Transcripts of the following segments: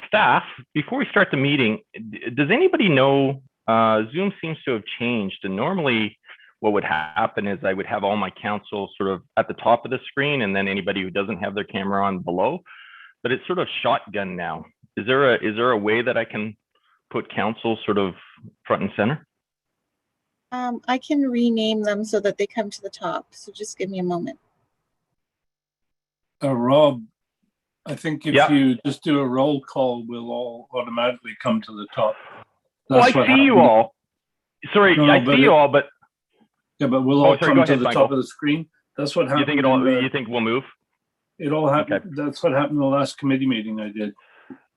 Staff, before we start the meeting, does anybody know, Zoom seems to have changed, and normally what would happen is I would have all my council sort of at the top of the screen and then anybody who doesn't have their camera on below, but it's sort of shotgun now. Is there a way that I can put council sort of front and center? I can rename them so that they come to the top. So just give me a moment. Rob, I think if you just do a roll call, we'll all automatically come to the top. That's I see you all. Sorry, no, I see you all, but yeah, but we'll all come to the top of the screen. That's what happened. You think we'll move? It all happened. Okay. That's what happened in the last committee meeting I did.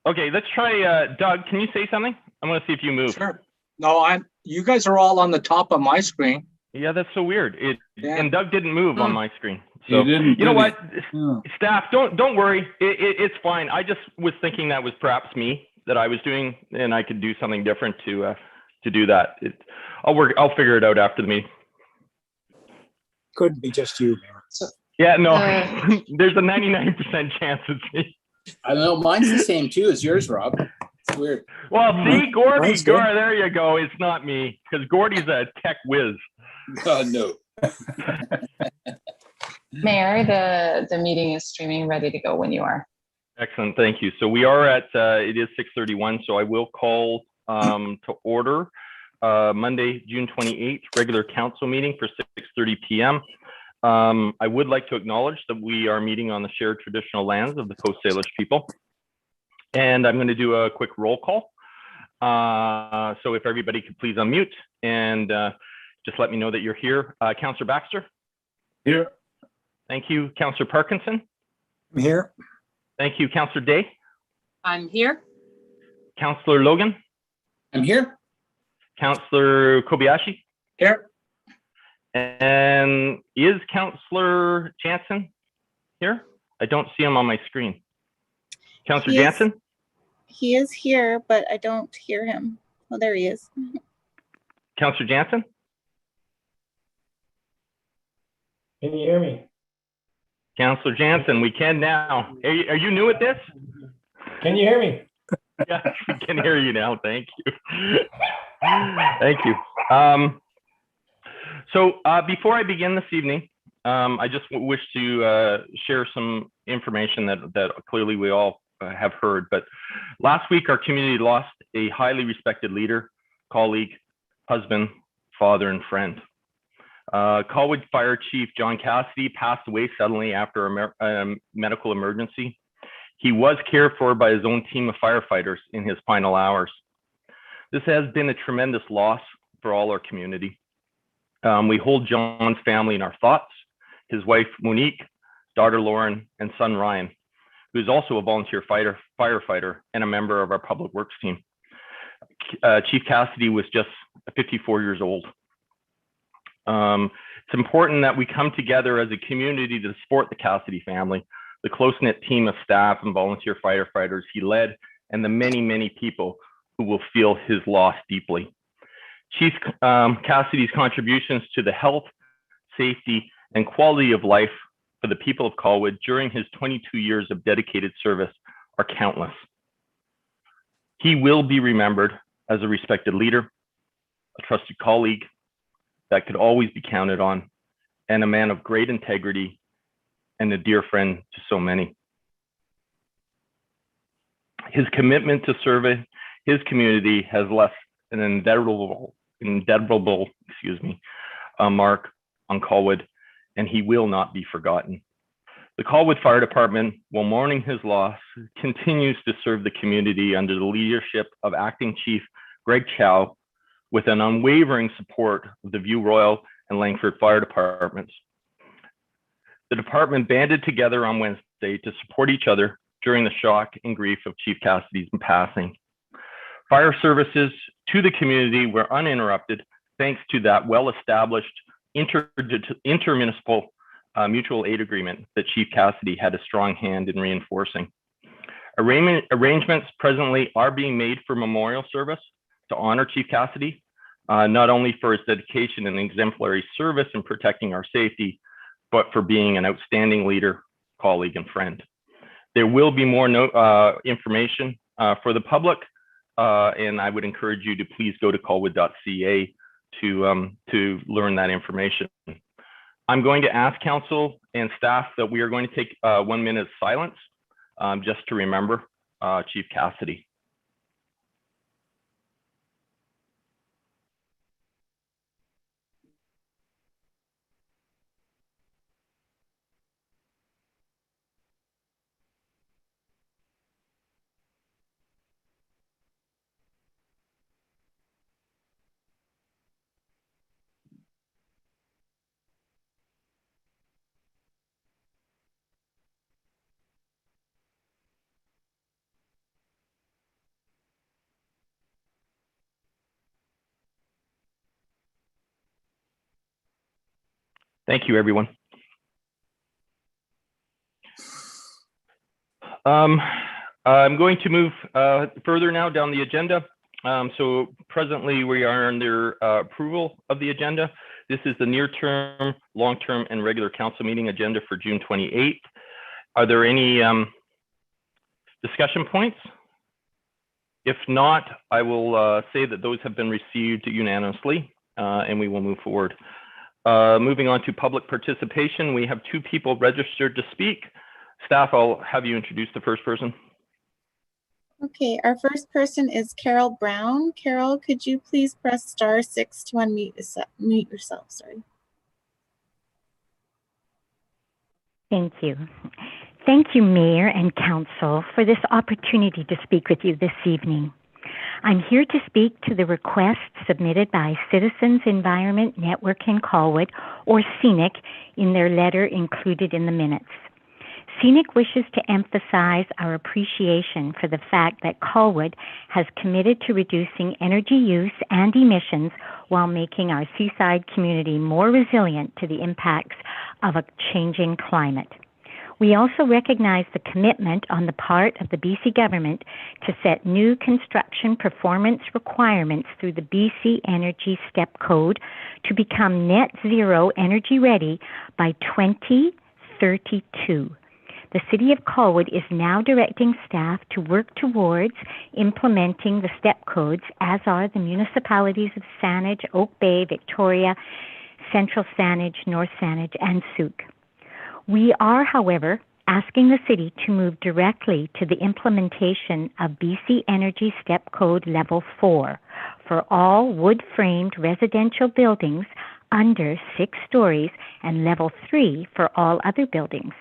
Okay, let's try. Doug, can you say something? I'm going to see if you move. Sure. No, you guys are all on the top of my screen. Yeah, that's so weird. And Doug didn't move on my screen. So you know what, staff, don't worry. It's fine. I just was thinking that was perhaps me that I was doing, and I could do something different to do that. I'll figure it out after the meeting. Couldn't be just you, Mayor. Yeah, no, there's a 99% chance it's me. I don't know. Mine's the same too as yours, Rob. It's weird. Well, see, Gordy, there you go. It's not me, because Gordy's a tech whiz. No. Mayor, the meeting is streaming, ready to go when you are. Excellent, thank you. So we are at, it is 6:31, so I will call to order Monday, June 28th, regular council meeting for 6:30 p.m. I would like to acknowledge that we are meeting on the shared traditional lands of the Coast Salish people. And I'm going to do a quick roll call. So if everybody could please unmute and just let me know that you're here. Councillor Baxter? Here. Thank you. Councillor Parkinson? I'm here. Thank you. Councillor Day? I'm here. Councillor Logan? I'm here. Councillor Kobayashi? Here. And is Councillor Jansen here? I don't see him on my screen. Councillor Jansen? He is here, but I don't hear him. Oh, there he is. Councillor Jansen? Can you hear me? Councillor Jansen, we can now. Are you new at this? Can you hear me? Yes, we can hear you now. Thank you. Thank you. So before I begin this evening, I just wish to share some information that clearly we all have heard. But last week, our community lost a highly respected leader, colleague, husband, father, and friend. Colwood Fire Chief John Cassidy passed away suddenly after a medical emergency. He was cared for by his own team of firefighters in his final hours. This has been a tremendous loss for all our community. We hold John's family in our thoughts, his wife Monique, daughter Lauren, and son Ryan, who is also a volunteer firefighter and a member of our public works team. Chief Cassidy was just 54 years old. It's important that we come together as a community to support the Cassidy family, the close-knit team of staff and volunteer firefighters he led, and the many, many people who will feel his loss deeply. Chief Cassidy's contributions to the health, safety, and quality of life for the people of Colwood during his 22 years of dedicated service are countless. He will be remembered as a respected leader, a trusted colleague that could always be counted on, and a man of great integrity and a dear friend to so many. His commitment to serving his community has left an indelible mark on Colwood, and he will not be forgotten. The Colwood Fire Department, while mourning his loss, continues to serve the community under the leadership of Acting Chief Greg Chow, with an unwavering support of the View Royal and Langford Fire Departments. The department banded together on Wednesday to support each other during the shock and grief of Chief Cassidy's passing. Fire services to the community were uninterrupted thanks to that well-established intermunicipal mutual aid agreement that Chief Cassidy had a strong hand in reinforcing. Arrangements presently are being made for memorial service to honor Chief Cassidy, not only for his dedication and exemplary service in protecting our safety, but for being an outstanding leader, colleague, and friend. There will be more information for the public, and I would encourage you to please go to colwood.ca to learn that information. I'm going to ask council and staff that we are going to take 1 minute of silence just to remember Chief Cassidy. Thank you, everyone. I'm going to move further now down the agenda. So presently we are under approval of the agenda. This is the near-term, long-term, and regular council meeting agenda for June 28th. Are there any discussion points? If not, I will say that those have been received unanimously, and we will move forward. Moving on to public participation, we have 2 people registered to speak. Staff, I'll have you introduce the first person. Okay, our first person is Carol Brown. Carol, could you please press *6 to unmute yourself? Sorry. Thank you. Thank you, Mayor and Council, for this opportunity to speak with you this evening. I'm here to speak to the request submitted by Citizens Environment Network in Colwood, or CENIC, in their letter included in the minutes. CENIC wishes to emphasize our appreciation for the fact that Colwood has committed to reducing energy use and emissions while making our seaside community more resilient to the impacts of a changing climate. We also recognize the commitment on the part of the BC government to set new construction performance requirements through the BC Energy Step Code to become net zero energy ready by 2032. The City of Colwood is now directing staff to work towards implementing the step codes, as are the municipalities of Saanich, Oak Bay, Victoria, Central Saanich, North Saanich, and Souk. We are, however, asking the City to move directly to the implementation of BC Energy Step Code Level 4 for all wood-framed residential buildings under 6 stories and Level 3 for all other buildings.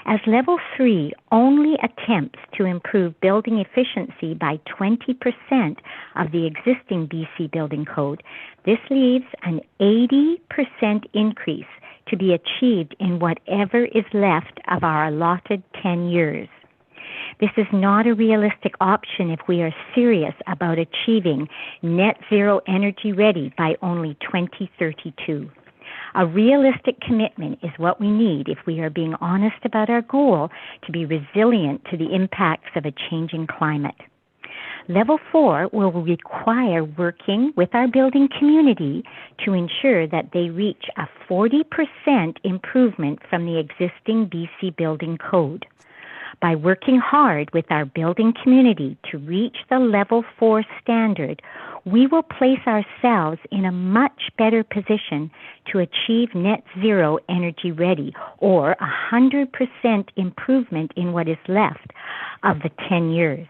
As Level 3 only attempts to improve building efficiency by 20% of the existing BC Building Code, this leaves an 80% increase to be achieved in whatever is left of our allotted 10 years. This is not a realistic option if we are serious about achieving net zero energy ready by only 2032. A realistic commitment is what we need if we are being honest about our goal to be resilient to the impacts of a changing climate. Level 4 will require working with our building community to ensure that they reach a 40% improvement from the existing BC Building Code. By working hard with our building community to reach the Level 4 standard, we will place ourselves in a much better position to achieve net zero energy ready, or 100% improvement in what is left of the 10 years.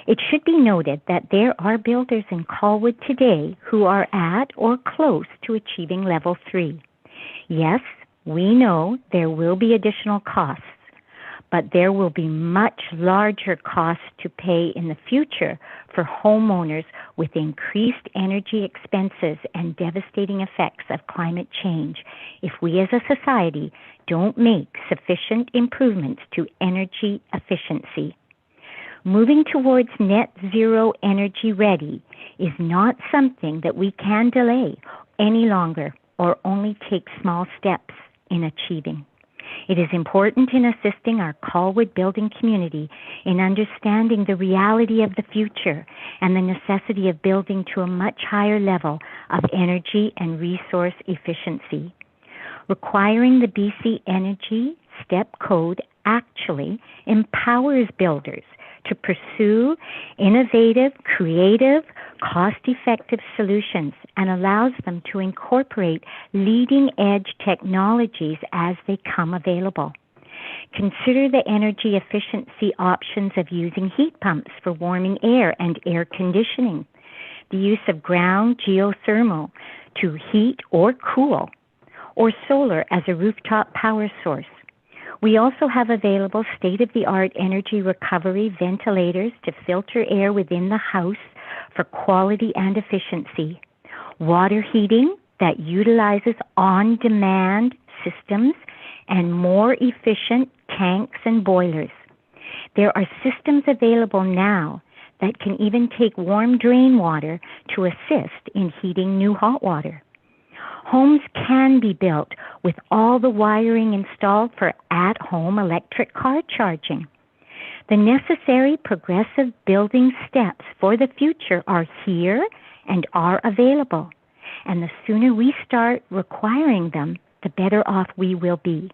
It should be noted that there are builders in Colwood today who are at or close to achieving Level 3. Yes, we know there will be additional costs, but there will be much larger costs to pay in the future for homeowners with increased energy expenses and devastating effects of climate change if we as a society don't make sufficient improvements to energy efficiency. Moving towards net zero energy ready is not something that we can delay any longer or only take small steps in achieving. It is important in assisting our Colwood building community in understanding the reality of the future and the necessity of building to a much higher level of energy and resource efficiency. Requiring the BC Energy Step Code actually empowers builders to pursue innovative, creative, cost-effective solutions and allows them to incorporate leading-edge technologies as they come available. Consider the energy efficiency options of using heat pumps for warming air and air conditioning, the use of ground geothermal to heat or cool, or solar as a rooftop power source. We also have available state-of-the-art energy recovery ventilators to filter air within the house for quality and efficiency, water heating that utilizes on-demand systems, and more efficient tanks and boilers. There are systems available now that can even take warm drain water to assist in heating new hot water. Homes can be built with all the wiring installed for at-home electric car charging. The necessary progressive building steps for the future are here and are available. And the sooner we start requiring them, the better off we will be.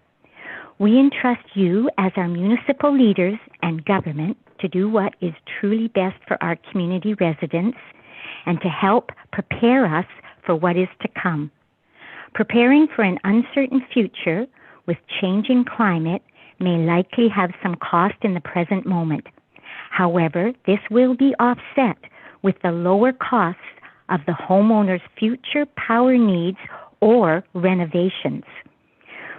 We entrust you as our municipal leaders and government to do what is truly best for our community residents and to help prepare us for what is to come. Preparing for an uncertain future with changing climate may likely have some cost in the present moment. However, this will be offset with the lower costs of the homeowner's future power needs or renovations.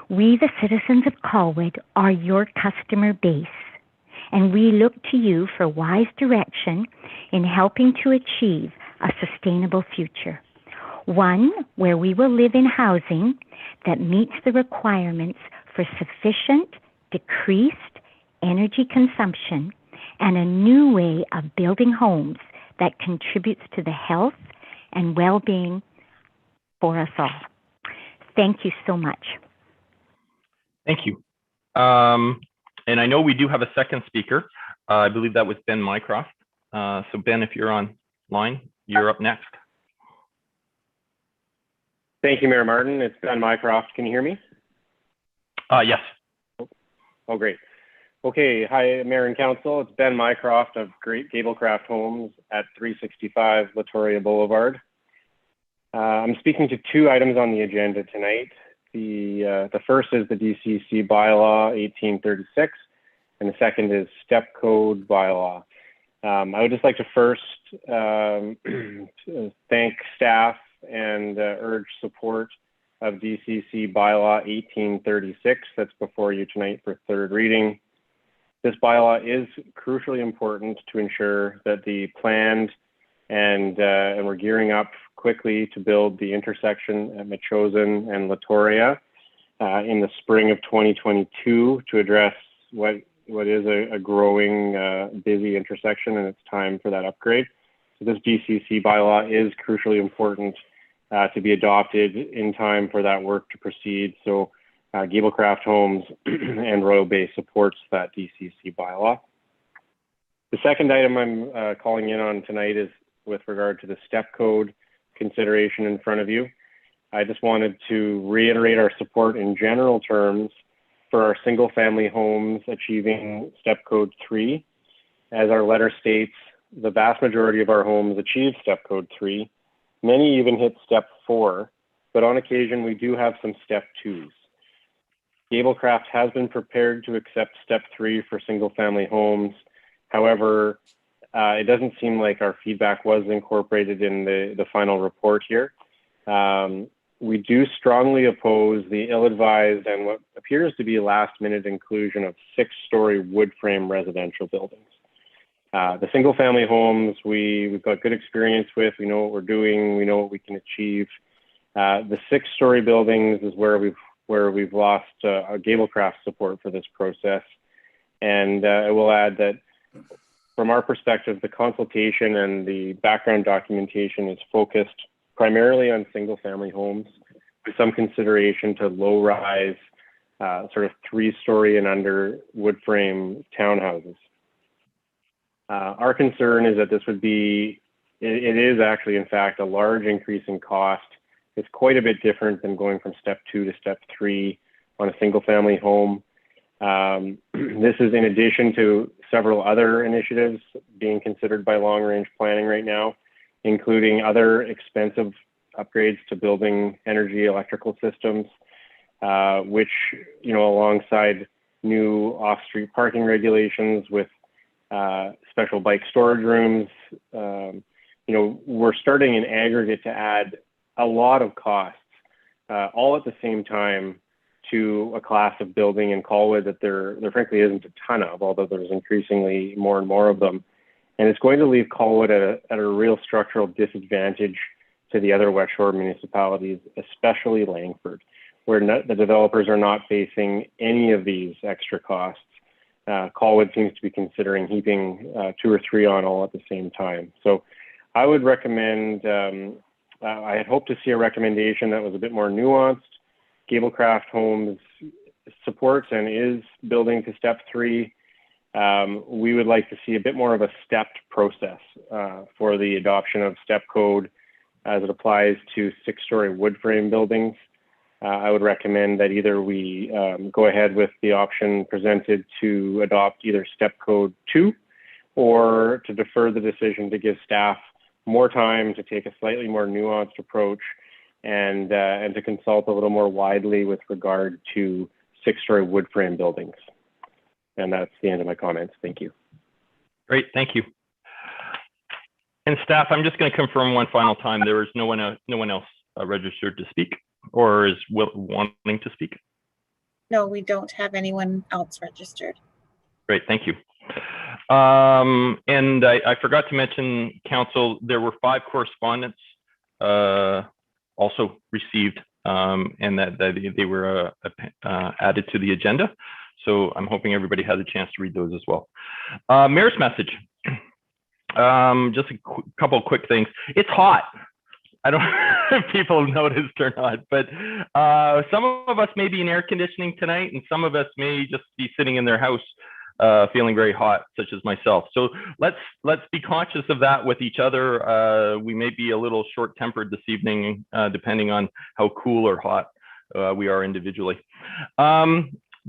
We, the citizens of Colwood, are your customer base, and we look to you for wise direction in helping to achieve a sustainable future. One where we will live in housing that meets the requirements for sufficient, decreased energy consumption and a new way of building homes that contributes to the health and well-being for us all. Thank you so much. Thank you. And I know we do have a second speaker. I believe that was Ben Mycroft. So Ben, if you're online, you're up next. Thank you, Mayor Martin. It's Ben Mycroft. Can you hear me? Yes. Oh, great. Okay. Hi, Mayor and Council. It's Ben Mycroft of Great Gablecraft Homes at 365 Latoria Boulevard. I'm speaking to two items on the agenda tonight. The first is the DCC bylaw 1836, and the second is step code bylaw. I would just like to first thank staff and urge support of DCC bylaw 1836 that's before you tonight for third reading. This bylaw is crucially important to ensure that the planned and we're gearing up quickly to build the intersection at Metchosin and Latoria in the spring of 2022 to address what is a growing busy intersection, and it's time for that upgrade. So this DCC bylaw is crucially important to be adopted in time for that work to proceed. So Gablecraft Homes and Royal Bay supports that DCC bylaw. The second item I'm calling in on tonight is with regard to the step code consideration in front of you. I just wanted to reiterate our support in general terms for our single family homes achieving step code 3. As our letter states, the vast majority of our homes achieve step code 3. Many even hit step 4, but on occasion we do have some step 2s. Gablecraft has been prepared to accept step 3 for single family homes. However, it doesn't seem like our feedback was incorporated in the final report here. We do strongly oppose the ill-advised and what appears to be last-minute inclusion of 6-story wood frame residential buildings. The single-family homes we've got good experience with. We know what we're doing. We know what we can achieve. The 6-story buildings is where we've lost Gablecraft support for this process. And I will add that from our perspective, the consultation and the background documentation is focused primarily on single-family homes with some consideration to low-rise, sort of 3-story and under wood frame townhouses. Our concern is that this would be, it is actually, in fact, a large increase in cost. It's quite a bit different than going from step 2 to step 3 on a single-family home. This is in addition to several other initiatives being considered by long-range planning right now, including other expensive upgrades to building energy electrical systems, which, alongside new off-street parking regulations with special bike storage rooms, we're starting in aggregate to add a lot of costs, all at the same time, to a class of building in Colwood that there frankly isn't a ton of, although there's increasingly more and more of them. And it's going to leave Colwood at a real structural disadvantage to the other West Shore municipalities, especially Langford, where the developers are not facing any of these extra costs. Colwood seems to be considering heaping 2 or 3 on all at the same time. So I would recommend, I had hoped to see a recommendation that was a bit more nuanced. Gablecraft Homes supports and is building to step 3. We would like to see a bit more of a stepped process for the adoption of step code as it applies to 6-story wood frame buildings. I would recommend that either we go ahead with the option presented to adopt either step code 2 or to defer the decision to give staff more time to take a slightly more nuanced approach and to consult a little more widely with regard to 6-story wood frame buildings. And that's the end of my comments. Thank you. Great, thank you. And staff, I'm just going to confirm one final time. There is no one else registered to speak or is wanting to speak. No, we don't have anyone else registered. Great, thank you. And I forgot to mention, Council, there were 5 correspondents also received, and that they were added to the agenda. So I'm hoping everybody has a chance to read those as well. Mayor's message. Just a couple of quick things. It's hot. I don't know if people have noticed or not, but some of us may be in air conditioning tonight, and some of us may just be sitting in their house feeling very hot, such as myself. So let's be conscious of that with each other. We may be a little short-tempered this evening, depending on how cool or hot we are individually.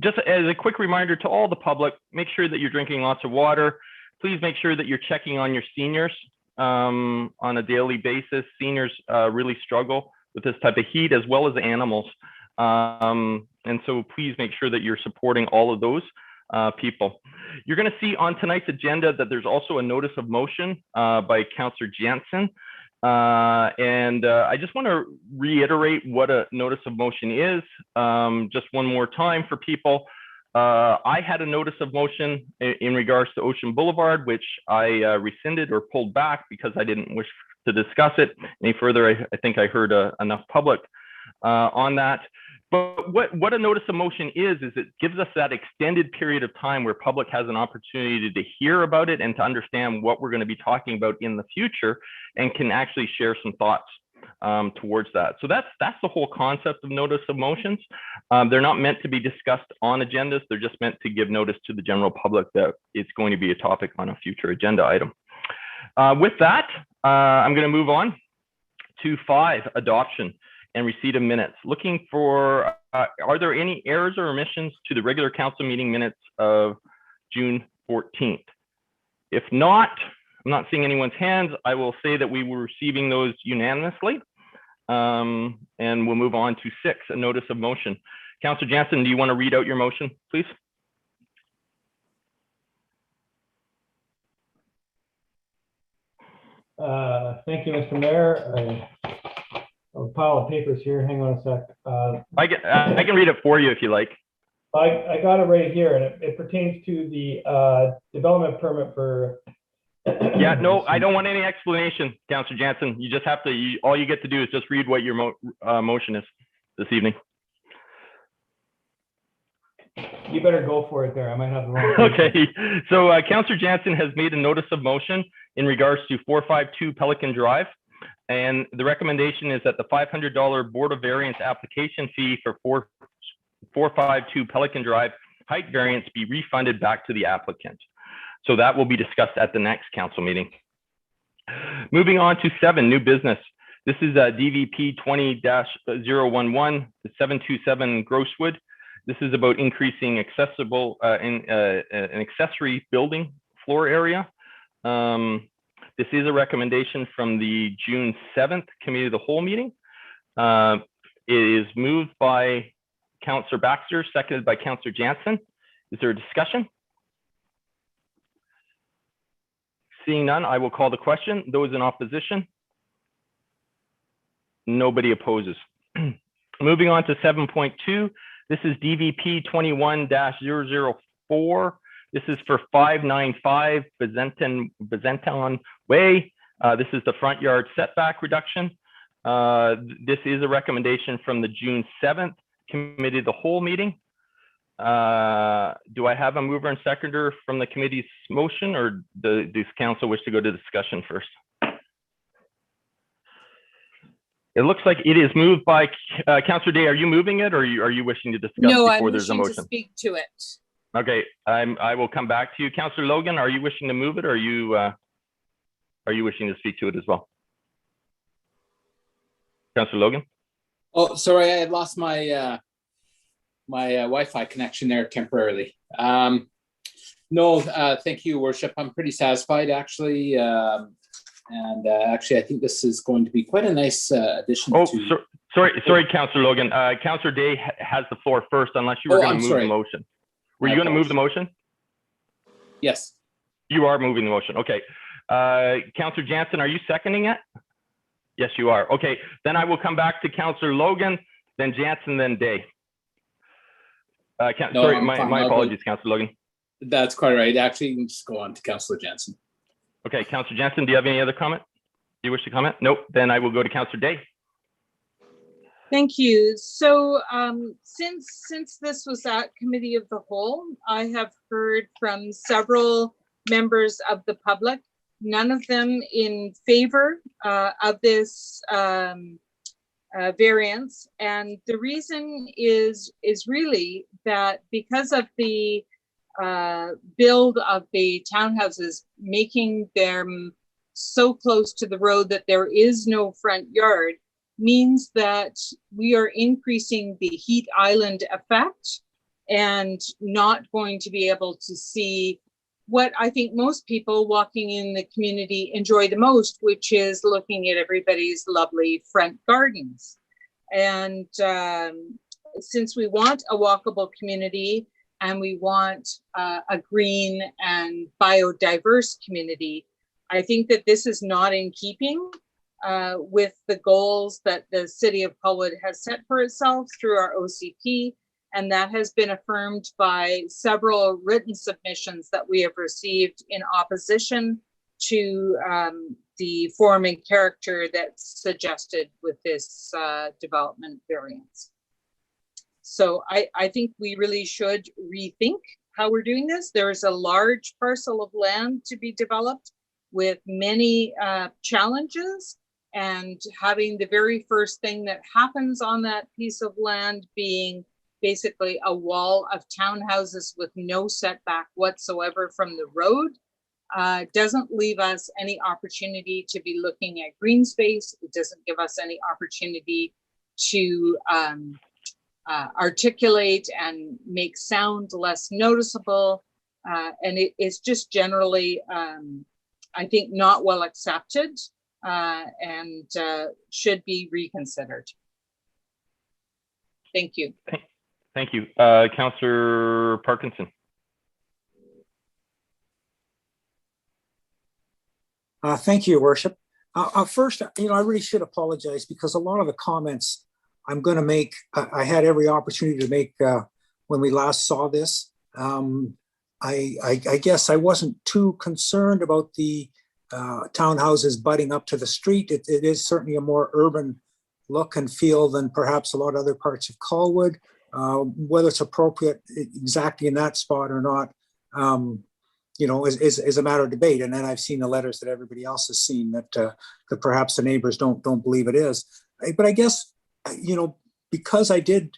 Just as a quick reminder to all the public, make sure that you're drinking lots of water. Please make sure that you're checking on your seniors on a daily basis. Seniors really struggle with this type of heat, as well as animals. And so please make sure that you're supporting all of those people. You're going to see on tonight's agenda that there's also a notice of motion by Councillor Jansen. And I just want to reiterate what a notice of motion is just one more time for people. I had a notice of motion in regards to Ocean Boulevard, which I rescinded or pulled back because I didn't wish to discuss it any further. I think I heard enough public on that. But what a notice of motion is it gives us that extended period of time where public has an opportunity to hear about it and to understand what we're going to be talking about in the future, and can actually share some thoughts towards that. So that's the whole concept of notice of motions. They're not meant to be discussed on agendas. They're just meant to give notice to the general public that it's going to be a topic on a future agenda item. With that, I'm going to move on to 5, adoption and receipt of minutes. Looking for, are there any errors or omissions to the regular council meeting minutes of June 14th? If not, I'm not seeing anyone's hands. I will say that we were receiving those unanimously. And we'll move on to 6, a notice of motion. Councillor Jansen, do you want to read out your motion, please? Thank you, Mr. Mayor. A pile of papers here. Hang on a sec. I can read it for you if you like. I got it right here, and it pertains to the development permit for. Yeah, no, I don't want any explanation, Councillor Jansen. You just have to. All you get to do is just read what your motion is this evening. You better go for it there. I might have the wrong. Okay, so Councillor Jansen has made a notice of motion in regards to 452 Pelican Drive. And the recommendation is that the $500 Board of Variance application fee for 452 Pelican Drive height variance be refunded back to the applicant. So that will be discussed at the next council meeting. Moving on to 7, new business. This is DVP 20-011, 727 Grosswood. This is about increasing accessible an accessory building floor area. This is a recommendation from the June 7th Committee of the Whole meeting. It is moved by Councillor Baxter, seconded by Councillor Jansen. Is there a discussion? Seeing none, I will call the question. Those in opposition? Nobody opposes. Moving on to 7.2. This is DVP 21-004. This is for 595 Bezenton Way. This is the front yard setback reduction. This is a recommendation from the June 7th Committee of the Whole meeting. Do I have a mover and seconder from the committee's motion, or does council wish to go to discussion first? It looks like it is moved by Councillor Day. Are you moving it, or are you wishing to discuss before there's a motion? No, I'm wishing to speak to it. Okay, I will come back to you. Councillor Logan, are you wishing to move it, or are you wishing to speak to it as well? Councillor Logan? Oh, sorry, I had lost my my Wi-Fi connection there temporarily. No, thank you, Worship. I'm pretty satisfied, actually. Actually, I think this is going to be quite a nice addition. Oh, sorry, Councillor Logan. Councillor Day has the floor first, unless you were going to move the motion. Were you going to move the motion? Yes. You are moving the motion. Okay. Councillor Jansen, are you seconding it? Yes, you are. Okay. Then I will come back to Councillor Logan, then Jansen, then Day. Sorry, my apologies, Councillor Logan. That's quite right. Actually, you can just go on to Councillor Jansen. Okay, Councillor Jansen, do you have any other comment? Do you wish to comment? Nope. Then I will go to Councillor Day. Thank you. So since this was at Committee of the Whole, I have heard from several members of the public, none of them in favor of this variance. And the reason is really that because of the build of the townhouses, making them so close to the road that there is no front yard, means that we are increasing the heat island effect and not going to be able to see what I think most people walking in the community enjoy the most, which is looking at everybody's lovely front gardens. And since we want a walkable community and we want a green and biodiverse community, I think that this is not in keeping with the goals that the City of Colwood has set for itself through our OCP, and that has been affirmed by several written submissions that we have received in opposition to the form and character that's suggested with this development variance. So I think we really should rethink how we're doing this. There is a large parcel of land to be developed with many challenges, and having the very first thing that happens on that piece of land being basically a wall of townhouses with no setback whatsoever from the road doesn't leave us any opportunity to be looking at green space. It doesn't give us any opportunity to articulate and make sound less noticeable. And it's just generally, I think, not well accepted and should be reconsidered. Thank you. Thank you. Councillor Parkinson. Thank you, Worship. First, I really should apologize because a lot of the comments I'm going to make, I had every opportunity to make when we last saw this. I guess I wasn't too concerned about the townhouses butting up to the street. It is certainly a more urban look and feel than perhaps a lot of other parts of Colwood. Whether it's appropriate exactly in that spot or not, is a matter of debate. And then I've seen the letters that everybody else has seen that perhaps the neighbors don't believe it is. But I guess, because I did,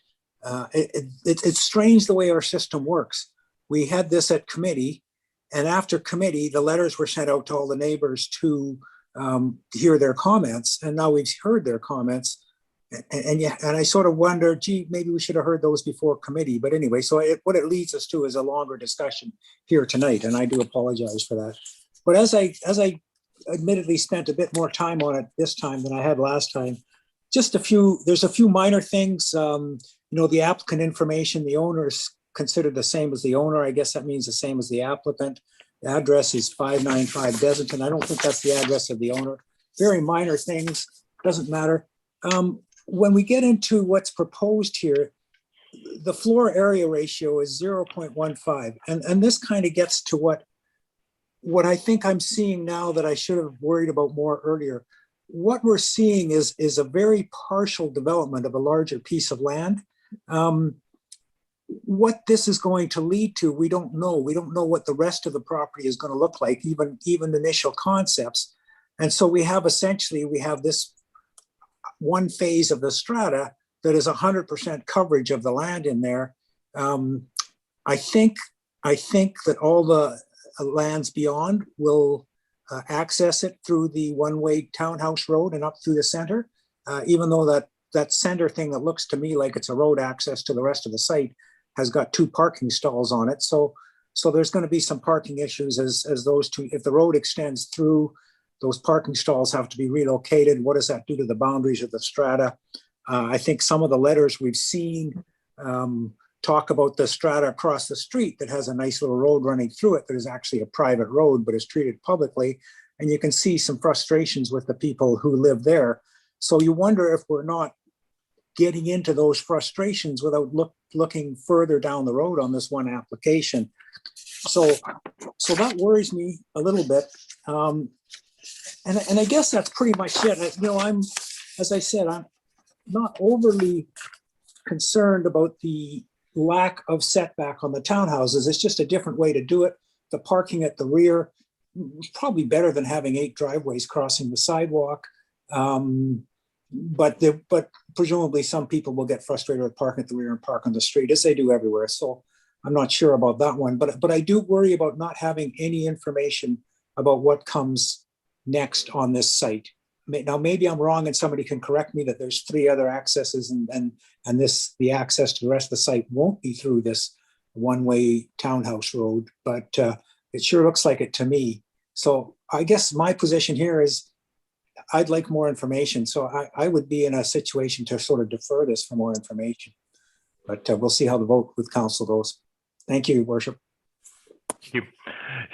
it's strange the way our system works. We had this at committee, and after committee, the letters were sent out to all the neighbors to hear their comments. And now we've heard their comments. And I sort of wonder, gee, maybe we should have heard those before committee. But anyway, so what it leads us to is a longer discussion here tonight, and I do apologize for that. But as I admittedly spent a bit more time on it this time than I had last time, there's a few minor things. The applicant information, the owner is considered the same as the owner. I guess that means the same as the applicant. The address is 595 Deserton. I don't think that's the address of the owner. Very minor things, doesn't matter. When we get into what's proposed here, the floor area ratio is 0.15. And this kind of gets to what I think I'm seeing now that I should have worried about more earlier. What we're seeing is a very partial development of a larger piece of land. What this is going to lead to, we don't know. We don't know what the rest of the property is going to look like, even initial concepts. And so we have this one phase of the strata that is 100% coverage of the land in there. I think that all the lands beyond will access it through the one-way townhouse road and up through the center, even though that center thing that looks to me like it's a road access to the rest of the site has got 2 parking stalls on it. So there's going to be some parking issues as those two, if the road extends through, those parking stalls have to be relocated. What does that do to the boundaries of the strata? I think some of the letters we've seen talk about the strata across the street that has a nice little road running through it that is actually a private road but is treated publicly. And you can see some frustrations with the people who live there. So you wonder if we're not getting into those frustrations without looking further down the road on this one application. So that worries me a little bit. And I guess that's pretty much it. As I said, I'm not overly concerned about the lack of setback on the townhouses. It's just a different way to do it. The parking at the rear is probably better than having 8 driveways crossing the sidewalk. But presumably some people will get frustrated with parking at the rear and park on the street, as they do everywhere. So I'm not sure about that one. But I do worry about not having any information about what comes next on this site. Now, maybe I'm wrong and somebody can correct me that there's 3 other accesses and the access to the rest of the site won't be through this one-way townhouse road, but it sure looks like it to me. So I guess my position here is I'd like more information. So I would be in a situation to sort of defer this for more information, but we'll see how the vote with council goes. Thank you, Worship. Thank you.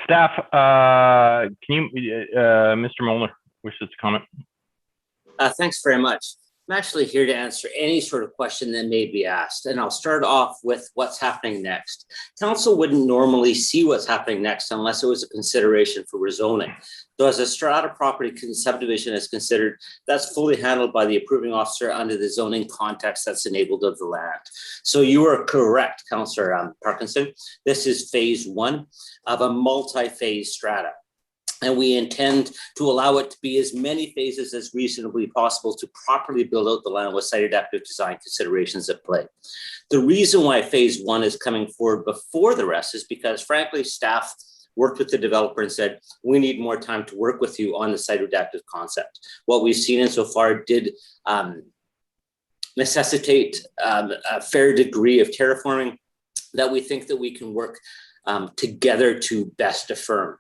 Staff, can you, Mr. Molnar wishes to comment? Thanks very much. I'm actually here to answer any sort of question that may be asked, and I'll start off with what's happening next. Council wouldn't normally see what's happening next unless it was a consideration for rezoning. So as a strata property subdivision is considered, that's fully handled by the approving officer under the zoning context that's enabled of the land. So you are correct, Councillor Parkinson. This is phase 1 of a multi-phase strata. And we intend to allow it to be as many phases as reasonably possible to properly build out the land with site adaptive design considerations at play. The reason why phase 1 is coming forward before the rest is because, frankly, staff worked with the developer and said, we need more time to work with you on the site adaptive concept. What we've seen insofar did necessitate a fair degree of terraforming that we think that we can work together to best affirm.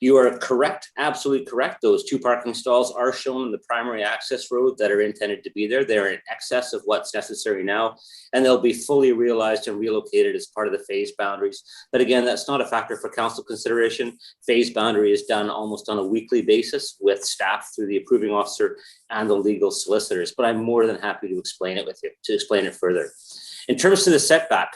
You are correct, absolutely correct. Those 2 parking stalls are shown in the primary access road that are intended to be there. They're in excess of what's necessary now, and they'll be fully realized and relocated as part of the phase boundaries. But again, that's not a factor for council consideration. Phase boundary is done almost on a weekly basis with staff through the approving officer and the legal solicitors, but I'm more than happy to explain it with you, to explain it further. In terms of the setback,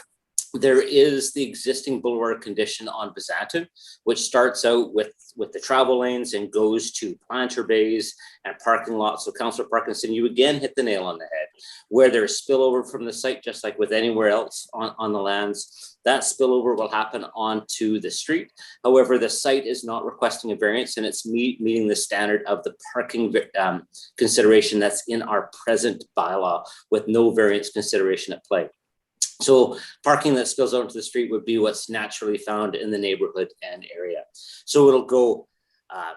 there is the existing boulevard condition on Byzantin, which starts out with the travel lanes and goes to planter bays and parking lots. So Councillor Parkinson, you again hit the nail on the head. Where there's spillover from the site, just like with anywhere else on the lands, that spillover will happen onto the street. However, the site is not requesting a variance, and it's meeting the standard of the parking consideration that's in our present bylaw with no variance consideration at play. So parking that spills out into the street would be what's naturally found in the neighborhood and area. So it'll go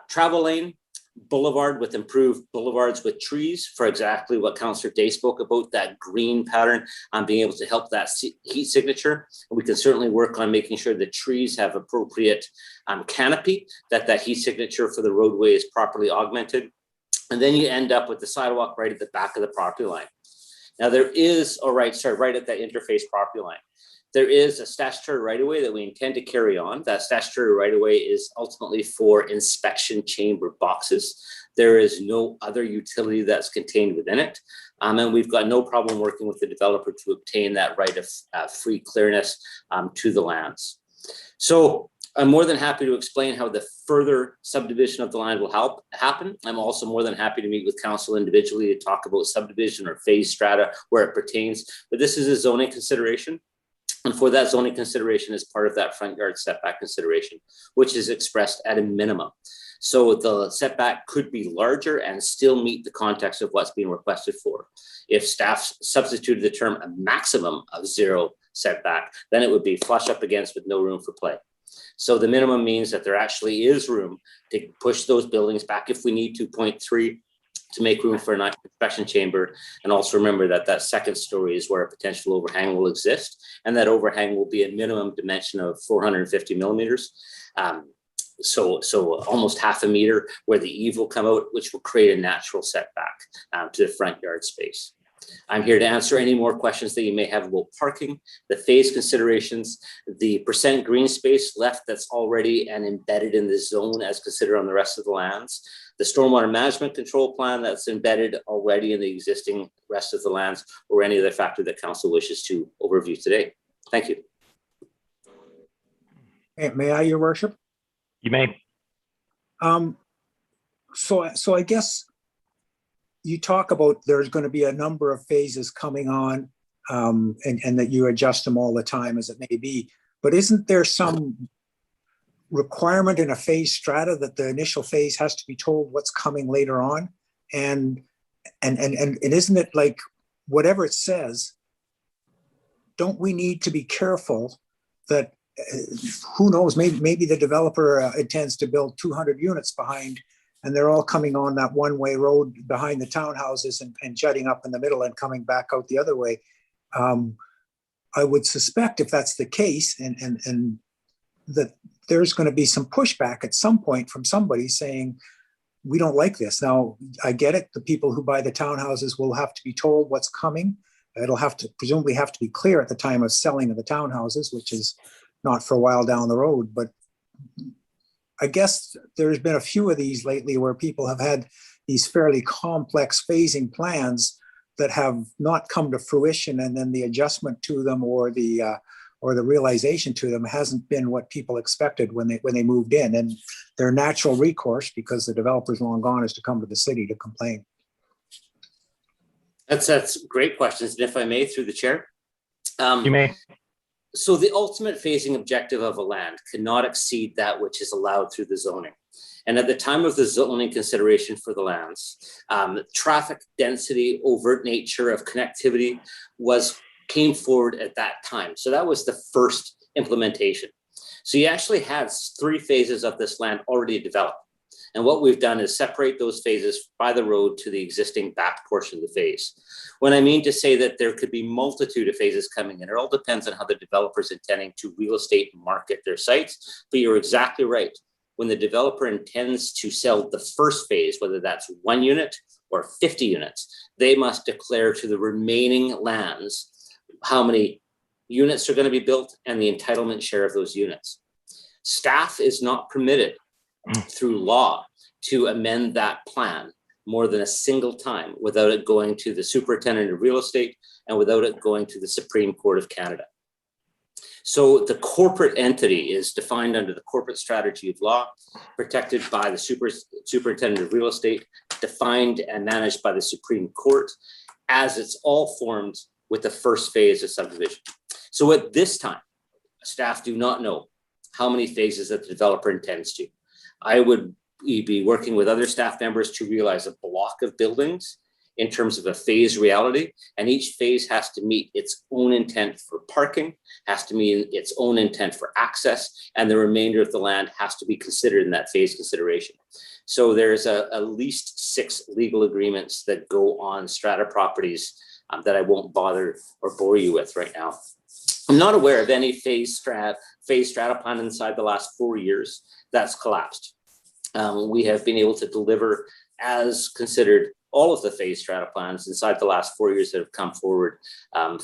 travel lane, Boulevard with improved boulevards with trees for exactly what Councillor Day spoke about, that green pattern, being able to help that heat signature. And we can certainly work on making sure the trees have appropriate canopy, that heat signature for the roadway is properly augmented. And then you end up with the sidewalk right at the back of the property line. Now there is, right at that interface property line, there is a statutory right-of-way that we intend to carry on. That statutory right-of-way is ultimately for inspection chamber boxes. There is no other utility that's contained within it. And we've got no problem working with the developer to obtain that right of free clearness to the lands. So I'm more than happy to explain how the further subdivision of the land will happen. I'm also more than happy to meet with council individually to talk about subdivision or phase strata where it pertains. But this is a zoning consideration. And for that zoning consideration is part of that front yard setback consideration, which is expressed at a minimum. So the setback could be larger and still meet the context of what's being requested for. If staff substituted the term a maximum of 0 setback, then it would be flush up against with no room for play. So the minimum means that there actually is room to push those buildings back if we need to 0.3 to make room for an inspection chamber. And also remember that that second story is where a potential overhang will exist. And that overhang will be a minimum dimension of 450 millimeters. So almost half a meter where the eave will come out, which will create a natural setback to the front yard space. I'm here to answer any more questions that you may have about parking, the phase considerations, the percent green space left that's already and embedded in the zone as considered on the rest of the lands, the stormwater management control plan that's embedded already in the existing rest of the lands, or any other factor that council wishes to overview today. Thank you. May I, Your Worship? You may. So I guess you talk about there's going to be a number of phases coming on, and that you adjust them all the time as it may be. But isn't there some requirement in a phase strata that the initial phase has to be told what's coming later on? And isn't it like whatever it says, don't we need to be careful that who knows, maybe the developer intends to build 200 units behind, and they're all coming on that one-way road behind the townhouses and jutting up in the middle and coming back out the other way. I would suspect if that's the case, and that there's going to be some pushback at some point from somebody saying, we don't like this. Now, I get it. The people who buy the townhouses will have to be told what's coming. It'll have to presumably have to be clear at the time of selling of the townhouses, which is not for a while down the road. But I guess there's been a few of these lately where people have had these fairly complex phasing plans that have not come to fruition, and then the adjustment to them or the realization to them hasn't been what people expected when they moved in. And their natural recourse, because the developer's long gone, is to come to the city to complain. That's great questions. And if I may, through the chair. You may. So the ultimate phasing objective of a land cannot exceed that which is allowed through the zoning. And at the time of the zoning consideration for the lands, traffic density, overt nature of connectivity came forward at that time. So that was the first implementation. So you actually had 3 phases of this land already developed. And what we've done is separate those phases by the road to the existing back portion of the phase. When I mean to say that there could be multitude of phases coming in, it all depends on how the developer is intending to real estate market their sites. But you're exactly right. When the developer intends to sell the first phase, whether that's 1 unit or 50 units, they must declare to the remaining lands how many units are going to be built and the entitlement share of those units. Staff is not permitted through law to amend that plan more than a single time without it going to the superintendent of real estate and without it going to the Supreme Court of Canada. So the corporate entity is defined under the corporate strategy of law, protected by the superintendent of real estate, defined and managed by the Supreme Court, as it's all formed with the first phase of subdivision. So at this time, staff do not know how many phases that the developer intends to. I would be working with other staff members to realize a block of buildings in terms of a phase reality, and each phase has to meet its own intent for parking, has to meet its own intent for access, and the remainder of the land has to be considered in that phase consideration. So there's at least 6 legal agreements that go on strata properties that I won't bother or bore you with right now. I'm not aware of any phase strata plan inside the last 4 years that's collapsed. We have been able to deliver as considered all of the phase strata plans inside the last 4 years that have come forward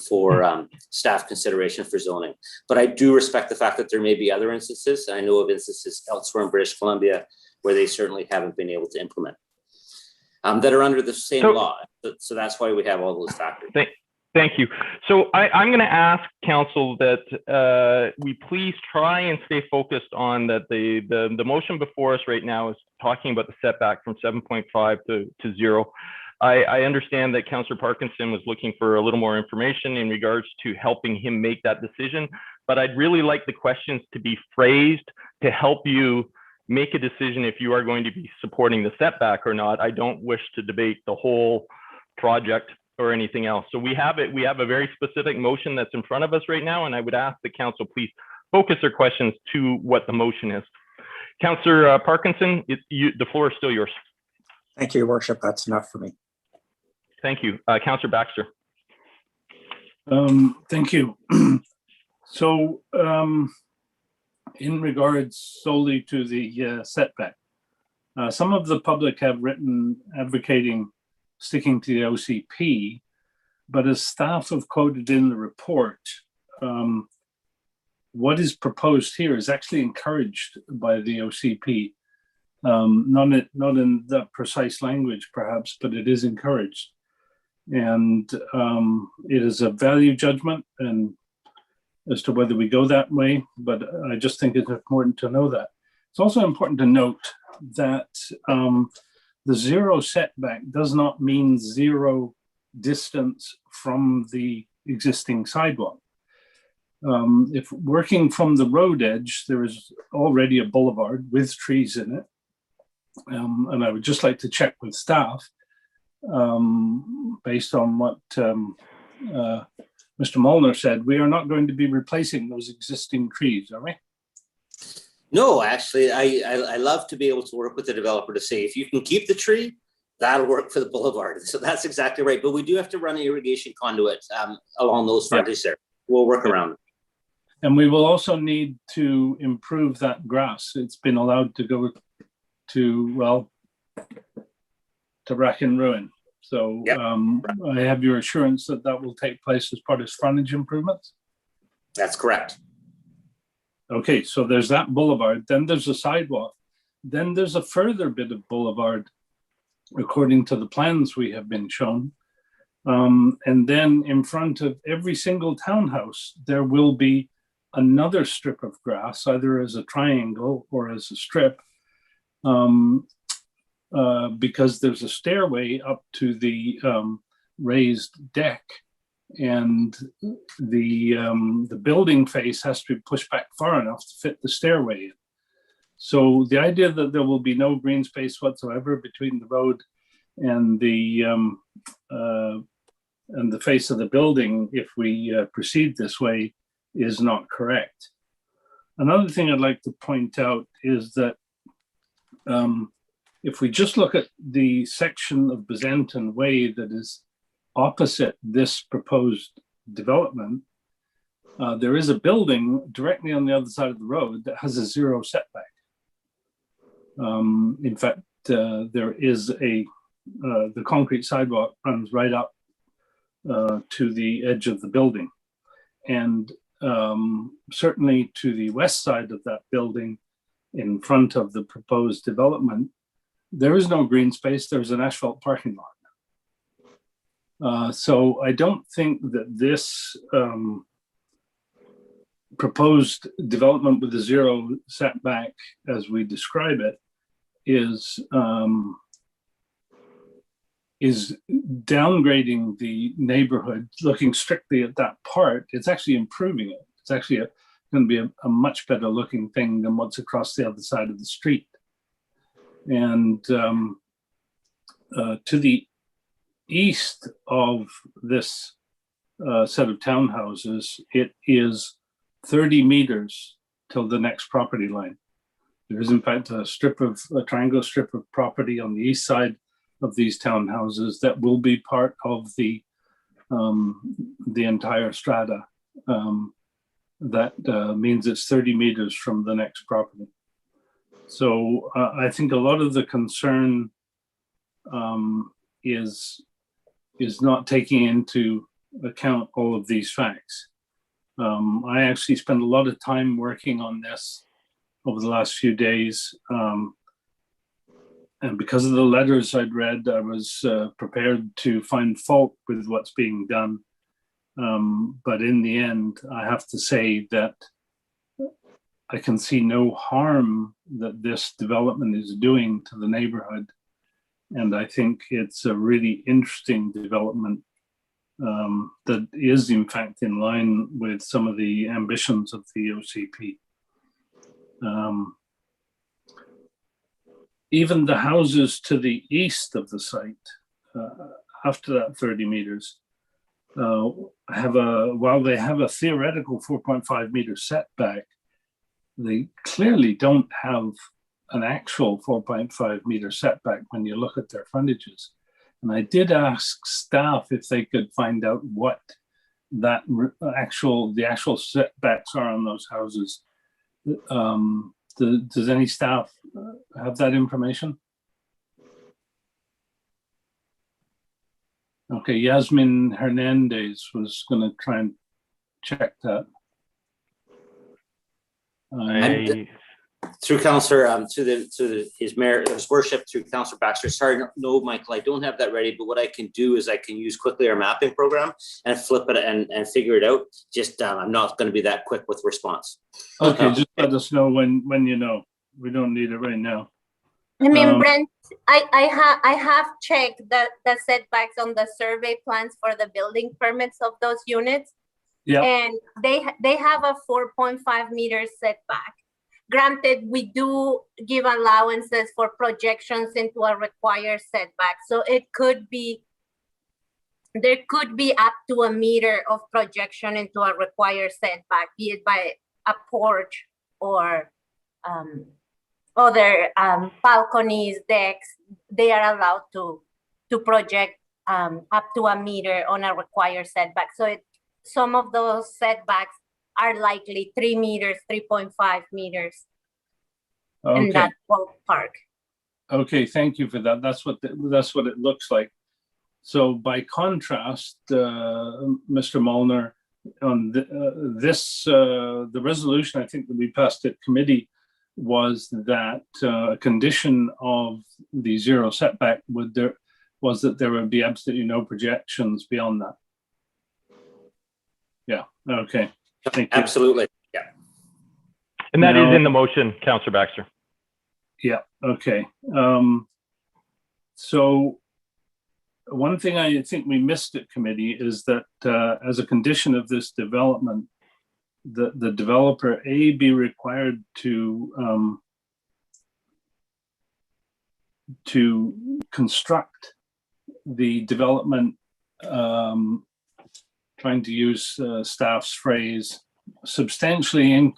for staff consideration for zoning. But I do respect the fact that there may be other instances. I know of instances elsewhere in British Columbia where they certainly haven't been able to implement that are under the same law. So that's why we have all those factors. Thank you. So I'm going to ask council that we please try and stay focused on that the motion before us right now is talking about the setback from 7.5 to 0. I understand that Councillor Parkinson was looking for a little more information in regards to helping him make that decision, but I'd really like the questions to be phrased to help you make a decision if you are going to be supporting the setback or not. I don't wish to debate the whole project or anything else. So we have a very specific motion that's in front of us right now, and I would ask the council please focus their questions to what the motion is. Councillor Parkinson, the floor is still yours. Thank you, Your Worship. That's enough for me. Thank you. Councillor Baxter. Thank you. So in regards solely to the setback, some of the public have written advocating sticking to the OCP, but as staff have quoted in the report, what is proposed here is actually encouraged by the OCP. Not in that precise language, perhaps, but it is encouraged. And it is a value judgment and as to whether we go that way, but I just think it's important to know that. It's also important to note that the 0 setback does not mean 0 distance from the existing sidewalk. If working from the road edge, there is already a boulevard with trees in it. And I would just like to check with staff based on what Mr. Molnar said. We are not going to be replacing those existing trees, are we? No, actually, I love to be able to work with the developer to say, if you can keep the tree, that'll work for the boulevard. So that's exactly right. But we do have to run an irrigation conduit along those frontages there. We'll work around it. And we will also need to improve that grass. It's been allowed to go to, well, to rack and ruin. So I have your assurance that that will take place as part of frontage improvements? That's correct. Okay, so there's that boulevard, then there's a sidewalk, then there's a further bit of boulevard according to the plans we have been shown. And then in front of every single townhouse, there will be another strip of grass, either as a triangle or as a strip, because there's a stairway up to the raised deck, and the building face has to be pushed back far enough to fit the stairway in. So the idea that there will be no green space whatsoever between the road and the face of the building, if we proceed this way, is not correct. Another thing I'd like to point out is that if we just look at the section of Byzantine Way that is opposite this proposed development, there is a building directly on the other side of the road that has a 0 setback. In fact, there is the concrete sidewalk runs right up to the edge of the building. And certainly to the west side of that building, in front of the proposed development, there is no green space, there's an asphalt parking lot. So I don't think that this proposed development with a 0 setback, as we describe it, is downgrading the neighborhood. Looking strictly at that part, it's actually improving it. It's actually going to be a much better looking thing than what's across the other side of the street. And to the east of this set of townhouses, it is 30 meters till the next property line. There is in fact a triangle strip of property on the east side of these townhouses that will be part of the entire strata. That means it's 30 meters from the next property. So I think a lot of the concern is not taking into account all of these facts. I actually spent a lot of time working on this over the last few days. And because of the letters I'd read, I was prepared to find fault with what's being done. But in the end, I have to say that I can see no harm that this development is doing to the neighborhood. And I think it's a really interesting development that is in fact in line with some of the ambitions of the OCP. Even the houses to the east of the site, after that 30 meters, while they have a theoretical 4.5 meter setback, they clearly don't have an actual 4.5 meter setback when you look at their frontages. And I did ask staff if they could find out what the actual setbacks are on those houses. Does any staff have that information? Okay, Yasmin Hernandez was going to try and check that. Through Councillor, His Worship, through Councillor Baxter. Sorry, no, Michael, I don't have that ready, but what I can do is I can use quickly our mapping program and flip it and figure it out. Just, I'm not going to be that quick with response. Okay, just let us know when you know. We don't need it right now. I mean, Brent, I have checked the setbacks on the survey plans for the building permits of those units. Yeah. And they have a 4.5 meter setback. Granted, we do give allowances for projections into a required setback. So there could be up to a meter of projection into a required setback, be it by a porch or other balconies, decks. They are allowed to project up to a meter on a required setback. So some of those setbacks are likely 3 meters, 3.5 meters in that ballpark. Okay, thank you for that. That's what it looks like. So by contrast, Mr. Molnar, on the resolution I think that we passed at committee was that a condition of the zero setback was that there would be absolutely no projections beyond that. Yeah, okay. Thank you. Absolutely, yeah. And that is in the motion, Councillor Baxter. Yeah, okay. So one thing I think we missed at committee is that as a condition of this development, the developer be required to construct the development, trying to use staff's phrase, substantially in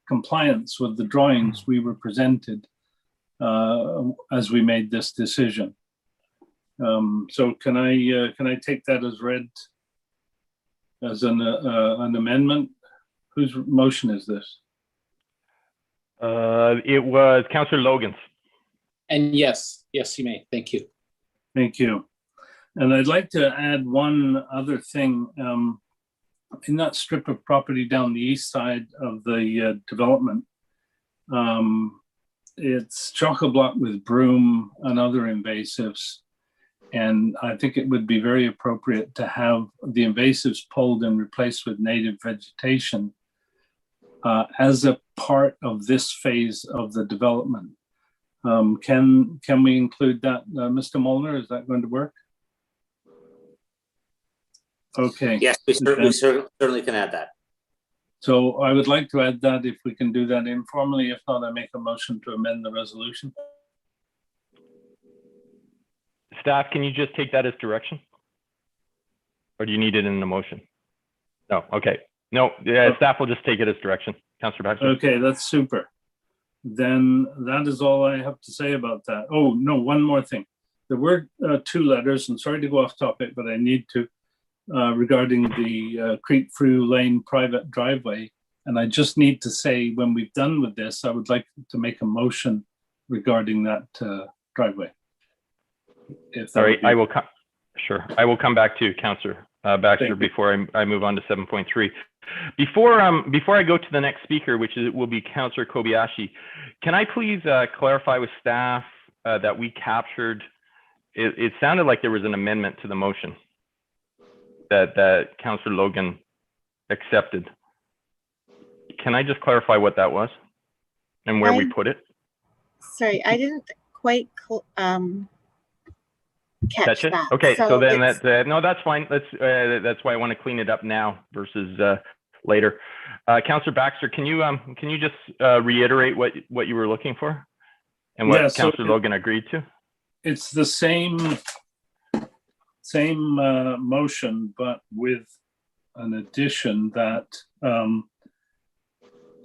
compliance with the drawings we were presented as we made this decision. So can I take that as read as an amendment? Whose motion is this? It was Councillor Logan's. And yes, you may. Thank you. Thank you. And I'd like to add one other thing. In that strip of property down the east side of the development, it's chock-a-block with broom and other invasives. And I think it would be very appropriate to have the invasives pulled and replaced with native vegetation as a part of this phase of the development. Can we include that, Mr. Molnar? Is that going to work? Okay. Yes, we certainly can add that. So I would like to add that if we can do that informally. If not, I make a motion to amend the resolution. Staff, can you just take that as direction? Or do you need it in the motion? No, okay. No, yeah, staff will just take it as direction. Councillor Baxter. Okay, that's super. Then that is all I have to say about that. Oh, no, one more thing. There were 2 letters, and sorry to go off topic, but I need to, regarding the Creek Through Lane private driveway. And I just need to say, when we've done with this, I would like to make a motion regarding that driveway. All right, I will come. Sure, I will come back to Councillor Baxter before I move on to 7.3. Before I go to the next speaker, which will be Councillor Kobayashi, can I please clarify with staff that we captured? It sounded like there was an amendment to the motion that Councillor Logan accepted. Can I just clarify what that was and where we put it? Sorry, I didn't quite catch that. Okay, so then no, that's fine. That's why I want to clean it up now versus later. Councillor Baxter, can you just reiterate what you were looking for and what Councillor Logan agreed to? It's the same motion, but with an addition that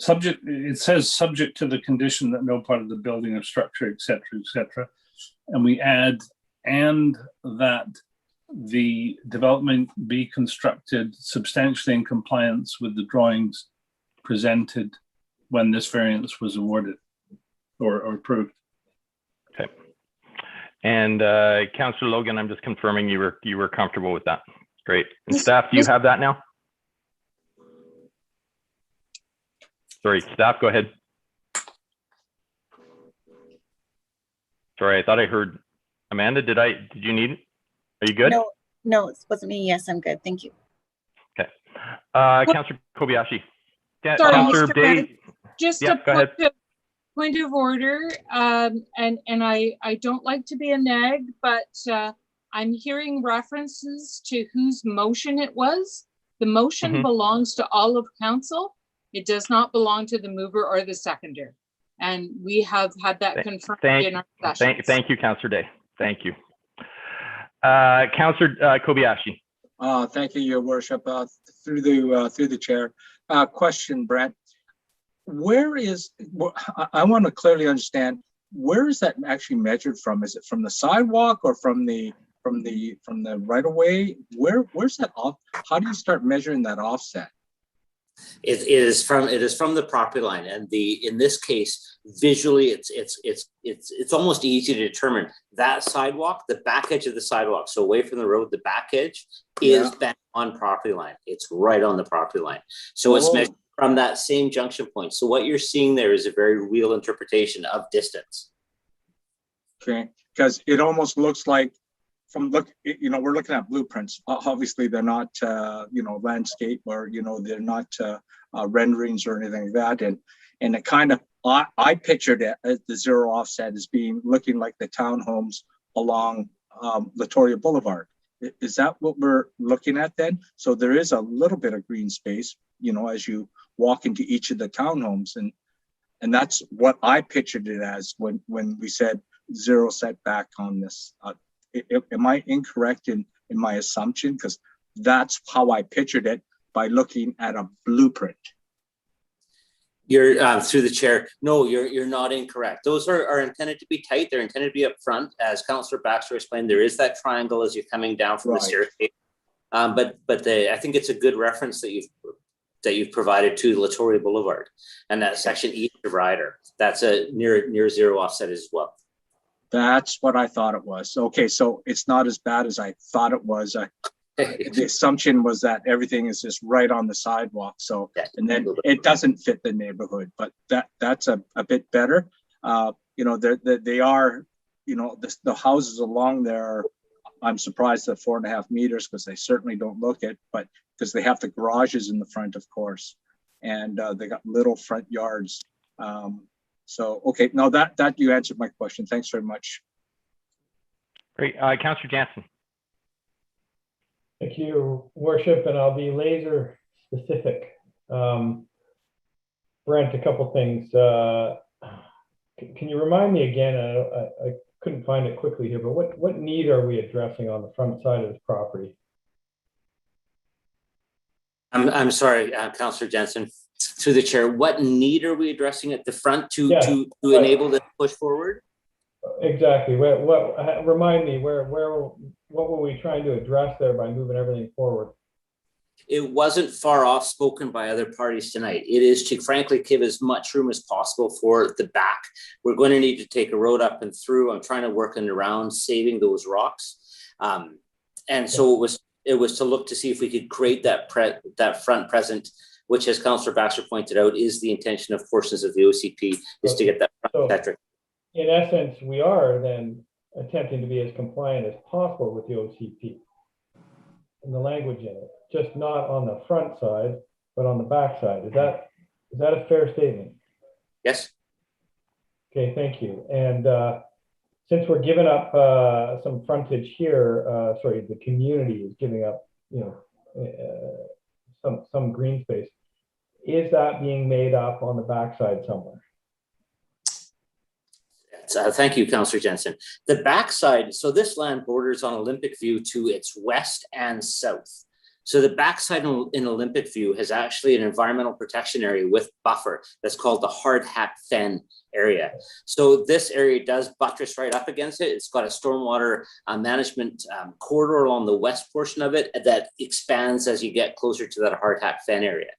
it says subject to the condition that no part of the building or structure, et cetera, and we add and that the development be constructed substantially in compliance with the drawings presented when this variance was awarded or approved. Okay. And Councillor Logan, I'm just confirming you were comfortable with that. Great. And staff, do you have that now? Sorry, staff, go ahead. Sorry, I thought I heard Amanda. Did you need it? Are you good? No, it wasn't me. Yes, I'm good. Thank you. Okay. Councillor Kobayashi. Sorry, Councillor Day. Just yeah, a point of order. And I don't like to be a nag, but I'm hearing references to whose motion it was. The motion belongs to all of council. It does not belong to the mover or the seconder. And we have had that confirmed in our sessions. Thank you, Councillor Day. Thank you. Councillor Kobayashi. Thank you, Your Worship. Through the chair. Question, Brent. I want to clearly understand, where is that actually measured from? Is it from the sidewalk or from the right of way? Where's that off? How do you start measuring that offset? It is from the property line, and in this case, visually, it's almost easy to determine that sidewalk, the back edge of the sidewalk, so away from the road, the back edge is back on property line. It's right on the property line, so it's measured from that same junction point. So what you're seeing there is a very real interpretation of distance. Okay, because it almost looks like we're looking at blueprints. Obviously, they're not, landscape or, they're not renderings or anything like that. And it kind of, I pictured it as the zero offset as looking like the townhomes along Latoria Boulevard. Is that what we're looking at then? So there is a little bit of green space, as you walk into each of the townhomes. And that's what I pictured it as when we said zero setback on this. Am I incorrect in my assumption? Because that's how I pictured it by looking at a blueprint. You're through the chair. No, you're not incorrect. Those are intended to be tight. They're intended to be up front. As Councillor Baxter explained, there is that triangle as you're coming down from the staircase. But I think it's a good reference that you've provided to Latoria Boulevard and that section east of Ryder. That's a near zero offset as well. That's what I thought it was. Okay, so it's not as bad as I thought it was. The assumption was that everything is just right on the sidewalk. So, and then it doesn't fit the neighborhood, but that's a bit better. They are, the houses along there, I'm surprised at 4.5 meters because they certainly don't look it, but because they have the garages in the front, of course, and they got little front yards. So, okay, no, that you answered my question. Thanks very much. Great. Councillor Jansen. Thank you, Worship, and I'll be laser specific. Brent, a couple things. Can you remind me again? couldn't find it quickly here, but what need are we addressing on the front side of this property? I'm sorry, Councillor Jansen, through the chair. What need are we addressing at the front to enable this push forward? Exactly. What remind me what were we trying to address there by moving everything forward? It wasn't far off spoken by other parties tonight. It is to frankly give as much room as possible for the back. We're going to need to take a road up and through. I'm trying to work in around saving those rocks. And so it was to look to see if we could create that front present, which, as Councillor Baxter pointed out, is the intention of portions of the OCP, is to get that front metric. In essence, we are then attempting to be as compliant as possible with the OCP and the language in it, just not on the front side, but on the back side. Is that a fair statement? Yes. Okay, thank you. And since we're giving up some frontage here, sorry, the community is giving up, some green space. Is that being made up on the backside somewhere? Thank you, Councillor Jansen. The backside, so this land borders on Olympic View to its west and south. So the backside in Olympic View has actually an environmental protection area with buffer that's called the hard hat fen area. So this area does buttress right up against it. It's got a stormwater management corridor along the west portion of it that expands as you get closer to that hard hat fen area.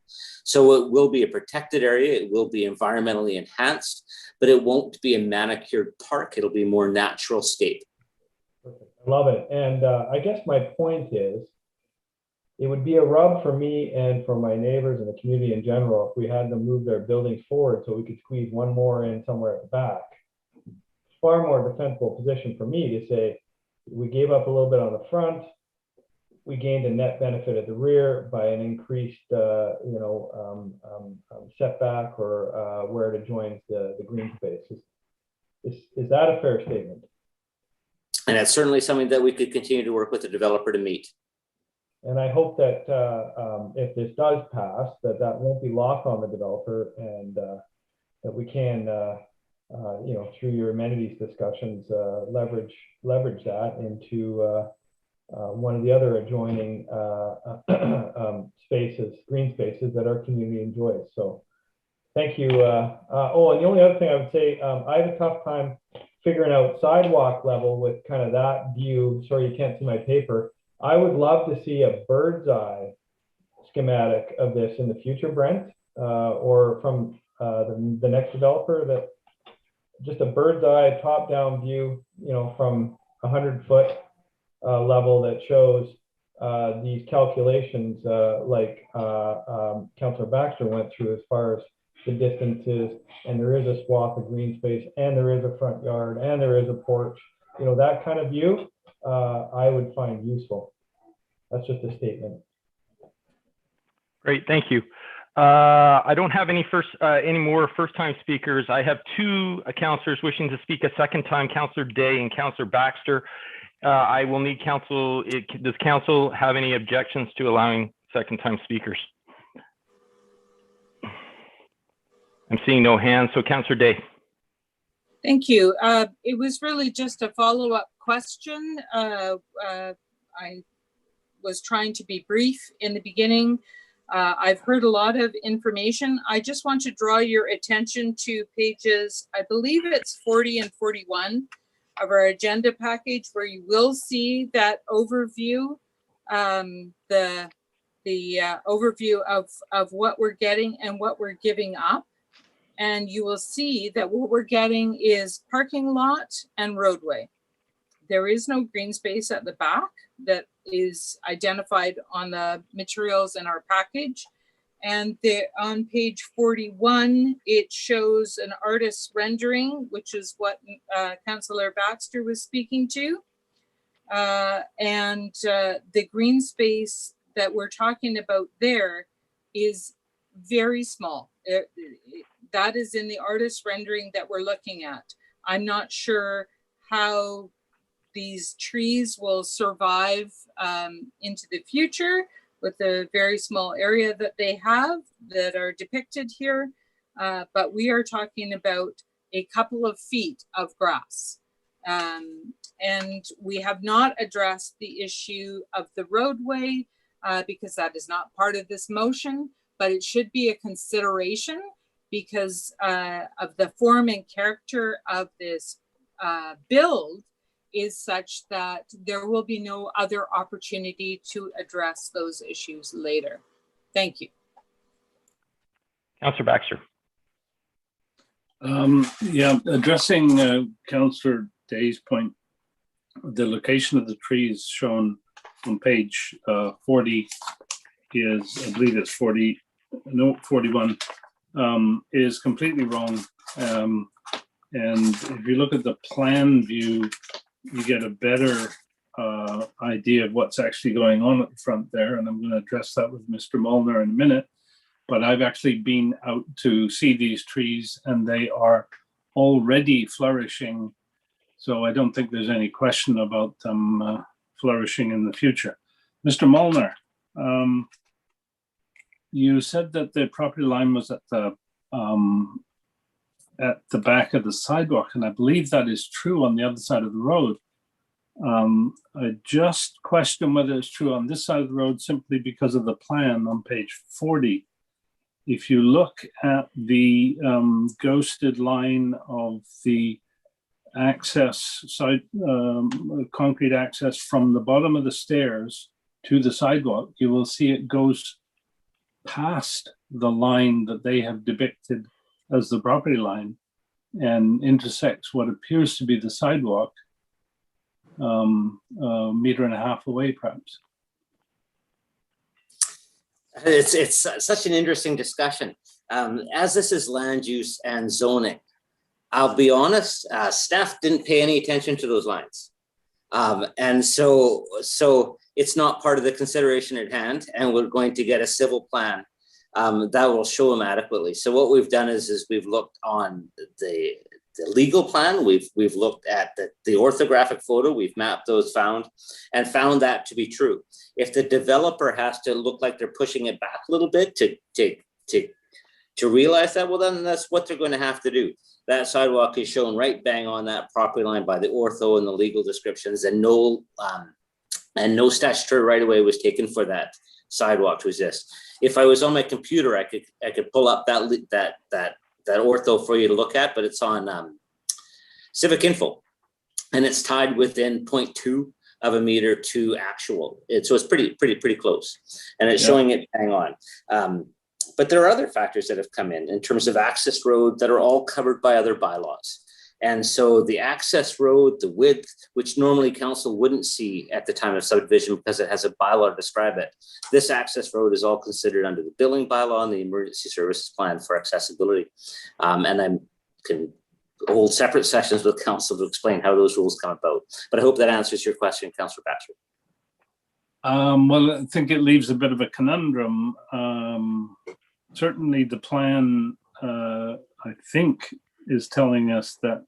So it will be a protected area. It will be environmentally enhanced, but it won't be a manicured park. It'll be more natural scape. Perfect. I love it. And I guess my point is, it would be a rub for me and for my neighbors and the community in general if we had them move their buildings forward so we could squeeze one more in somewhere at the back. Far more defensible position for me to say, we gave up a little bit on the front, we gained a net benefit at the rear by an increased setback or where it joins the green space. Is that a fair statement? And that's certainly something that we could continue to work with the developer to meet. And I hope that if this does pass, that won't be lost on the developer, and that we can, through your amenities discussions, leverage that into one of the other adjoining green spaces that our community enjoys. So thank you. And the only other thing I would say, I have a tough time figuring out sidewalk level with kind of that view. Sorry, you can't see my paper. I would love to see a bird's eye schematic of this in the future, Brent, or from the next developer, that just a bird's eye top-down view, from 100-foot level that shows these calculations, like Councillor Baxter went through, as far as the distances, and there is a swath of green space, and there is a front yard, and there is a porch. That kind of view, I would find useful. That's just a statement. Great, thank you. I don't have any more first-time speakers. I have two councillors wishing to speak a second time, Councillor Day and Councillor Baxter. I will need council. Does council have any objections to allowing second-time speakers? I'm seeing no hands, so Councillor Day. Thank you. It was really just a follow-up question. I was trying to be brief in the beginning. I've heard a lot of information. I just want to draw your attention to pages, I believe it's 40 and 41 of our agenda package, where you will see that overview, the overview of what we're getting and what we're giving up. And you will see that what we're getting is parking lot and roadway. There is no green space at the back that is identified on the materials in our package. And on page 41, it shows an artist's rendering, which is what Councillor Baxter was speaking to. The green space that we're talking about there is very small. That is in the artist's rendering that we're looking at. I'm not sure how these trees will survive into the future with the very small area that they have that are depicted here. But we are talking about a couple of feet of grass. And we have not addressed the issue of the roadway because that is not part of this motion, but it should be a consideration because of the form and character of this build is such that there will be no other opportunity to address those issues later. Thank you. Councillor Baxter. Yeah, addressing Councillor Day's point, the location of the trees shown on page 40 is, I believe it's 40, no, 41, is completely wrong. And if you look at the plan view, you get a better idea of what's actually going on at the front there. And I'm going to address that with Mr. Molnar in a minute. But I've actually been out to see these trees and they are already flourishing. So I don't think there's any question about them flourishing in the future. Mr. Molnar, you said that the property line was at the back of the sidewalk, and I believe that is true on the other side of the road. I just question whether it's true on this side of the road simply because of the plan on page 40. If you look at the ghosted line of the access side, concrete access from the bottom of the stairs to the sidewalk, you will see it goes past the line that they have depicted as the property line and intersects what appears to be the sidewalk, a meter and a half away, perhaps. It's such an interesting discussion. As this is land use and zoning, I'll be honest, staff didn't pay any attention to those lines. And so it's not part of the consideration at hand, and we're going to get a civil plan that will show them adequately. So what we've done is we've looked on the legal plan, we've looked at the orthographic photo, we've mapped those, found that to be true. If the developer has to look like they're pushing it back a little bit to realize that, well, then that's what they're going to have to do. That sidewalk is shown right bang on that property line by the ortho and the legal descriptions, and no statutory right of way was taken for that sidewalk to exist. If I was on my computer, I could pull up that ortho for you to look at, but it's on Civic Info, and it's tied within 0.2 of a meter to actual. So it's pretty close, and it's showing it bang on. But there are other factors that have come in terms of access road that are all covered by other bylaws. And so the access road, the width, which normally council wouldn't see at the time of subdivision because it has a bylaw to describe it. This access road is all considered under the building bylaw and the emergency services plan for accessibility. And I can hold separate sessions with council to explain how those rules come about. But I hope that answers your question, Councillor Baxter. Well, I think it leaves a bit of a conundrum. Certainly the plan, I think, is telling us that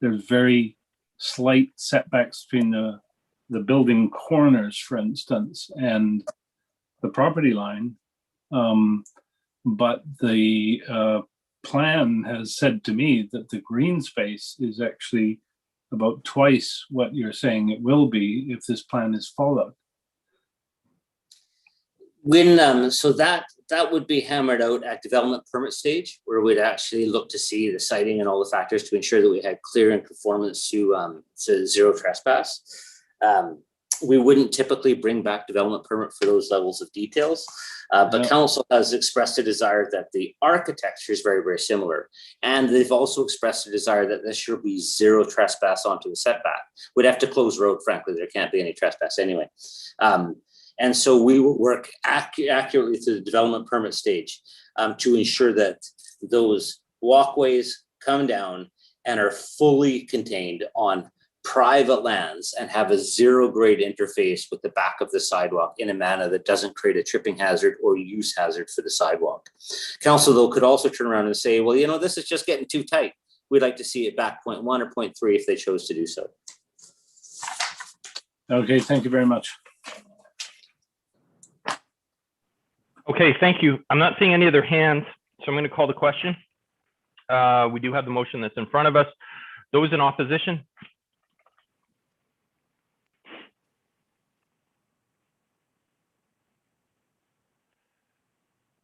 there's very slight setbacks between the building corners, for instance, and the property line. But the plan has said to me that the green space is actually about twice what you're saying it will be if this plan is followed. So that would be hammered out at development permit stage, where we'd actually look to see the siting and all the factors to ensure that we had clear and conformance to zero trespass. We wouldn't typically bring back development permit for those levels of details, but council has expressed a desire that the architecture is very, very similar. And they've also expressed a desire that there should be zero trespass onto the setback. We'd have to close road, frankly, there can't be any trespass anyway. And so we will work accurately through the development permit stage to ensure that those walkways come down and are fully contained on private lands and have a zero grade interface with the back of the sidewalk in a manner that doesn't create a tripping hazard or use hazard for the sidewalk. Council, though, could also turn around and say, well, you know, this is just getting too tight. We'd like to see it back 0.1 or 0.3 if they chose to do so. Okay, thank you very much. Okay, thank you. I'm not seeing any other hands, so I'm going to call the question. We do have the motion that's in front of us. Those in opposition?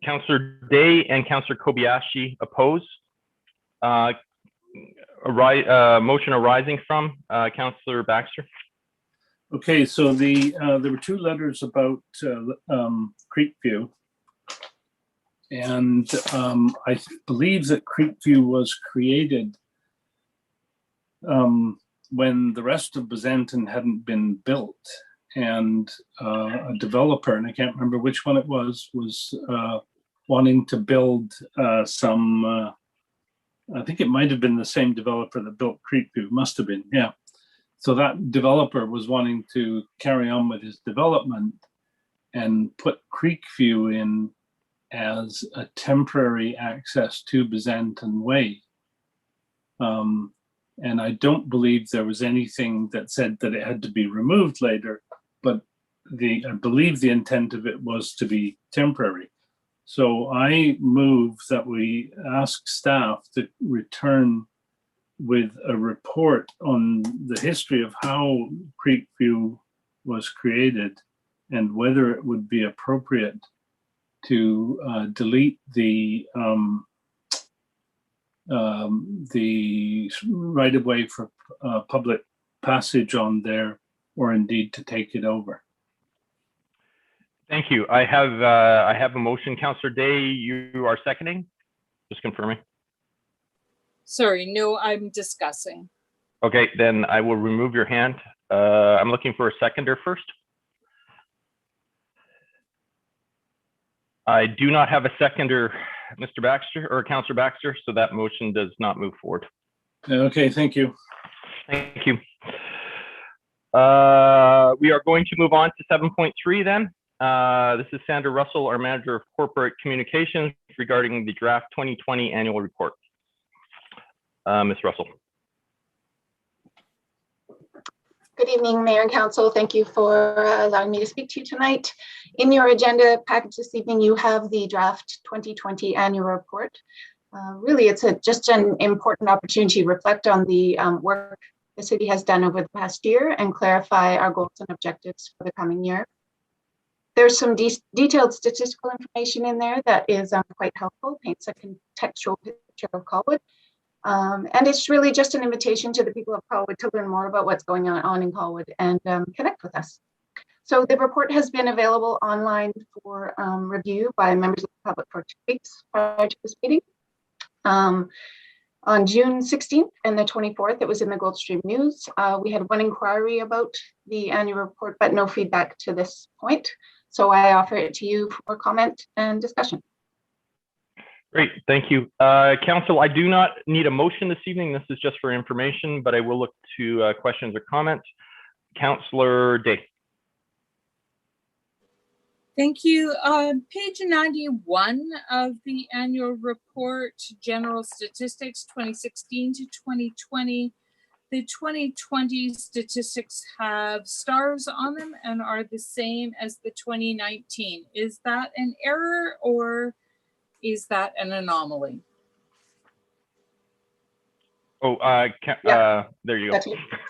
Councillor Day and Councillor Kobayashi oppose. Motion arising from Councillor Baxter. Okay, so there were two letters about Creekview. And I believe that Creekview was created when the rest of Jansen hadn't been built, and a developer, and I can't remember which one it was wanting to build some, I think it might have been the same developer that built Creekview, must have been, yeah. So that developer was wanting to carry on with his development and put Creekview in as a temporary access to Jansen Way. And I don't believe there was anything that said that it had to be removed later, but I believe the intent of it was to be temporary. So I move that we ask staff to return with a report on the history of how Creekview was created and whether it would be appropriate to delete the right-of-way for public passage on there, or indeed to take it over. Thank you. I have a motion. Councillor Day, you are seconding? Just confirming. Sorry, no, I'm discussing. Okay, then I will remove your hand. I'm looking for a seconder first. I do not have a seconder, Mr. Baxter or Councillor Baxter, so that motion does not move forward. Okay, thank you. Thank you. We are going to move on to 7.3 then. This is Sandra Russell, our Manager of Corporate Communications, regarding the draft 2020 annual report. Ms. Russell. Good evening, Mayor and Council. Thank you for allowing me to speak to you tonight. In your agenda package this evening, you have the draft 2020 annual report. Really, it's just an important opportunity to reflect on the work the city has done over the past year and clarify our goals and objectives for the coming year. There's some detailed statistical information in there that is quite helpful, paints a contextual picture of Colwood. And it's really just an invitation to the people of Colwood to learn more about what's going on in Colwood and connect with us. So the report has been available online for review by members of the public for 2 weeks prior to this meeting. On June 16th and the 24th, it was in the Goldstream News. We had one inquiry about the annual report, but no feedback to this point. So I offer it to you for comment and discussion. Great, thank you. Council, I do not need a motion this evening. This is just for information, but I will look to questions or comments. Councillor Day. Thank you. Page 91 of the annual report, General Statistics 2016 to 2020. The 2020 statistics have stars on them and are the same as the 2019. Is that an error or is that an anomaly? Oh, there you go.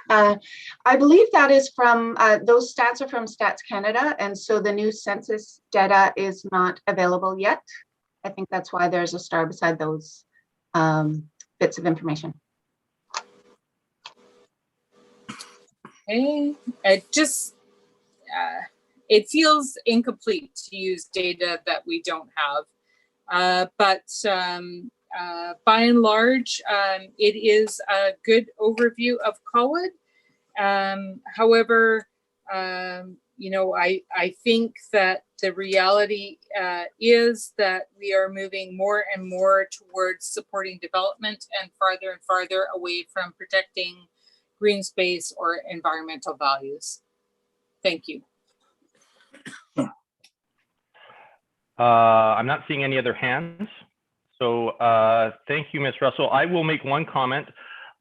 I believe that is from, those stats are from Stats Canada, and so the new census data is not available yet. I think that's why there's a star beside those bits of information. Okay, it just, it feels incomplete to use data that we don't have. But by and large, it is a good overview of Colwood. However, you know, I think that the reality is that we are moving more and more towards supporting development and farther away from protecting green space or environmental values. Thank you. I'm not seeing any other hands. So thank you, Ms. Russell. I will make one comment.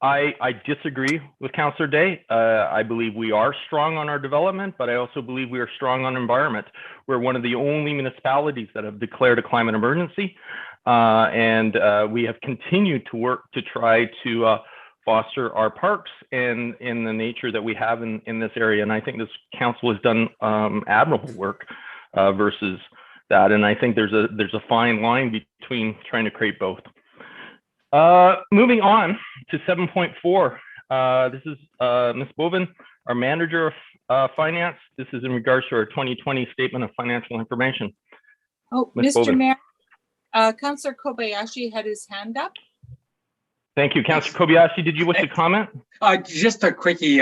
I disagree with Councillor Day. I believe we are strong on our development, but I also believe we are strong on environment. We're one of the only municipalities that have declared a climate emergency. And we have continued to work to try to foster our parks and in the nature that we have in this area. And I think this council has done admirable work versus that. And I think there's a fine line between trying to create both. Moving on to 7.4. This is Ms. Boven, our manager of finance. This is in regards to our 2020 statement of financial information. Oh, Ms. Mr. Boven. Mayor, Councillor Kobayashi had his hand up. Thank you. Councillor Kobayashi, did you wish to comment? Just a quickie,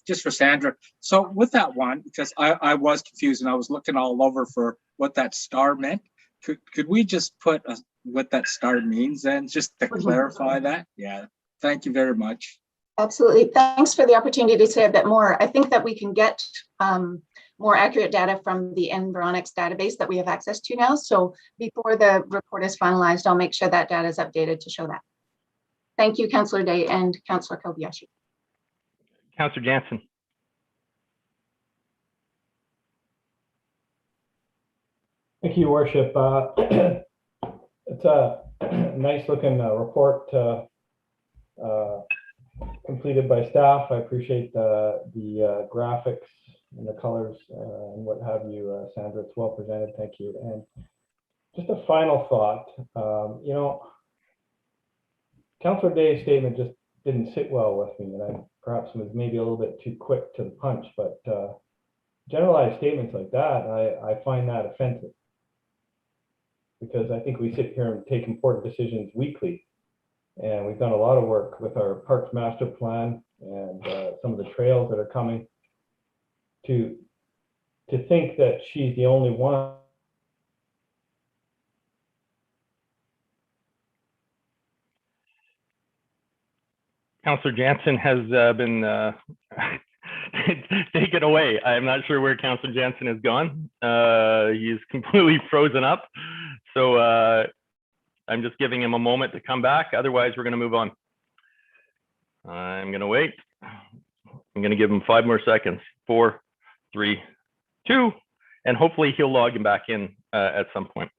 just for Sandra. So with that one, because I was confused and I was looking all over for what that star meant. Could we just put what that star means then, just to clarify that? Yeah, thank you very much. Absolutely. Thanks for the opportunity to say a bit more. I think that we can get more accurate data from the Environics database that we have access to now. So before the report is finalized, I'll make sure that data is updated to show that. Thank you, Councillor Day and Councillor Kobayashi. Councillor Jansen. Thank you, Worship. It's a nice looking report completed by staff. I appreciate the graphics and the colors and what have you, Sandra. It's well presented. Thank you. And just a final thought. You know, Councillor Day's statement just didn't sit well with me, and I perhaps was maybe a little bit too quick to the punch. But generalized statements like that, I find that offensive, because I think we sit here and take important decisions weekly. And we've done a lot of work with our Parks Master Plan and some of the trails that are coming. To think that she's the only one. Councillor Jansen has been taken away. I'm not sure where Councillor Jansen has gone. He's completely frozen up. So I'm just giving him a moment to come back. Otherwise, we're going to move on. I'm going to wait. I'm going to give him 5 more seconds. 4, 3, 2, and hopefully he'll log him back in at some point.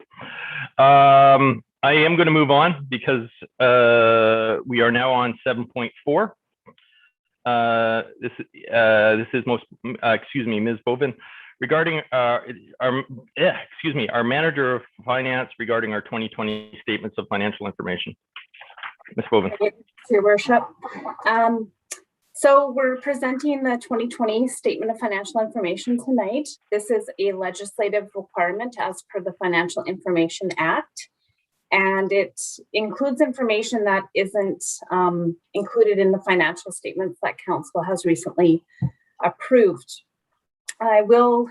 I am going to move on because we are now on 7.4. This is Ms. Boven, regarding our manager of finance regarding our 2020 statements of financial information. Ms. Boven. Your Worship. So we're presenting the 2020 Statement of Financial Information tonight. This is a legislative requirement as per the Financial Information Act, and it includes information that isn't included in the financial statements that Council has recently approved. I will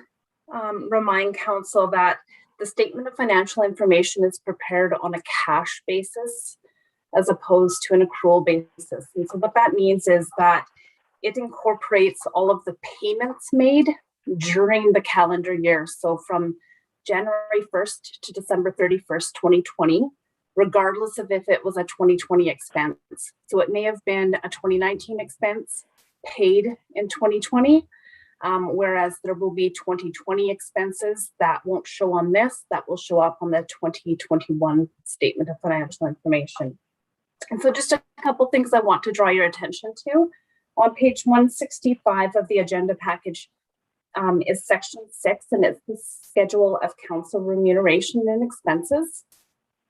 remind Council that the Statement of Financial Information is prepared on a cash basis as opposed to an accrual basis. And so what that means is that it incorporates all of the payments made during the calendar year. So from January 1st to December 31st, 2020, regardless of if it was a 2020 expense. So it may have been a 2019 expense paid in 2020, whereas there will be 2020 expenses that won't show on this, that will show up on the 2021 Statement of Financial Information. And so just a couple things I want to draw your attention to. On page 165 of the agenda package is section 6, and it's the schedule of council remuneration and expenses.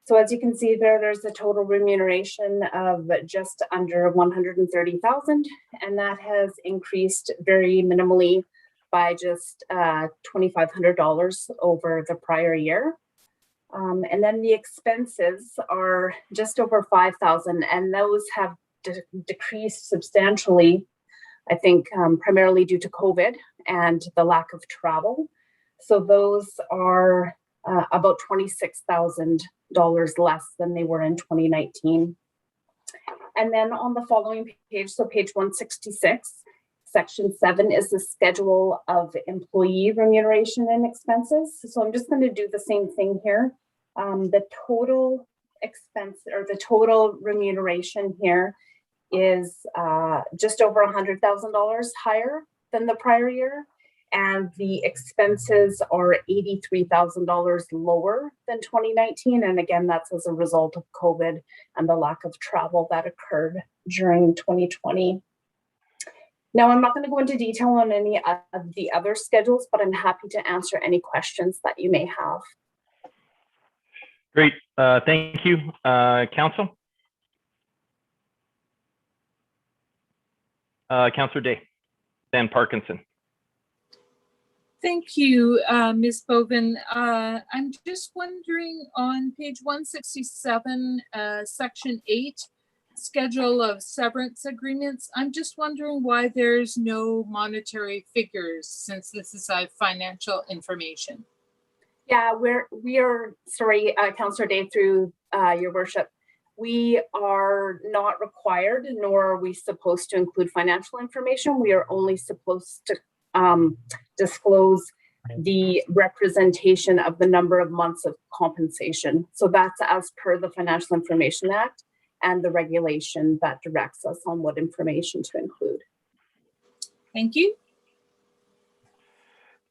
So as you can see there's a total remuneration of just under 130,000, and that has increased very minimally by just $2,500 over the prior year. And then the expenses are just over 5,000, and those have decreased substantially, I think, primarily due to COVID and the lack of travel. So those are about $26,000 less than they were in 2019. And then on the following page, so page 166, section 7 is the schedule of employee remuneration and expenses. So I'm just going to do the same thing here. The total expense or the total remuneration here is just over $100,000 higher than the prior year, and the expenses are $83,000 lower than 2019. And again, that's as a result of COVID and the lack of travel that occurred during 2020. Now, I'm not going to go into detail on any of the other schedules, but I'm happy to answer any questions that you may have. Great. Thank you. Council? Councillor Day, Dan Parkinson. Thank you, Ms. Bovin. I'm just wondering on page 167, section 8, schedule of severance agreements. I'm just wondering why there's no monetary figures since this is financial information. Yeah, we are sorry, Councillor Day, through your worship. We are not required, nor are we supposed to include financial information. We are only supposed to disclose the representation of the number of months of compensation. So that's as per the Financial Information Act and the regulation that directs us on what information to include. Thank you.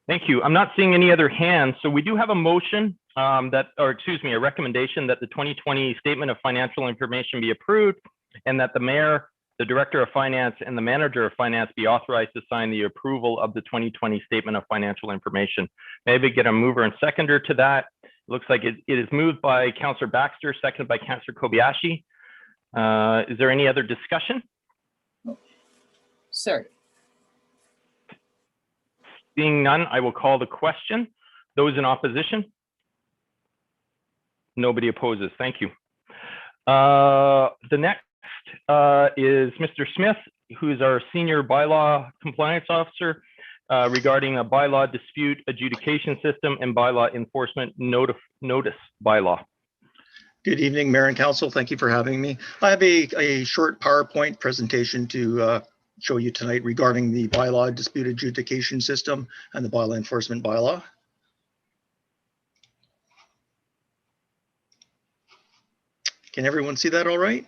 Thank you. I'm not seeing any other hands. So we do have a motion a recommendation that the 2020 Statement of Financial Information be approved and that the Mayor, the Director of Finance, and the Manager of Finance be authorized to sign the approval of the 2020 Statement of Financial Information. Maybe get a mover and seconder to that. It looks like it is moved by Councillor Baxter, seconded by Councillor Kobayashi. Is there any other discussion? Sorry. Seeing none, I will call the question. Those in opposition? Nobody opposes. Thank you. The next is Mr. Smith, who is our Senior Bylaw Compliance Officer, regarding a bylaw dispute adjudication system and bylaw enforcement notice bylaw. Good evening, Mayor and Council. Thank you for having me. I have a short PowerPoint presentation to show you tonight regarding the bylaw dispute adjudication system and the bylaw enforcement bylaw. Can everyone see that all right?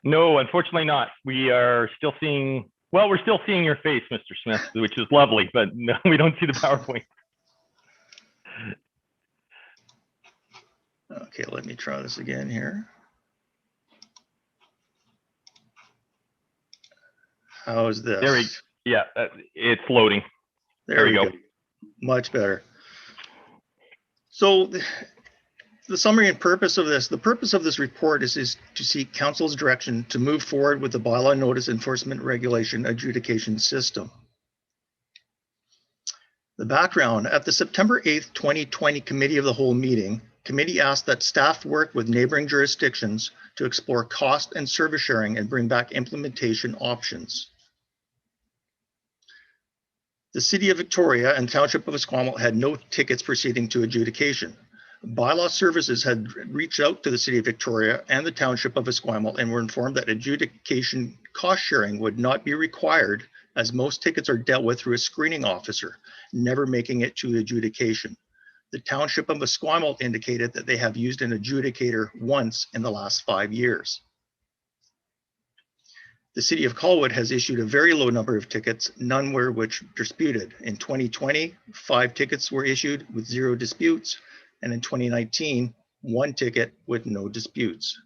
No, unfortunately not. We are still seeing, well, we're still seeing your face, Mr. Smith, which is lovely, but no, we don't see the PowerPoint. Okay, let me try this again here. How is this? There we, yeah, it's loading. There we go. Much better. So the summary and purpose of this, the purpose of this report is to seek Council's direction to move forward with the bylaw notice enforcement regulation adjudication system. The background: at the September 8th, 2020 Committee of the Whole meeting, committee asked that staff work with neighboring jurisdictions to explore cost and service sharing and bring back implementation options. The City of Victoria and Township of Esquimalt had no tickets proceeding to adjudication. Bylaw Services had reached out to the City of Victoria and the Township of Esquimalt and were informed that adjudication cost sharing would not be required, as most tickets are dealt with through a screening officer, never making it to adjudication. The Township of Esquimalt indicated that they have used an adjudicator once in the last 5 years. The City of Colwood has issued a very low number of tickets, none were which disputed. In 2020, 5 tickets were issued with 0 disputes, and in 2019, 1 ticket with no disputes.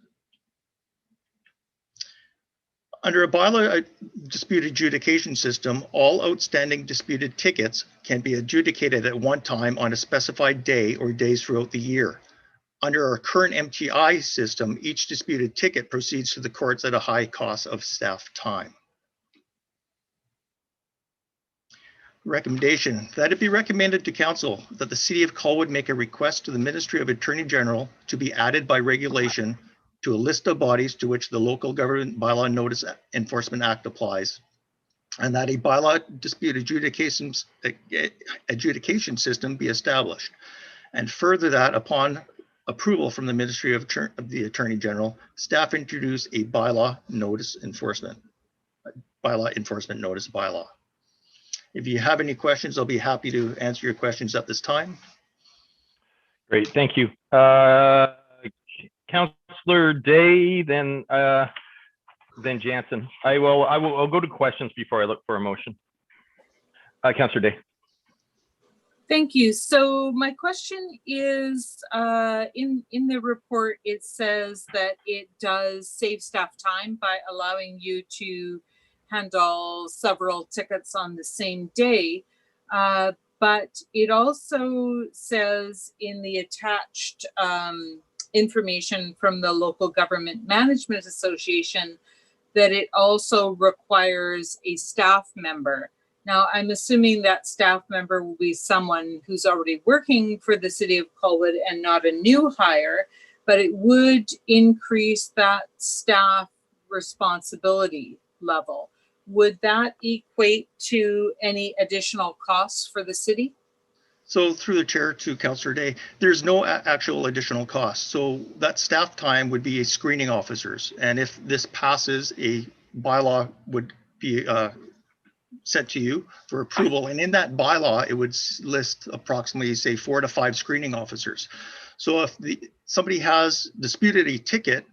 Under a bylaw dispute adjudication system, all outstanding disputed tickets can be adjudicated at one time on a specified day or days throughout the year. Under our current MTI system, each disputed ticket proceeds to the courts at a high cost of staff time. Recommendation: that it be recommended to Council that the City of Colwood make a request to the Ministry of Attorney General to be added by regulation to a list of bodies to which the Local Government Bylaw Notice Enforcement Act applies, and that a bylaw dispute adjudication system be established. And further, that upon approval from the Ministry of the Attorney General, staff introduce a bylaw enforcement notice bylaw. If you have any questions, I'll be happy to answer your questions at this time. Great, thank you. Councillor Day, then Jansen. I'll go to questions before I look for a motion. Councillor Day. Thank you. So my question is, in the report, it says that it does save staff time by allowing you to handle several tickets on the same day. But it also says in the attached information from the Local Government Management Association that it also requires a staff member. Now, I'm assuming that staff member will be someone who's already working for the City of Colwood and not a new hire, but it would increase that staff responsibility level. Would that equate to any additional costs for the city? So through the chair to Councillor Day, there's no actual additional cost. So that staff time would be screening officers. And if this passes, a bylaw would be sent to you for approval. And in that bylaw, it would list approximately, say, 4 to 5 screening officers. So if somebody has disputed a ticket,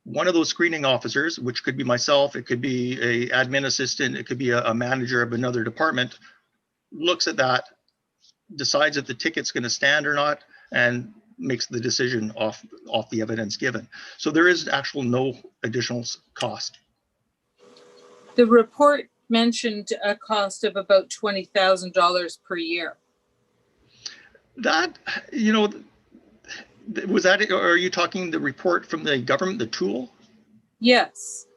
one of those screening officers, which could be myself, it could be a admin assistant, it could be a manager of another department, looks at that, decides if the ticket's going to stand or not, and makes the decision off the evidence given. So there is no additional cost. The report mentioned a cost of about $20,000 per year. That, you know, was that, or are you talking the report from the government, the tool? Yes.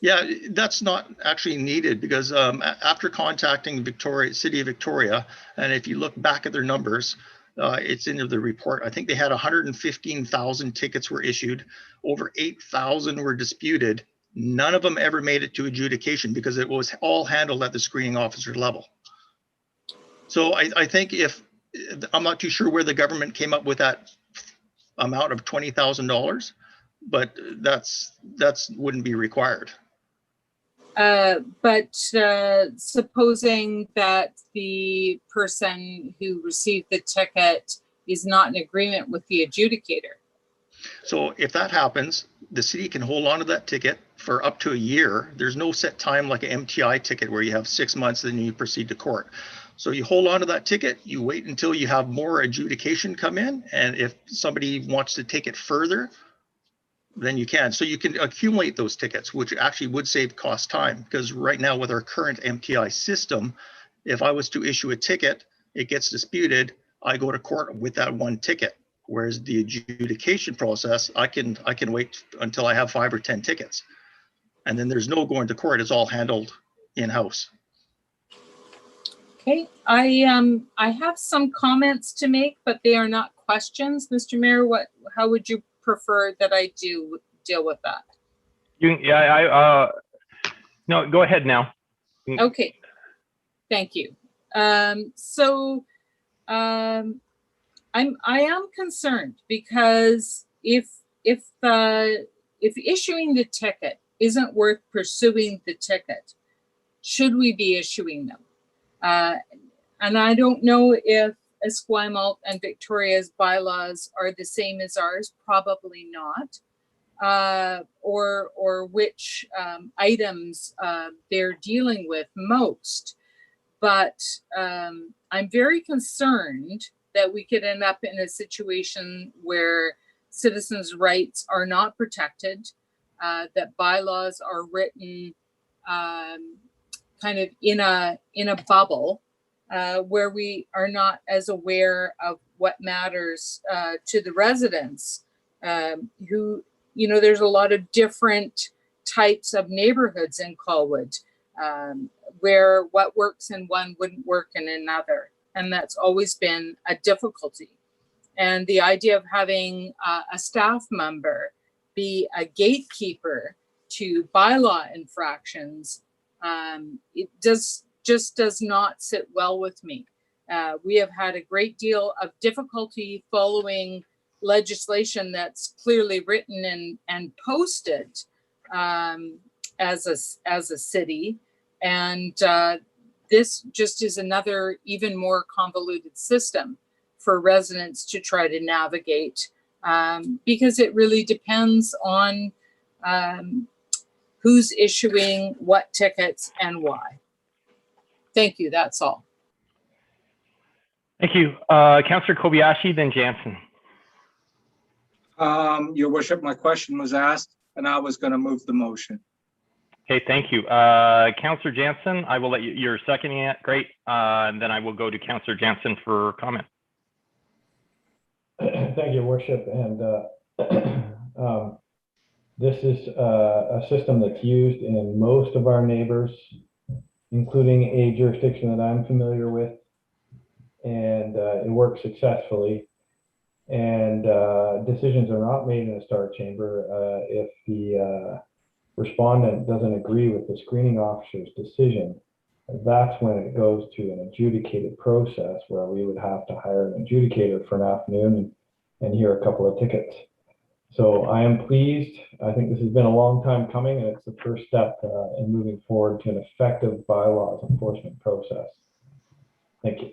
Yeah, that's not actually needed because after contacting City of Victoria, and if you look back at their numbers, it's in the report. I think they had 115,000 tickets were issued, over 8,000 were disputed. None of them ever made it to adjudication because it was all handled at the screening officer level. So I think I'm not too sure where the government came up with that amount of $20,000, but that's wouldn't be required. But supposing that the person who received the ticket is not in agreement with the adjudicator. So if that happens, the city can hold on to that ticket for up to a year. There's no set time like an MTI ticket where you have 6 months, then you proceed to court. So you hold on to that ticket, you wait until you have more adjudication come in. And if somebody wants to take it further, then you can. So you can accumulate those tickets, which actually would save cost time. Because right now with our current MTI system, if I was to issue a ticket, it gets disputed, I go to court with that one ticket. Whereas the adjudication process, I can wait until I have 5 or 10 tickets. And then there's no going to court, it's all handled in-house. Okay, I have some comments to make, but they are not questions. Mr. Mayor, how would you prefer that I deal with that? No, go ahead now. Okay, thank you. I am concerned because if issuing the ticket isn't worth pursuing the ticket, should we be issuing them? And I don't know if Esquimalt and Victoria's bylaws are the same as ours, probably not, or which items they're dealing with most. But I'm very concerned that we could end up in a situation where citizens' rights are not protected, that bylaws are written kind of in a bubble where we are not as aware of what matters to the residents who, you know, there's a lot of different types of neighborhoods in Colwood where what works in one wouldn't work in another. And that's always been a difficulty. And the idea of having a staff member be a gatekeeper to bylaw infractions, it just does not sit well with me. We have had a great deal of difficulty following legislation that's clearly written and posted as a city. And this just is another even more convoluted system for residents to try to navigate because it really depends on who's issuing what tickets and why. Thank you, that's all. Thank you. Councillor Kobayashi, then Jansen. Your worship, my question was asked and I was going to move the motion. Okay, thank you. Councillor Jansen, I will let you're seconding it. Great. And then I will go to Councillor Jansen for comment. Thank you, Worship. And This is a system that's used in most of our neighbors, including a jurisdiction that I'm familiar with, and it works successfully. And decisions are not made in a star chamber if the respondent doesn't agree with the screening officer's decision. That's when it goes to an adjudicated process where we would have to hire an adjudicator for an afternoon and hear a couple of tickets. So I am pleased. I think this has been a long time coming, and it's the first step in moving forward to an effective bylaws enforcement process. Thank you.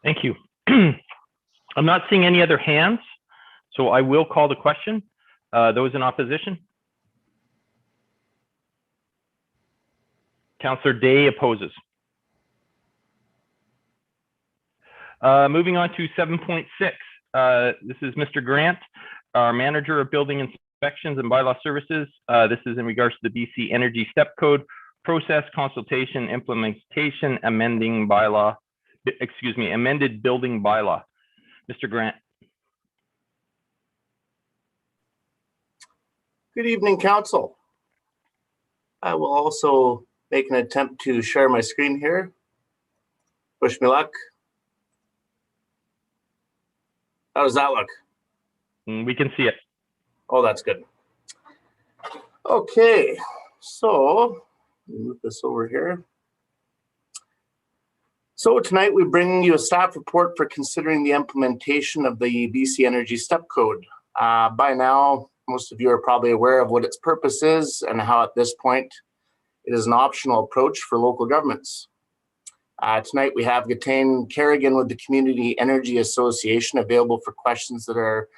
Thank you. I'm not seeing any other hands, so I will call the question. Those in opposition? Councillor Day opposes. Moving on to 7.6. This is Mr. Grant, our Manager of Building Inspections and Bylaw Services. This is in regards to the BC Energy Step Code process, consultation, implementation, amended building bylaw. Mr. Grant. Good evening, Council. I will also make an attempt to share my screen here. Wish me luck. How does that look? We can see it. Oh, that's good. Okay, so move this over here. So tonight we bring you a staff report for considering the implementation of the BC Energy Step Code. By now, most of you are probably aware of what its purpose is and how at this point it is an optional approach for local governments. Tonight we have Gatane Kerrigan with the Community Energy Association available for questions that are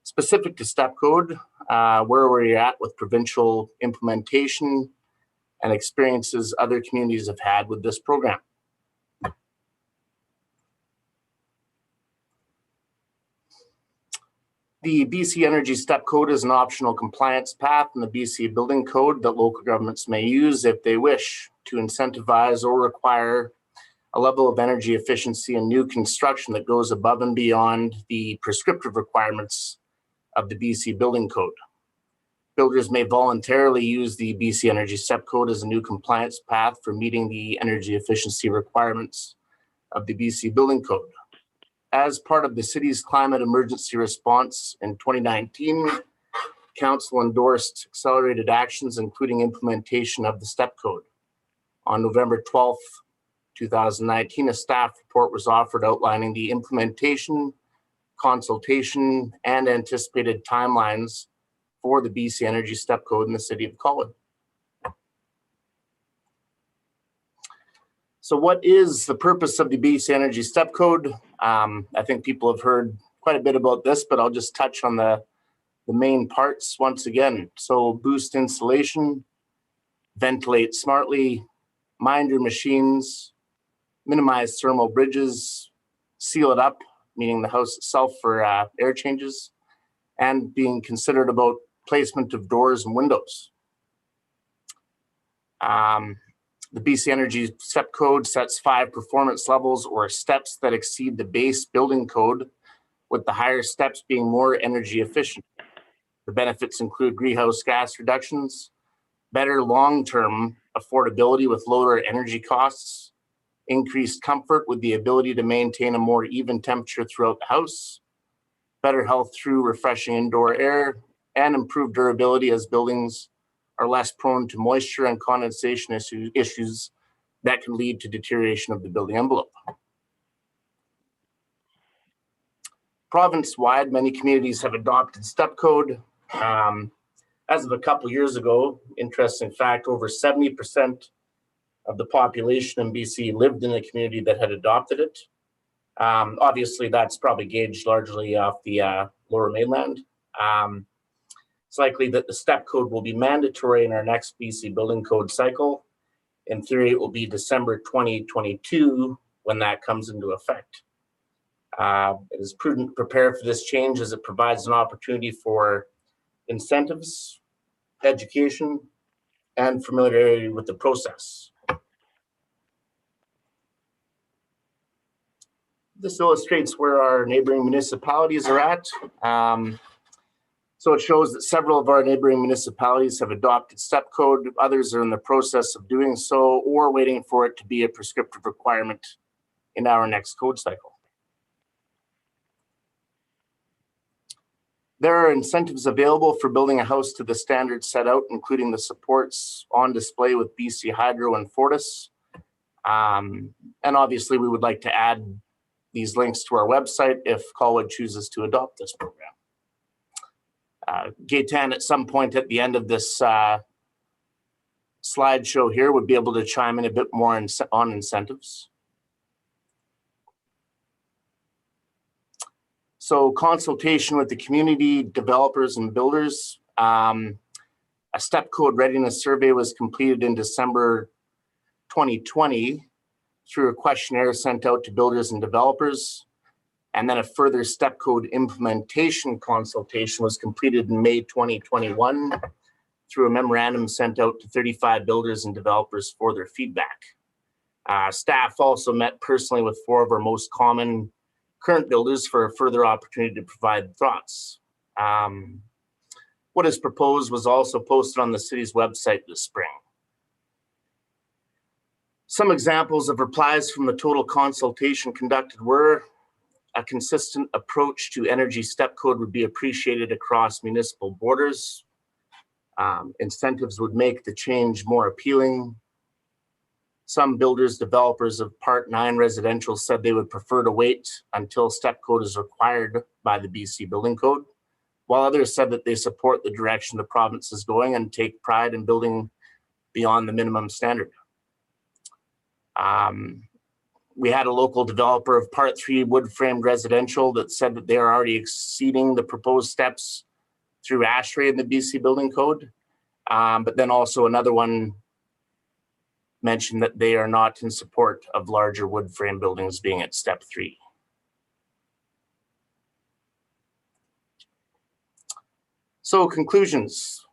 specific to Step Code, where we're at with provincial implementation and experiences other communities have had with this program. The BC Energy Step Code is an optional compliance path in the BC Building Code that local governments may use if they wish to incentivize or require a level of energy efficiency in new construction that goes above and beyond the prescriptive requirements of the BC Building Code. Builders may voluntarily use the BC Energy Step Code as a new compliance path for meeting the energy efficiency requirements of the BC Building Code. As part of the city's climate emergency response in 2019, Council endorsed accelerated actions, including implementation of the Step Code. On November 12th, 2019, a staff report was offered outlining the implementation, consultation, and anticipated timelines for the BC Energy Step Code in the City of Colwood. So what is the purpose of the BC Energy Step Code? I think people have heard quite a bit about this, but I'll just touch on the main parts once again. So boost insulation, ventilate smartly, mind your machines, minimize thermal bridges, seal it up, meaning the house itself for air changes, and being considered about placement of doors and windows. The BC Energy Step Code sets 5 performance levels or steps that exceed the base building code, with the higher steps being more energy efficient. The benefits include greenhouse gas reductions, better long-term affordability with lower energy costs, increased comfort with the ability to maintain a more even temperature throughout the house, better health through refreshing indoor air, and improved durability as buildings are less prone to moisture and condensation issues that can lead to deterioration of the building envelope. Province-wide, many communities have adopted Step Code. As of a couple of years ago, interesting fact, over 70% of the population in BC lived in a community that had adopted it. Obviously, that's probably gauged largely off the Lower Mainland. It's likely that the Step Code will be mandatory in our next BC Building Code cycle. In theory, it will be December 2022 when that comes into effect. It is prudent to prepare for this change as it provides an opportunity for incentives, education, and familiarity with the process. This illustrates where our neighboring municipalities are at. So it shows that several of our neighboring municipalities have adopted step code. Others are in the process of doing so or waiting for it to be a prescriptive requirement in our next code cycle. There are incentives available for building a house to the standards set out, including the supports on display with BC Hydro and Fortis. And obviously we would like to add these links to our website if Colwood chooses to adopt this program. Gaetan, at some point at the end of this slideshow here, would be able to chime in a bit more on incentives. So consultation with the community, developers and builders. A step code readiness survey was completed in December 2020 through a questionnaire sent out to builders and developers. And then a further step code implementation consultation was completed in May 2021 through a memorandum sent out to 35 builders and developers for their feedback. Staff also met personally with 4 of our most common current builders for a further opportunity to provide thoughts. What is proposed was also posted on the city's website this spring. Some examples of replies from the total consultation conducted were: a consistent approach to energy step code would be appreciated across municipal borders. Incentives would make the change more appealing. Some builders, developers of Part 9 residential said they would prefer to wait until step code is required by the BC Building Code, while others said that they support the direction the province is going and take pride in building beyond the minimum standard. We had a local developer of Part 3 wood-framed residential that said that they are already exceeding the proposed steps through ASHRAE in the BC Building Code. But then also another one mentioned that they are not in support of larger wood-frame buildings being at step 3. So conclusions.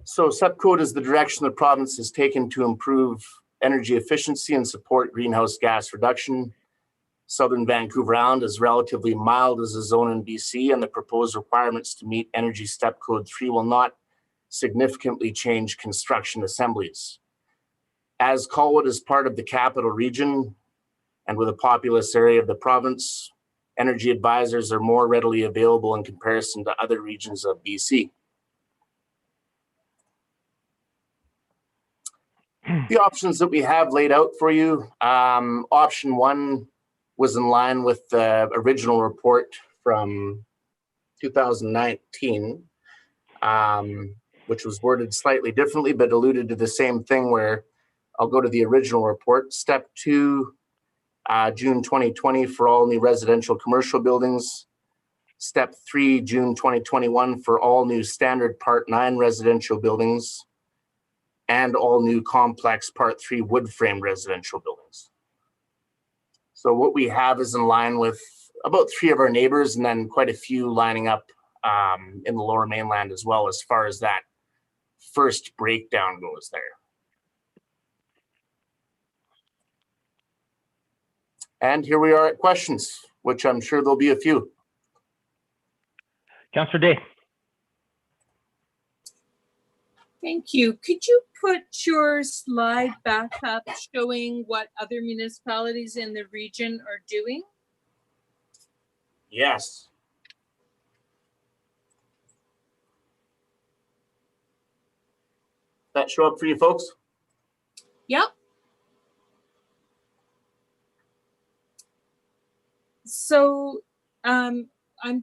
So step code is the direction the province has taken to improve energy efficiency and support greenhouse gas reduction. Southern Vancouver Island is relatively mild as a zone in BC, and the proposed requirements to meet Energy Step Code 3 will not significantly change construction assemblies. As Colwood is part of the capital region and with a populous area of the province, energy advisors are more readily available in comparison to other regions of BC. The options that we have laid out for you, option 1 was in line with the original report from 2019, which was worded slightly differently, but alluded to the same thing, where I'll go to the original report. Step 2, June 2020 for all new residential commercial buildings. Step 3, June 2021 for all new standard Part 9 residential buildings, and all new complex Part 3 wood frame residential buildings. So what we have is in line with about 3 of our neighbors, and then quite a few lining up in the Lower Mainland as well, as far as that first breakdown goes there. And here we are at questions, which I'm sure there'll be a few. Councillor Day. Thank you. Could you put your slide back up showing what other municipalities in the region are doing? Yes. That show up for you folks? Yep. So I'm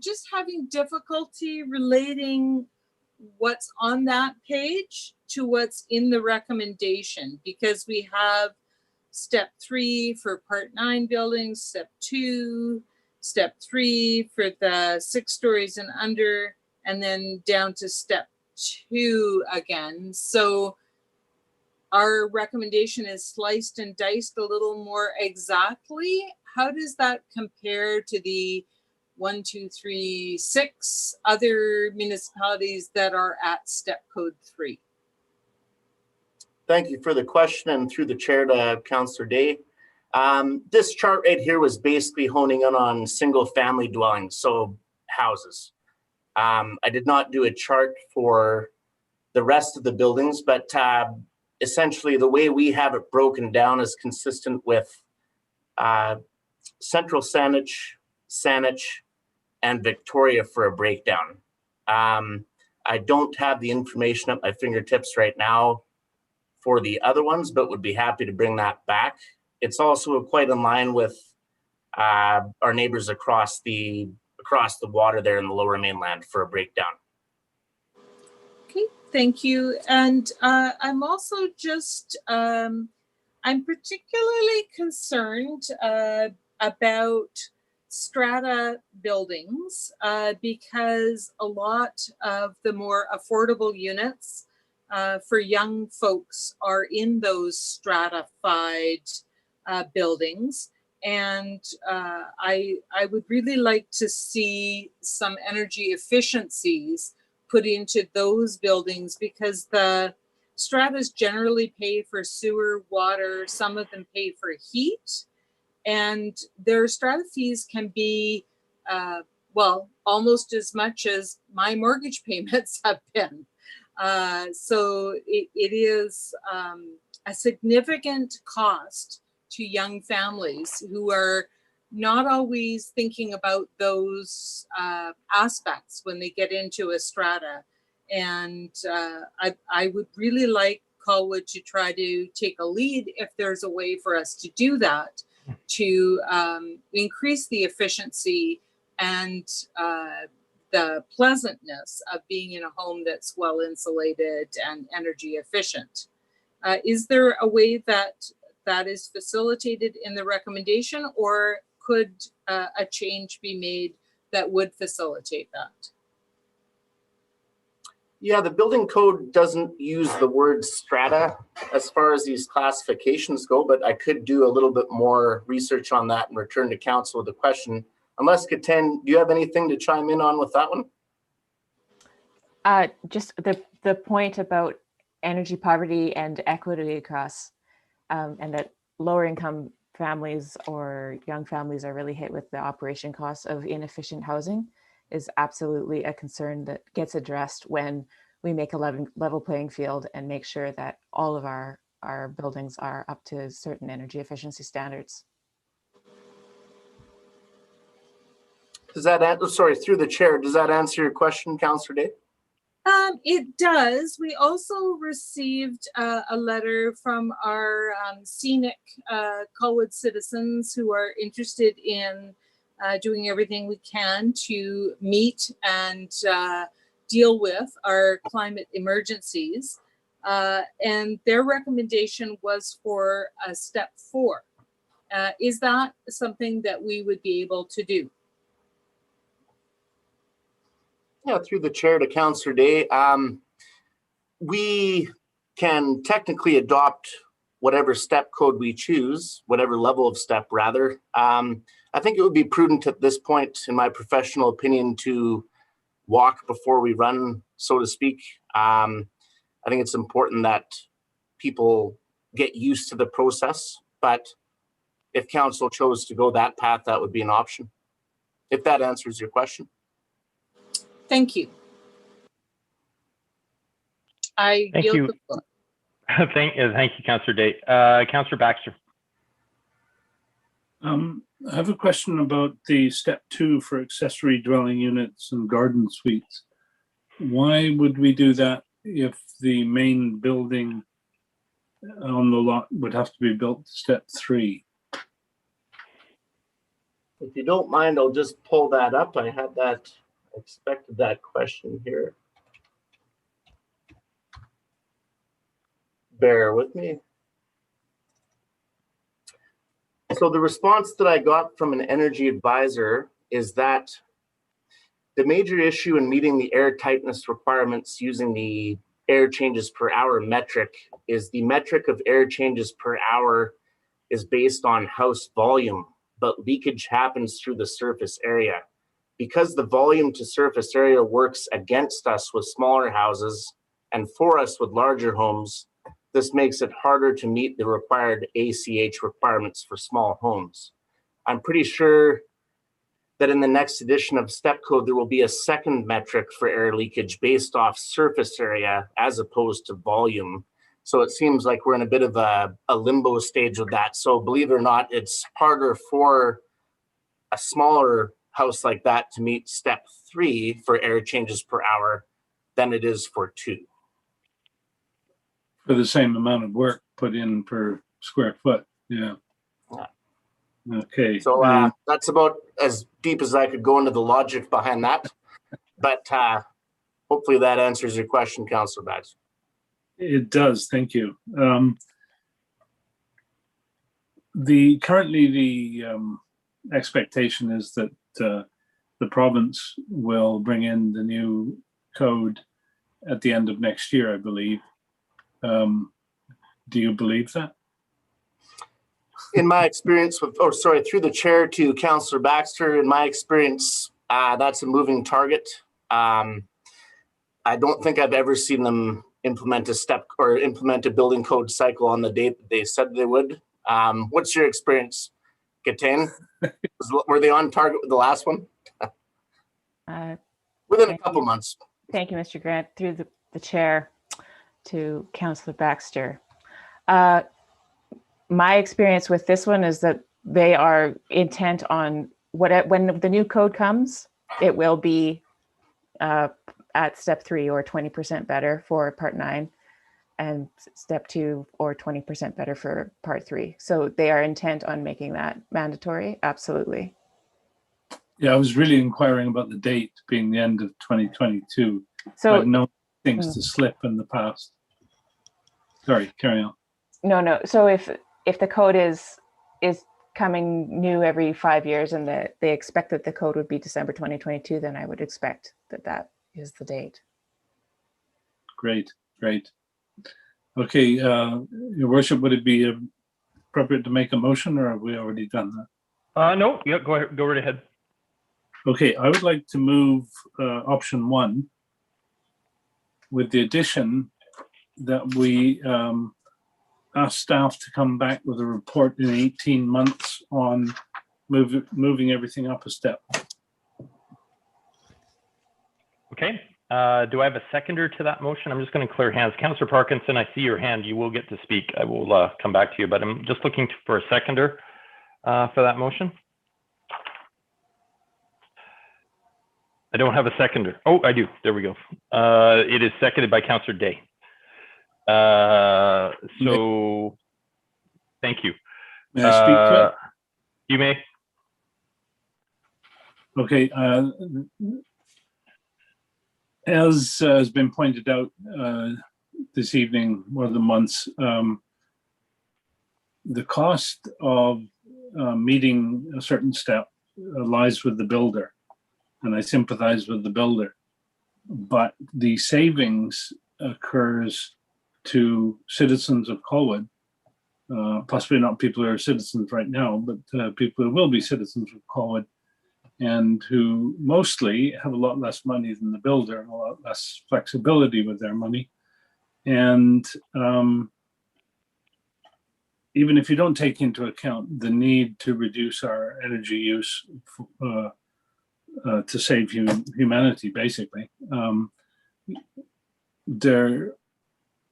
just having difficulty relating what's on that page to what's in the recommendation, because we have step 3 for Part 9 buildings, step 2, step 3 for the 6 stories and under, and then down to step 2 again. So our recommendation is sliced and diced a little more exactly. How does that compare to the 1, 2, 3, 6 other municipalities that are at step code 3? Thank you for the question, and through the chair to Councillor Day. This chart right here was basically honing in on single family dwellings, so houses. I did not do a chart for the rest of the buildings, but essentially the way we have it broken down is consistent with Central Saanich, and Victoria for a breakdown. I don't have the information at my fingertips right now for the other ones, but would be happy to bring that back. It's also quite in line with our neighbors across the water there in the Lower Mainland for a breakdown. Okay, thank you. And I'm also just, I'm particularly concerned about strata buildings because a lot of the more affordable units for young folks are in those stratified buildings. And I would really like to see some energy efficiencies put into those buildings because the stratas generally pay for sewer, water, some of them pay for heat, and their strata fees can be, well, almost as much as my mortgage payments have been. So it is a significant cost to young families who are not always thinking about those aspects when they get into a strata. And I would really like Colwood to try to take a lead if there's a way for us to do that, to increase the efficiency and the pleasantness of being in a home that's well insulated and energy efficient. Is there a way that that is facilitated in the recommendation, or could a change be made that would facilitate that? Yeah, the building code doesn't use the word strata as far as these classifications go, but I could do a little bit more research on that and return to council with a question. Unless Katan, do you have anything to chime in on with that one? Just the point about energy poverty and equity across, and that lower income families or young families are really hit with the operation costs of inefficient housing is absolutely a concern that gets addressed when we make a level playing field and make sure that all of our buildings are up to certain energy efficiency standards. Does that answer, sorry, through the chair, does that answer your question, Councillor Day? It does. We also received a letter from our scenic Colwood citizens who are interested in doing everything we can to meet and deal with our climate emergencies. And their recommendation was for a step 4. Is that something that we would be able to do? Yeah, through the chair to Councillor Day. We can technically adopt whatever step code we choose, whatever level of step rather. I think it would be prudent at this point, in my professional opinion, to walk before we run, so to speak. I think it's important that people get used to the process, but if council chose to go that path, that would be an option, if that answers your question. Thank you. I Thank yield you. the floor. Thank you, Councillor Day. Councillor Baxter. I have a question about the step 2 for accessory dwelling units and garden suites. Why would we do that if the main building on the lot would have to be built to step 3? If you don't mind, I'll just pull that up. I had that, I expected that question here. Bear with me. So the response that I got from an energy advisor is that the major issue in meeting the air tightness requirements using the air changes per hour metric is the metric of air changes per hour is based on house volume, but leakage happens through the surface area. Because the volume to surface area works against us with smaller houses and for us with larger homes, This makes it harder to meet the required ACH requirements for small homes. I'm pretty sure that in the next edition of STEP code, there will be a second metric for air leakage based off surface area as opposed to volume. So it seems like we're in a bit of a limbo stage with that. So believe it or not, it's harder for a smaller house like that to meet step 3 for air changes per hour than it is for 2. For the same amount of work put in per square foot, yeah. Okay. So that's about as deep as I could go into the logic behind that. But hopefully that answers your question, Councillor Bags. It does, thank you. Currently the expectation is that the province will bring in the new code at the end of next year, I believe. Do you believe that? In my experience with, through the chair to Councillor Baxter, in my experience, that's a moving target. I don't think I've ever seen them implement a building code cycle on the date that they said they would. What's your experience, Gatane? Were they on target with the last one? Within a couple months. Thank you, Mr. Grant. Through the chair to Councillor Baxter. My experience with this one is that they are intent on when the new code comes, it will be at step 3 or 20% better for part 9 and step 2 or 20% better for part 3. So they are intent on making that mandatory. Absolutely. Yeah, I was really inquiring about the date being the end of 2022. So I've known things to slip in the past. Sorry, carry on. No. So if the code is coming new every 5 years and they expect that the code would be December 2022, then I would expect that is the date. Great. Okay, Your Worship, would it be appropriate to make a motion, or have we already done that? No, yeah, go ahead, go right ahead. Okay, I would like to move option 1 with the addition that we ask staff to come back with a report in 18 months on moving everything up a step. Okay, do I have a seconder to that motion? I'm just going to clear hands. Councillor Parkinson, I see your hand. You will get to speak. I will come back to you, but I'm just looking for a seconder for that motion. I don't have a seconder. Oh, I do. There we go. It is seconded by Councillor Day. So thank you. May I speak to it? You may. Okay. As has been pointed out this evening, more than once, the cost of meeting a certain step lies with the builder, and I sympathize with the builder. But the savings occurs to citizens of Colwood, possibly not people who are citizens right now, but people who will be citizens of Colwood, and who mostly have a lot less money than the builder and a lot less flexibility with their money. And even if you don't take into account the need to reduce our energy use to save humanity, basically,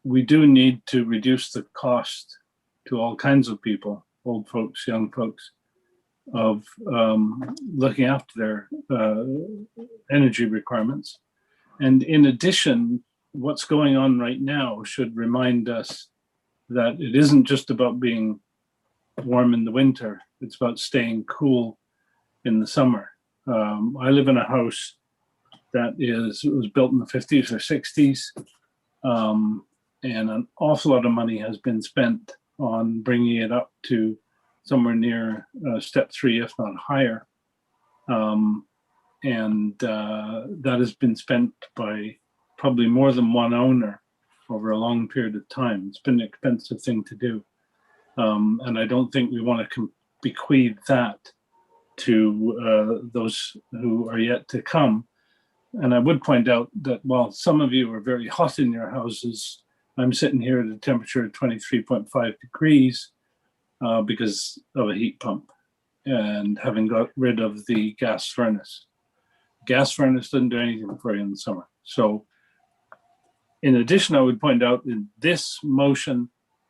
we do need to reduce the cost to all kinds of people, old folks, young folks, of looking after their energy requirements. And in addition, what's going on right now should remind us that it isn't just about being warm in the winter, it's about staying cool in the summer. I live in a house that was built in the 50s or 60s, and an awful lot of money has been spent on bringing it up to somewhere near step 3, if not higher. And that has been spent by probably more than one owner over a long period of time. It's been an expensive thing to do. And I don't think we want to bequeath that to those who are yet to come. And I would point out that while some of you are very hot in your houses I'm sitting here at a temperature of 23.5 degrees because of a heat pump and having got rid of the gas furnace. Gas furnace doesn't do anything for you in the summer. So in addition, I would point out that this motion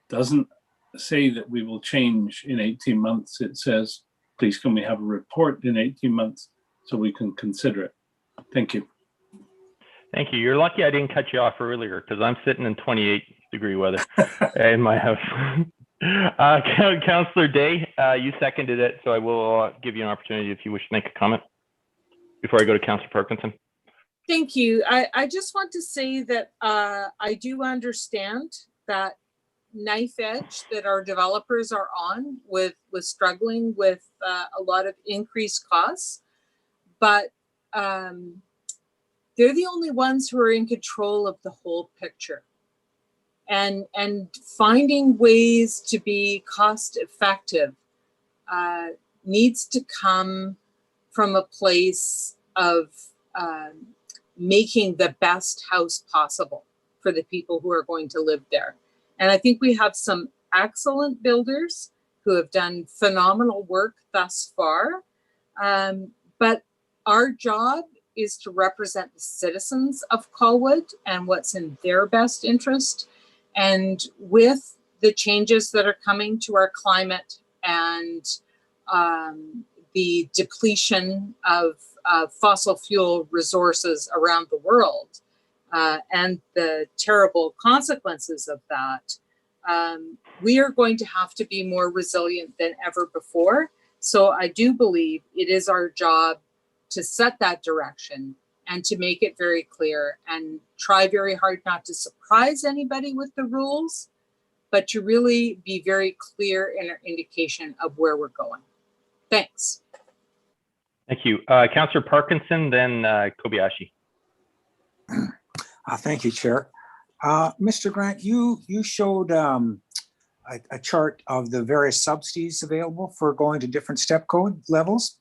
doesn't say that we will change in 18 months. It says, please can we have a report in 18 months so we can consider it. Thank you. Thank you. You're lucky I didn't cut you off earlier because I'm sitting in 28-degree weather in my house. Councillor Day, you seconded it, so I will give you an opportunity if you wish to make a comment before I go to Councillor Parkinson. Thank you. I just want to say that I do understand that knife edge that our developers are on with struggling with a lot of increased costs, but they're the only ones who are in control of the whole picture. And finding ways to be cost effective needs to come from a place of making the best house possible for the people who are going to live there. And I think we have some excellent builders who have done phenomenal work thus far. But our job is to represent the citizens of Colwood and what's in their best interest. And with the changes that are coming to our climate and the depletion of fossil fuel resources around the world and the terrible consequences of that, we are going to have to be more resilient than ever before. So I do believe it is our job to set that direction and to make it very clear and try very hard not to surprise anybody with the rules, but to really be very clear in our indication of where we're going. Thanks. Thank you. Councillor Parkinson, then Kobayashi. Thank you, Chair. Mr. Grant, you showed a chart of the various subsidies available for going to different step code levels.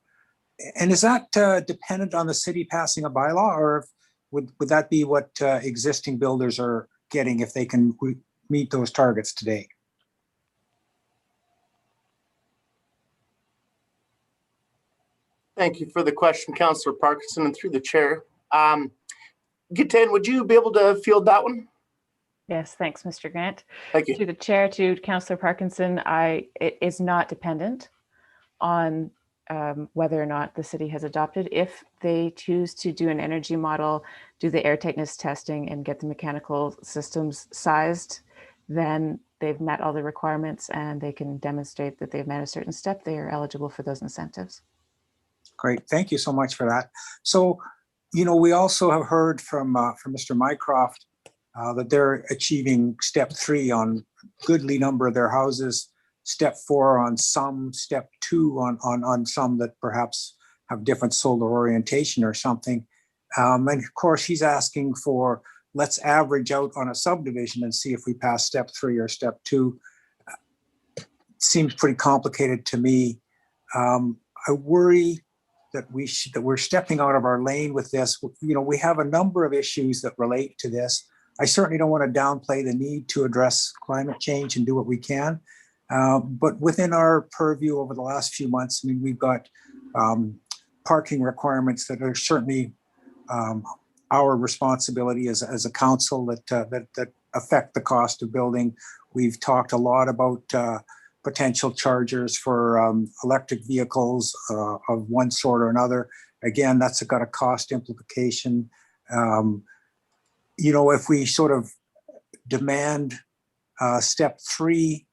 And is that dependent on the city passing a bylaw, or would that be what existing builders are getting if they can meet those targets today? Thank you for the question, Councillor Parkinson, and through the chair. Gitan, would you be able to field that one? Yes, thanks, Mr. Grant. Thank you. To the chair, to Councillor Parkinson, it is not dependent on whether or not the city has adopted. If they choose to do an energy model, do the air tightness testing and get the mechanical systems sized, then they've met all the requirements and they can demonstrate that they've met a certain step, they are eligible for those incentives. Great, thank you so much for that. So, you know, we also have heard from Mr. Mycroft that they're achieving step 3 on a goodly number of their houses, step 4 on some, step 2 on some that perhaps have different solar orientation or something. And of course, he's asking for, let's average out on a subdivision and see if we pass step 3 or step 2. Seems pretty complicated to me. I worry that we're stepping out of our lane with this. You know, we have a number of issues that relate to this. I certainly don't want to downplay the need to address climate change and do what we can. But within our purview over the last few months, I mean, we've got parking requirements that are certainly our responsibility as a council that affect the cost of building. We've talked a lot about potential chargers for electric vehicles of one sort or another. Again, that's got a cost implication. You know, if we sort of demand step 3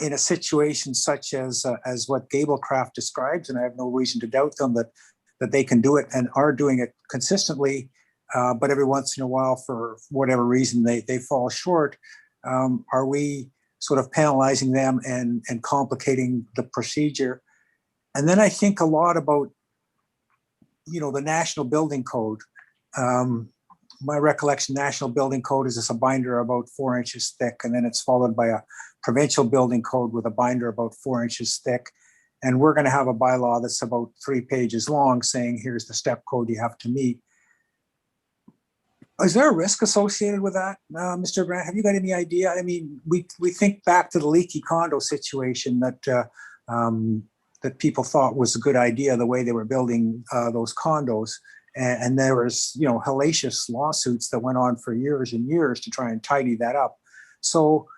in a situation such as what Gablecraft describes, and I have no reason to doubt them that they can do it and are doing it consistently, but every once in a while, for whatever reason, they fall short. Are we sort of penalizing them and complicating the procedure? And then I think a lot about, you know, the National Building Code. My recollection, National Building Code is just a binder about 4 inches thick, and then it's followed by a provincial building code with a binder about 4 inches thick. And we're going to have a bylaw that's about 3 pages long saying, here's the step code you have to meet. Is there a risk associated with that, Mr. Grant? Have you got any idea? I mean, we think back to the leaky condo situation that that people thought was a good idea, the way they were building those condos, and there was, you know, hellacious lawsuits that went on for years and years to try and tidy that up. So,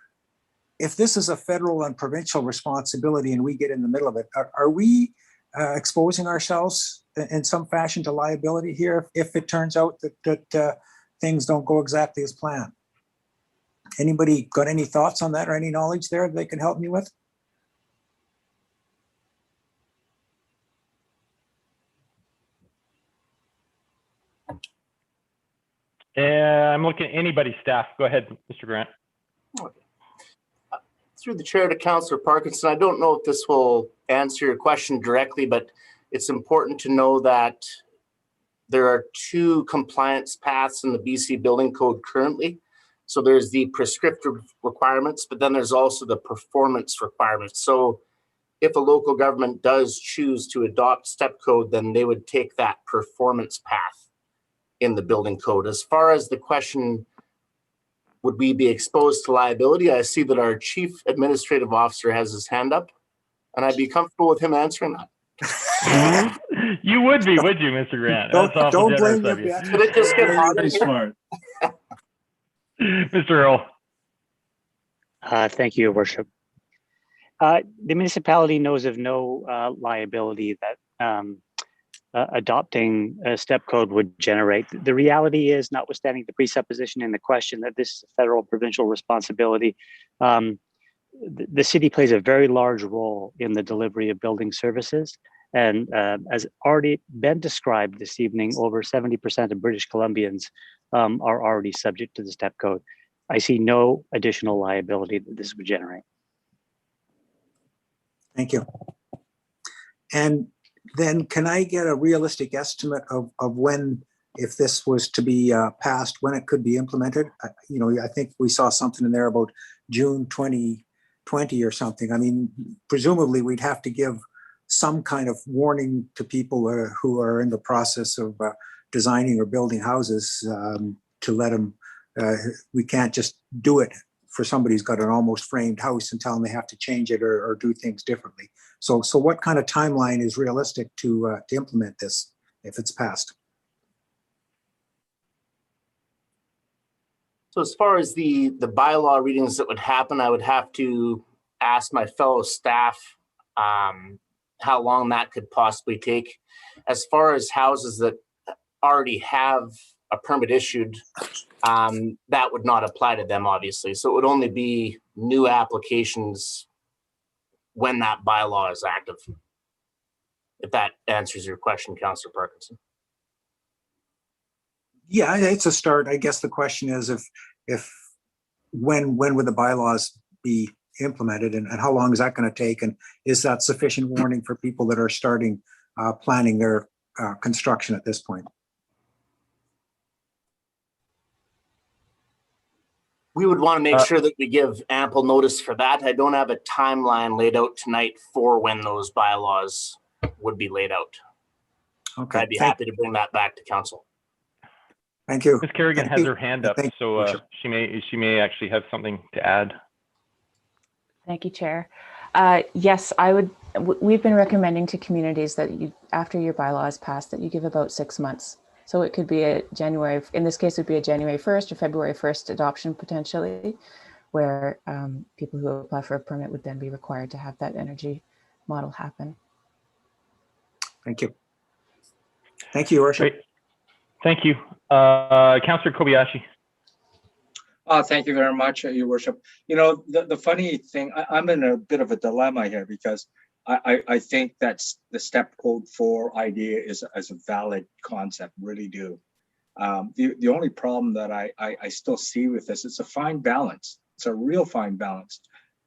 if this is a federal and provincial responsibility, and we get in the middle of it, are we exposing ourselves in some fashion to liability here if it turns out that things don't go exactly as planned? Anybody got any thoughts on that or any knowledge there that they can help me with? I'm looking at anybody's staff. Go ahead, Mr. Grant. Through the chair to Councillor Parkinson, I don't know if this will answer your question directly, but it's important to know that there are two compliance paths in the BC Building Code currently. So there's the prescriptive requirements, but then there's also the performance requirements. So if a local government does choose to adopt step code, then they would take that performance path in the building code. As far as the question, would we be exposed to liability? I see that our chief administrative officer has his hand up, and I'd be comfortable with him answering that. You would be, would you, Mr. Grant? Don't blame me. Could it just get hot? Very smart. Mr. Earl. Thank you, Your Worship. The municipality knows of no liability that adopting a step code would generate. The reality is, notwithstanding the presupposition in the question that this is a federal provincial responsibility, the city plays a very large role in the delivery of building services. And as already been described this evening, over 70% of British Columbians are already subject to the step code. I see no additional liability that this would generate. Thank you. And then can I get a realistic estimate of when, if this was to be passed, when it could be implemented? You know, I think we saw something in there about June 2020 or something. I mean, presumably we'd have to give some kind of warning to people who are in the process of designing or building houses to let them, we can't just do it for somebody who's got an almost framed house and tell them they have to change it or do things differently. So what kind of timeline is realistic to implement this if it's passed? So as far as the bylaw readings that would happen, I would have to ask my fellow staff how long that could possibly take. As far as houses that already have a permit issued, that would not apply to them, obviously. So it would only be new applications when that bylaw is active. If that answers your question, Councillor Parkinson. Yeah, it's a start. I guess the question is when would the bylaws be implemented and how long is that going to take? And is that sufficient warning for people that are starting planning their construction at this point? We would want to make sure that we give ample notice for that. I don't have a timeline laid out tonight for when those bylaws would be laid out. Okay. I'd be happy to bring that back to council. Thank you. Ms. Kerrigan has her hand up, so she may actually have something to add. Thank you, Chair. Yes, we've been recommending to communities that after your bylaw is passed, that you give about 6 months. So it could be a January, in this case, it would be a January 1st or February 1st adoption potentially, where people who apply for a permit would then be required to have that energy model happen. Thank you. Thank you, Your Worship. Great. Thank you. Councillor Kobayashi. Thank you very much, Your Worship. You know, the funny thing, I'm in a bit of a dilemma here because I think that the step code 4 idea is a valid concept, really do. The only problem that I still see with this, it's a fine balance. It's a real fine balance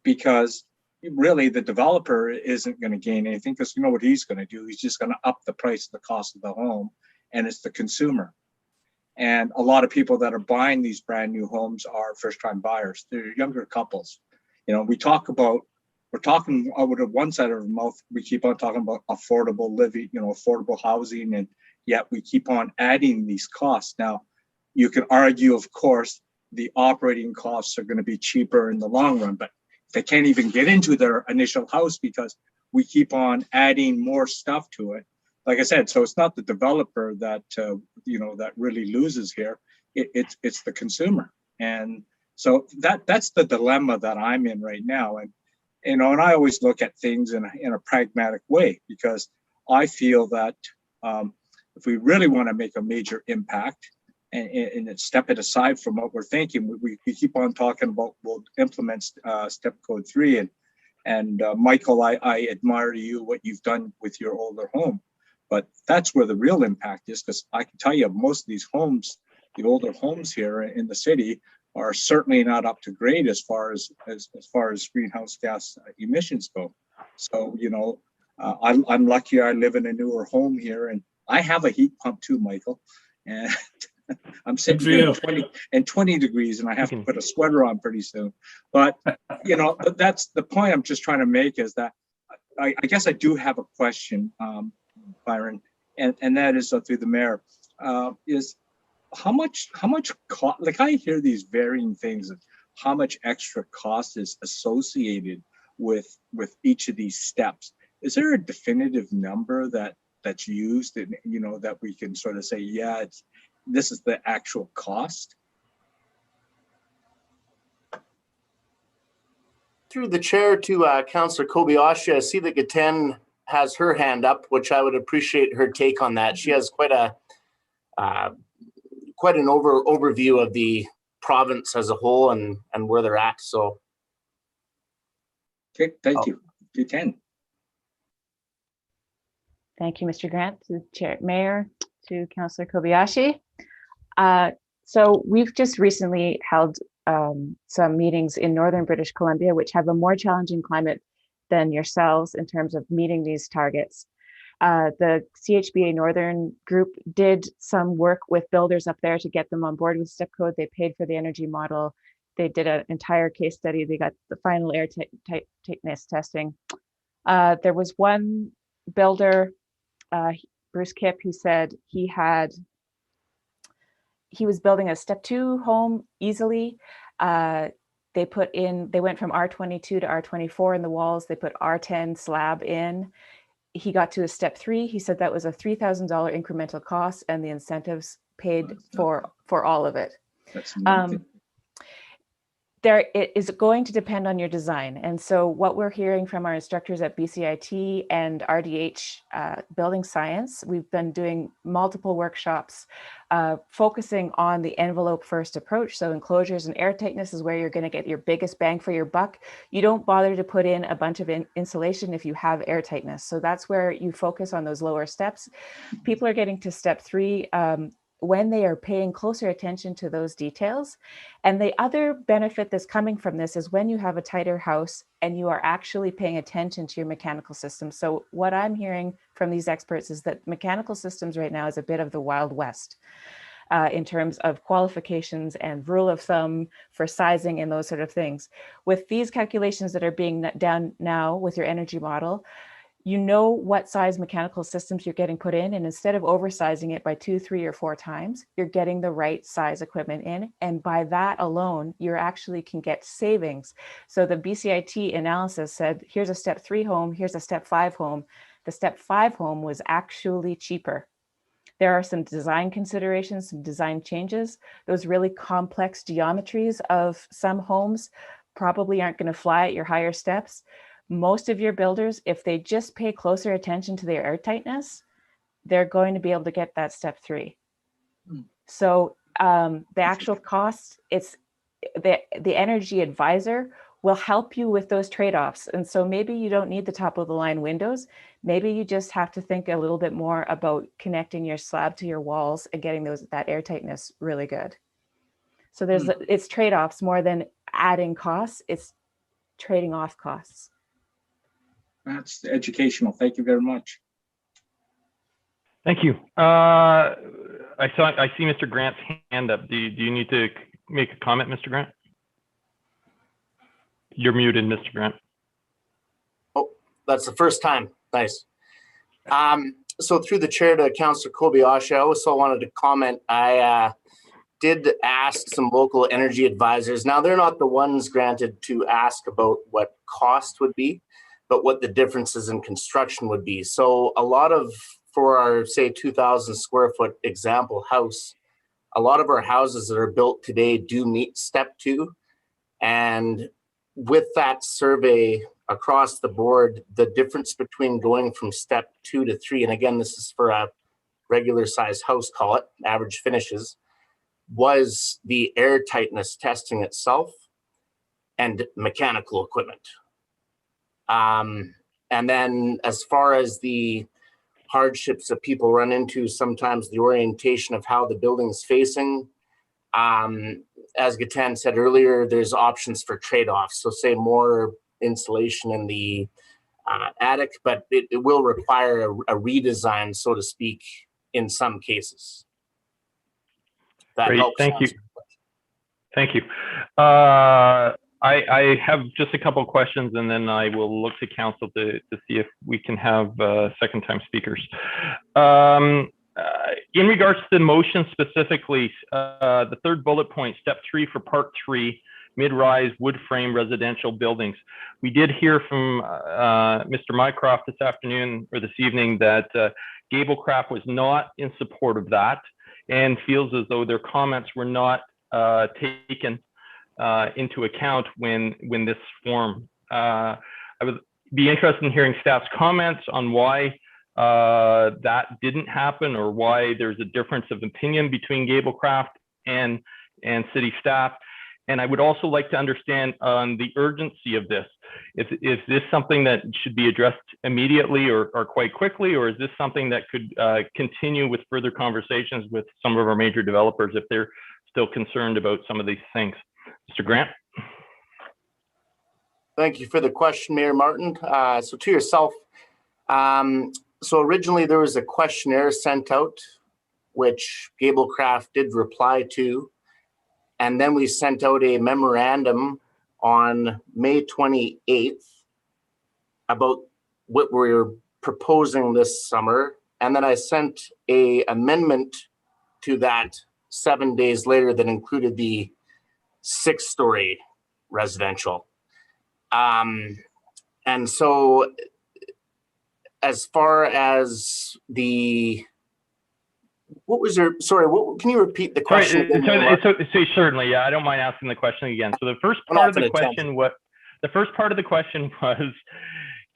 because really the developer isn't going to gain anything because you know what he's going to do? He's just going to up the price of the cost of the home, and it's the consumer. And a lot of people that are buying these brand new homes are first-time buyers. They're younger couples. You know, we're talking out of one side of our mouth, we keep on talking about affordable living, you know, affordable housing, and yet we keep on adding these costs. Now, you can argue, of course, the operating costs are going to be cheaper in the long run, but they can't even get into their initial house because we keep on adding more stuff to it. Like I said, so it's not the developer that that really loses here. It's the consumer, and so that's the dilemma that I'm in right now. And and I always look at things in a pragmatic way, because I feel that if we really want to make a major impact and step it aside from what we're thinking, we keep on talking about we'll implement step code 3, and Michael, I admire you what you've done with your older home, but that's where the real impact is, because I can tell you most of these homes, the older homes here in the city, are certainly not up to grade as far as greenhouse gas emissions go. So I'm lucky I live in a newer home here, and I have a heat pump too, Michael, and I'm sitting here in 20 degrees, and I have to put a sweater on pretty soon. But that's the point I'm just trying to make, is that I guess I do have a question, Byron, and that is through the mayor, is how much cost? Like, I hear these varying things of how much extra cost is associated with each of these steps. Is there a definitive number that's used, and that we can sort of say, yeah, this is the actual cost? Through the chair to Councillor Kobayashi, I see that Gaten has her hand up, which I would appreciate her take on that. She has quite an overview of the province as a whole and where they're at. So, okay, thank you, Gaten. Thank you, Mr. Grant, to the chair, mayor, to Councillor Kobayashi. So we've just recently held some meetings in northern British Columbia, which have a more challenging climate than yourselves in terms of meeting these targets. The CHBA Northern group did some work with builders up there to get them on board with step code. They paid for the energy model. They did an entire case study. They got the final air tightness testing. There was one builder, Bruce Kipp, who said he was building a step 2 home easily. They went from R22 to R24 in the walls. They put R10 slab in. He got to a step 3. He said that was a $3,000 incremental cost, and the incentives paid for all of it. That's It is going to depend on your design. And so what we're hearing from our instructors at BCIT and RDH Building Science, we've been doing multiple workshops focusing on the envelope first approach. So enclosures and airtightness is where you're going to get your biggest bang for your buck. You don't bother to put in a bunch of insulation if you have airtightness. So that's where you focus on those lower steps. People are getting to step 3 when they are paying closer attention to those details. And the other benefit that's coming from this is when you have a tighter house and you are actually paying attention to your mechanical system. So what I'm hearing from these experts is that mechanical systems right now is a bit of the Wild West in terms of qualifications and rule of thumb for sizing and those sort of things. With these calculations that are being done now with your energy model, you know what size mechanical systems you're getting put in, and instead of oversizing it by 2, 3, or 4 times, you're getting the right size equipment in. And by that alone, you actually can get savings. So the BCIT analysis said, here's a step 3 home, here's a step 5 home. The step 5 home was actually cheaper. There are some design considerations, some design changes. Those really complex geometries of some homes probably aren't going to fly at your higher steps. Most of your builders, if they just pay closer attention to their airtightness, they're going to be able to get that step 3. So the actual cost, it's the energy advisor will help you with those trade-offs. And so maybe you don't need the top of the line windows. Maybe you just have to think a little bit more about connecting your slab to your walls and getting that airtightness really good. So it's trade-offs more than adding costs. It's trading off costs. That's educational. Thank you very much. Thank you. I see Mr. Grant's hand up. Do you need to make a comment, Mr. Grant? You're muted, Mr. Grant. Oh, that's the first time. Nice. So through the chair to Councillor Kobayashi, I also wanted to comment. I did ask some local energy advisors. Now, they're not the ones granted to ask about what cost would be, but what the differences in construction would be. So a lot of, for our, say, 2,000 square foot example house, a lot of our houses that are built today do meet step 2. And with that survey across the board, the difference between going from step 2 to 3, and again, this is for a regular size house, call it, average finishes, was the air tightness testing itself and mechanical equipment. And then as far as the hardships that people run into, sometimes the orientation of how the building is facing, as Gatan said earlier, there's options for trade-offs. So say more insulation in the attic, but it will require a redesign, so to speak, in some cases. That Great, helps. thank you. Thank you. I have just a couple of questions, and then I will look to council to see if we can have second-time speakers. In regards to the motion specifically, the third bullet point, step 3 for part 3, mid-rise wood frame residential buildings. We did hear from Mr. Mycroft this afternoon or this evening that Gablecraft was not in support of that and feels as though their comments were not taken into account when this form. I would be interested in hearing staff's comments on why that didn't happen, or why there's a difference of opinion between Gablecraft and city staff. And I would also like to understand on the urgency of this. Is this something that should be addressed immediately or quite quickly, or is this something that could continue with further conversations with some of our major developers if they're still concerned about some of these things? Mr. Grant? Thank you for the question, Mayor Martin. So to yourself, so originally there was a questionnaire sent out, which Gablecraft did reply to. And then we sent out a memorandum on May 28th about what we're proposing this summer. And then I sent an amendment to that 7 days later that included the 6-story residential. And so as far as the, what was your, sorry, what, can you repeat the question? So certainly, yeah, I don't mind asking the question again. So the first part of the question was,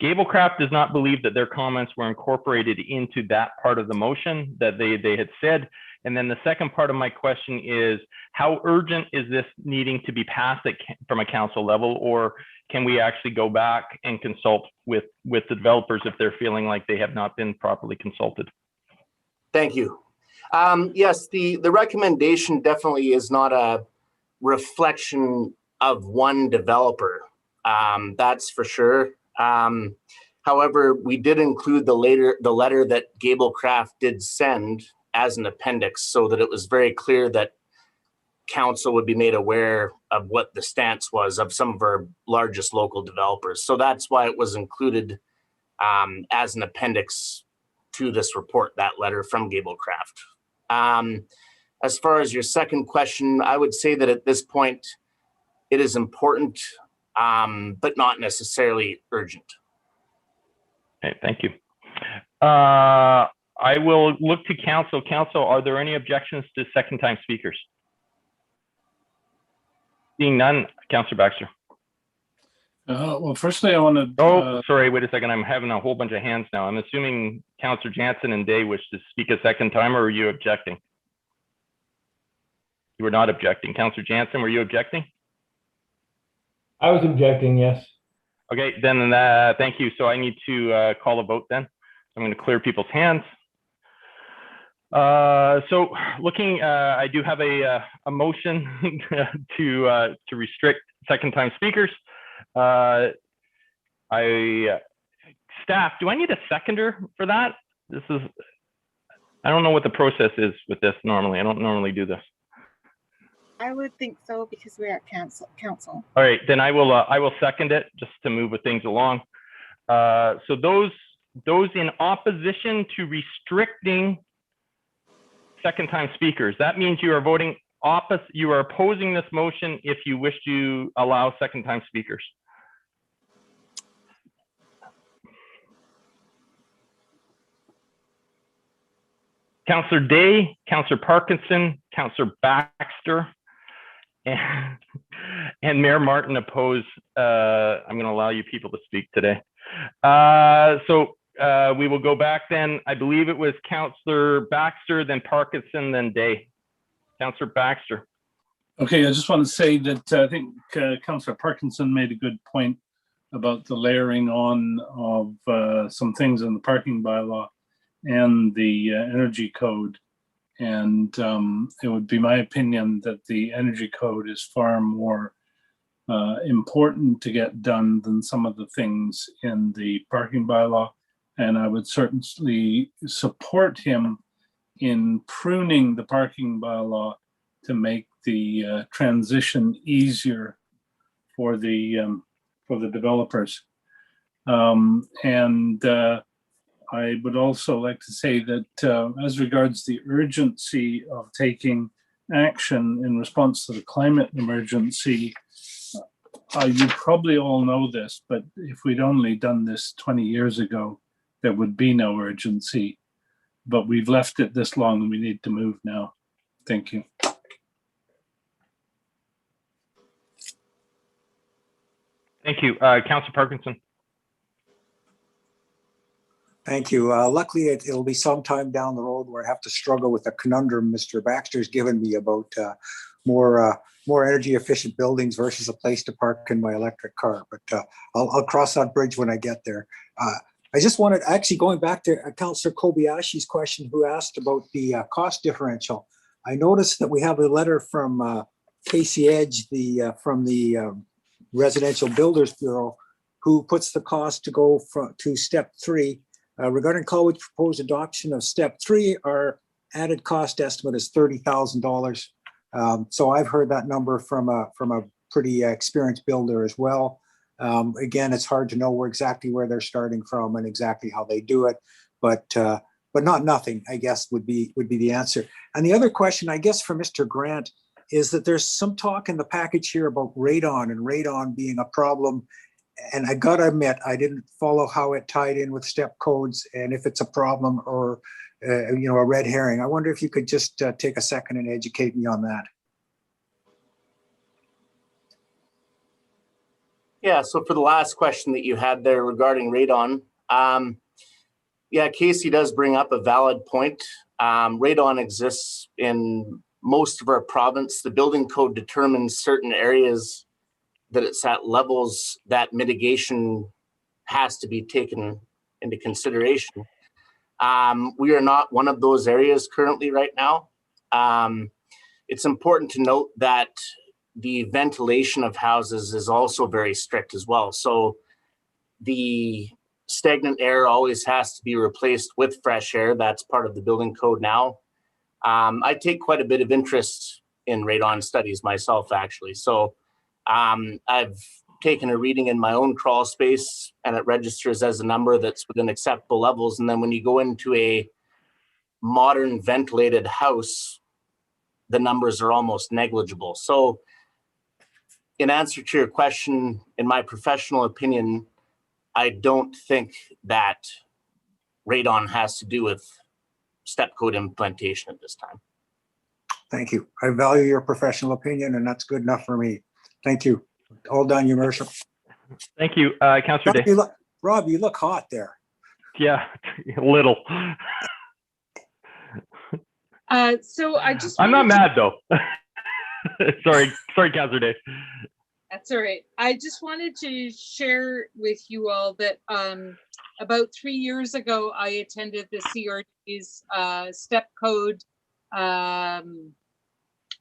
Gablecraft does not believe that their comments were incorporated into that part of the motion that they had said. And then the second part of my question is, how urgent is this needing to be passed from a council level, or can we actually go back and consult with the developers if they're feeling like they have not been properly consulted? Thank you. Yes, the recommendation definitely is not a reflection of one developer. That's for sure. However, we did include the letter that Gablecraft did send as an appendix, so that it was very clear that council would be made aware of what the stance was of some of our largest local developers. So that's why it was included as an appendix to this report, that letter from Gablecraft. As far as your second question, I would say that at this point, it is important, but not necessarily urgent. Okay, thank you. I will look to council. Council, are there any objections to second-time speakers? Seeing none, Councillor Baxter. Well, firstly, I want to. Sorry, wait a second. I'm having a whole bunch of hands now. I'm assuming Councillor Jansen and Day wish to speak a second time, or are you objecting? You were not objecting. Councillor Jansen, were you objecting? I was objecting, yes. Okay, then thank you. So I need to call a vote then. I'm going to clear people's hands. So looking, I do have a motion to restrict second-time speakers. Staff, do I need a seconder for that? I don't know what the process is with this normally. I don't normally do this. I would think so, because we're at council. All right, then I will second it just to move things along. So those in opposition to restricting second-time speakers, that means you are voting you are opposing this motion if you wish to allow second time speakers. Councillor Day, Councillor Parkinson, Councillor Baxter, and Mayor Martin oppose. I'm going to allow you people to speak today. We will go back then. I believe it was Councillor Baxter, then Parkinson, then Day. Councillor Baxter. Okay, I just want to say that I think Councillor Parkinson made a good point about the layering on of some things in the parking bylaw and the energy code. And it would be my opinion that the energy code is far more important to get done than some of the things in the parking bylaw. And I would certainly support him in pruning the parking bylaw to make the transition easier for the developers. I would also like to say that as regards the urgency of taking action in response to the climate emergency, you probably all know this, but if we'd only done this 20 years ago, there would be no urgency. But we've left it this long and we need to move now. Thank you. Thank you. Councillor Parkinson. Thank you. Luckily, it'll be sometime down the road where I have to struggle with the conundrum Mr. Baxter's given me about more energy efficient buildings versus a place to park in my electric car. But I'll cross that bridge when I get there. I just wanted, actually going back to Councillor Kobayashi's question, who asked about the cost differential. I noticed that we have a letter from Casey Edge, from the Residential Builders Bureau, who puts the cost to go to step 3. Regarding Colwood's proposed adoption of step 3, our added cost estimate is $30,000. So I've heard that number from a pretty experienced builder as well. Again, it's hard to know exactly where they're starting from and exactly how they do it, but not nothing, I guess, would be the answer. And the other question, I guess, for Mr. Grant is that there's some talk in the package here about radon and radon being a problem. And I gotta admit, I didn't follow how it tied in with step codes and if it's a problem or a red herring. I wonder if you could just take a second and educate me on that. Yeah, so for the last question that you had there regarding radon, yeah, Casey does bring up a valid point. Radon exists in most of our province. The building code determines certain areas that it's at levels that mitigation has to be taken into consideration. We are not one of those areas currently right now. It's important to note that the ventilation of houses is also very strict as well. So the stagnant air always has to be replaced with fresh air. That's part of the building code now. I take quite a bit of interest in radon studies myself, actually. So I've taken a reading in my own crawl space and it registers as a number that's within acceptable levels. And then when you go into a modern ventilated house, the numbers are almost negligible. So in answer to your question, in my professional opinion, I don't think that radon has to do with step code implementation at this time. Thank you. I value your professional opinion and that's good enough for me. Thank you. All done, your worship. Thank you, Councillor Day. Rob, you look hot there. Yeah, a little. So I just I'm not mad though. sorry, Councillor Day. That's all right. I just wanted to share with you all that about 3 years ago, I attended the CRT's step code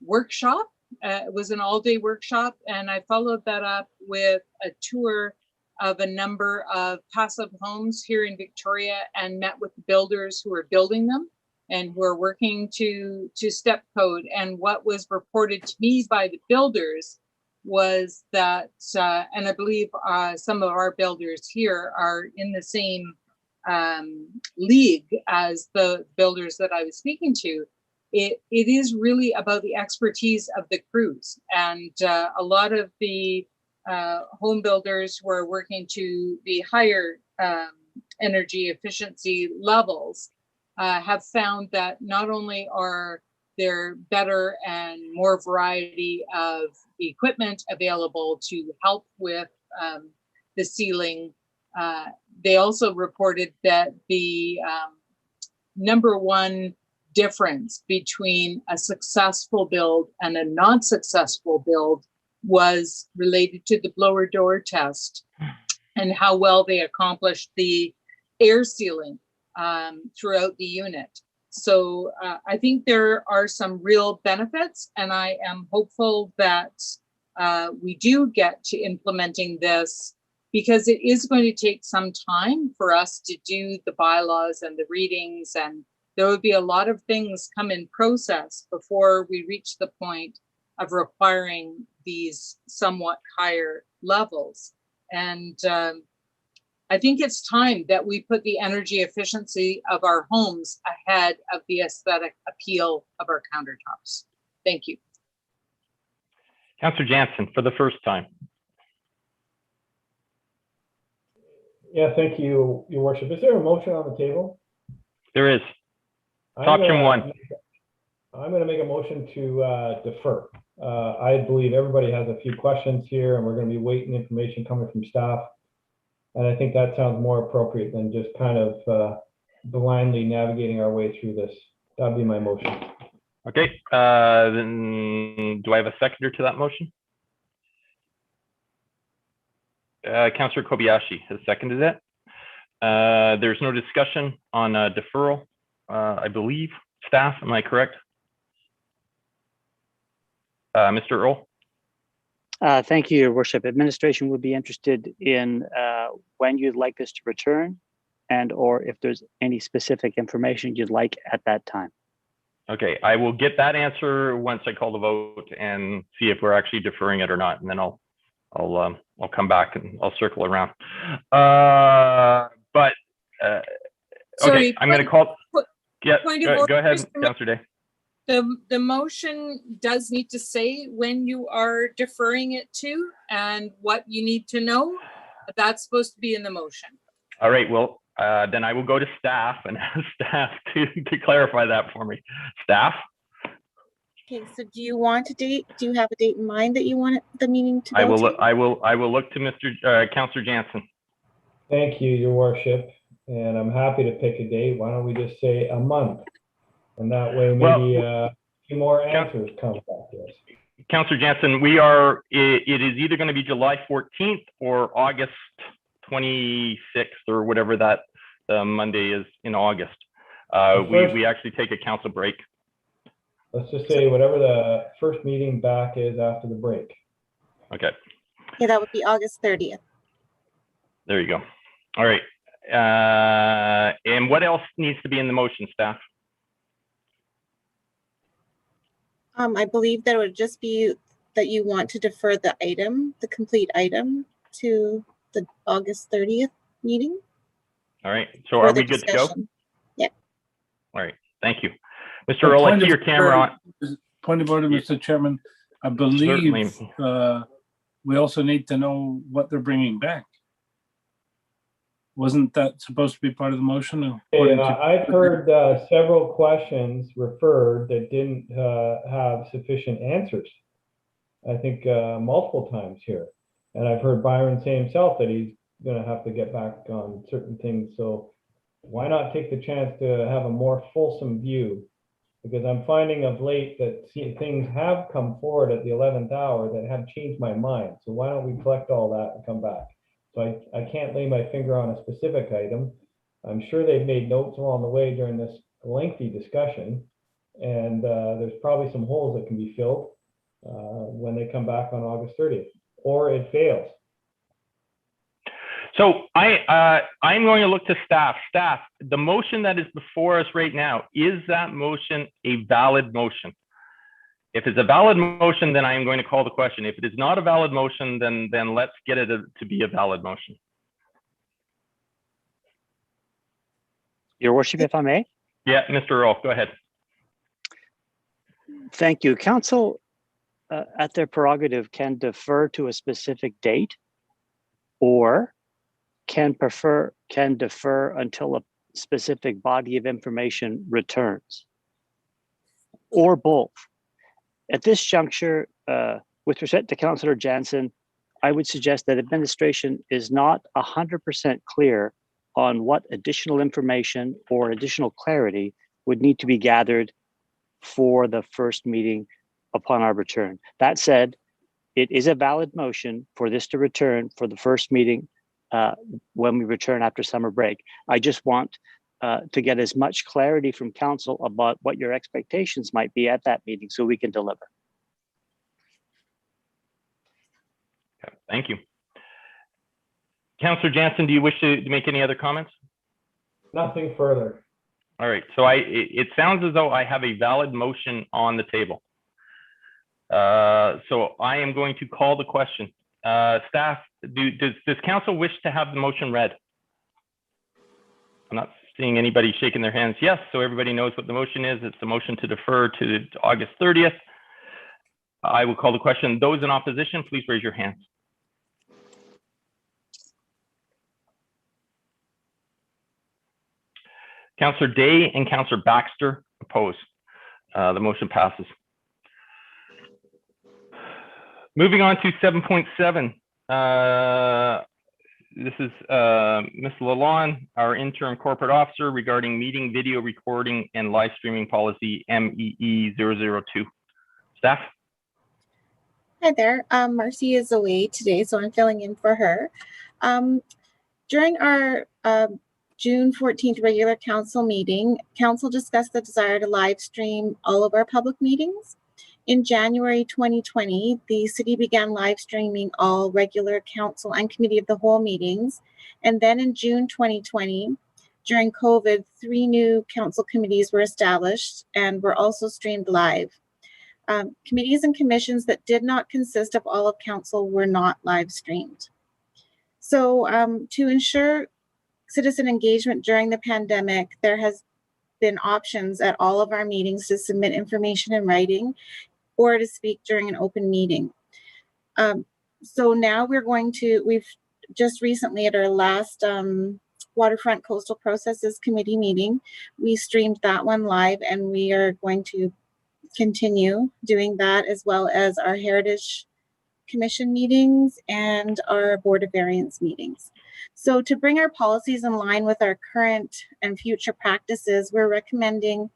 workshop. It was an all-day workshop, and I followed that up with a tour of a number of passive homes here in Victoria and met with the builders who are building them and who are working to step code. And what was reported to me by the builders was that, and I believe some of our builders here are in the same league as the builders that I was speaking to, it is really about the expertise of the crews. And a lot of the home builders who are working to the higher energy efficiency levels have found that not only are there better and more variety of equipment available to help with the ceiling, they also reported that the number one difference between a successful build and a non-successful build was related to the blower door test and how well they accomplished the air sealing throughout the unit. So I think there are some real benefits, and I am hopeful that we do get to implementing this, because it is going to take some time for us to do the bylaws and the readings, and there would be a lot of things come in process before we reach the point of requiring these somewhat higher levels. And I think it's time that we put the energy efficiency of our homes ahead of the aesthetic appeal of our countertops. Thank you. Councillor Jansen, for the first time. Yeah, thank you, Your Worship. Is there a motion on the table? There is. It's option one. I'm going to make a motion to defer. I believe everybody has a few questions here, and we're going to be waiting information coming from staff. And I think that sounds more appropriate than just kind of blindly navigating our way through this. That'd be my motion. Okay, then do I have a seconder to that motion? Councillor Kobayashi has seconded it. There's no discussion on deferral, I believe. Staff, am I correct? Mr. Earl? Thank you, Your Worship. Administration would be interested in when you'd like this to return, and or if there's any specific information you'd like at that time. Okay, I will get that answer once I call the vote and see if we're actually deferring it or not, and then I'll come back and I'll circle around. Sorry, okay, I'm going to call. Yeah, go ahead, Mr. Councillor Day. The motion does need to say when you are deferring it to and what you need to know. That's supposed to be in the motion. All right, well, then I will go to staff and ask staff to clarify that for me. Staff? Okay, so do you want a date? Do you have a date in mind that you want the meeting to go to? I will look to Mr. Councillor Jansen. Thank you, Your Worship, and I'm happy to pick a date. Why don't we just say a month? And that way, maybe a few more answers come back to us. Councillor Jansen, it is either going to be July 14th or August 26th or whatever that Monday is in August. We actually take a council break. Let's just say whatever the first meeting back is after the break. Okay. Yeah, that would be August 30th. There you go. All right. And what else needs to be in the motion, staff? I believe that it would just be that you want to defer the item, the complete item, to the August 30th meeting. All right. So are we good to go? Yeah. All right. Thank you. Mr. Earl, I see your camera on. Point of order, Mr. Chairman. I believe we also need to know what they're bringing back. Wasn't that supposed to be part of the motion? Hey, I've heard several questions referred that didn't have sufficient answers. I think multiple times here. And I've heard Byron say himself that he's going to have to get back on certain things. So why not take the chance to have a more fulsome view? Because I'm finding of late that things have come forward at the 11th hour that have changed my mind. So why don't we collect all that and come back? So I can't lay my finger on a specific item. I'm sure they've made notes along the way during this lengthy discussion. And there's probably some holes that can be filled when they come back on August 30th, or it fails. So I'm going to look to staff. Staff, the motion that is before us right now, is that motion a valid motion? If it's a valid motion, then I am going to call the question. If it is not a valid motion, then let's get it to be a valid motion. Your Worship, if I may? Yeah, Mr. Earl, go ahead. Thank you. Council, at their prerogative, can defer to a specific date, or can defer until a specific body of information returns, or both. At this juncture, with respect to Councillor Jansen, I would suggest that administration is not 100% clear on what additional information or additional clarity would need to be gathered for the first meeting upon our return. That said, it is a valid motion for this to return for the first meeting when we return after summer break. I just want to get as much clarity from council about what your expectations might be at that meeting so we can deliver. Okay, thank you. Councillor Jansen, do you wish to make any other comments? Nothing further. All right, so it sounds as though I have a valid motion on the table. So I am going to call the question. Staff, does council wish to have the motion read? I'm not seeing anybody shaking their hands. Yes, so everybody knows what the motion is. It's the motion to defer to August 30th. I will call the question. Those in opposition, please raise your hands. Councillor Day and Councillor Baxter oppose. The motion passes. Moving on to 7.7. This is Ms. Lalonde, our interim corporate officer, regarding meeting video recording and live streaming policy MEE 002. Staff? Hi there. Marcy is away today, so I'm filling in for her. During our June 14th regular council meeting, council discussed the desire to live stream all of our public meetings. In January 2020, the city began live streaming all regular council and committee of the whole meetings. And then in June 2020, during COVID, 3 new council committees were established and were also streamed live. Committees and commissions that did not consist of all of council were not live streamed. So to ensure citizen engagement during the pandemic, there has been options at all of our meetings to submit information in writing or to speak during an open meeting. So now we've just recently at our last Waterfront Coastal Processes Committee meeting, we streamed that one live, and we are going to continue doing that, as well as our Heritage Commission meetings and our Board of Variance meetings. So to bring our policies in line with our current and future practices, we're recommending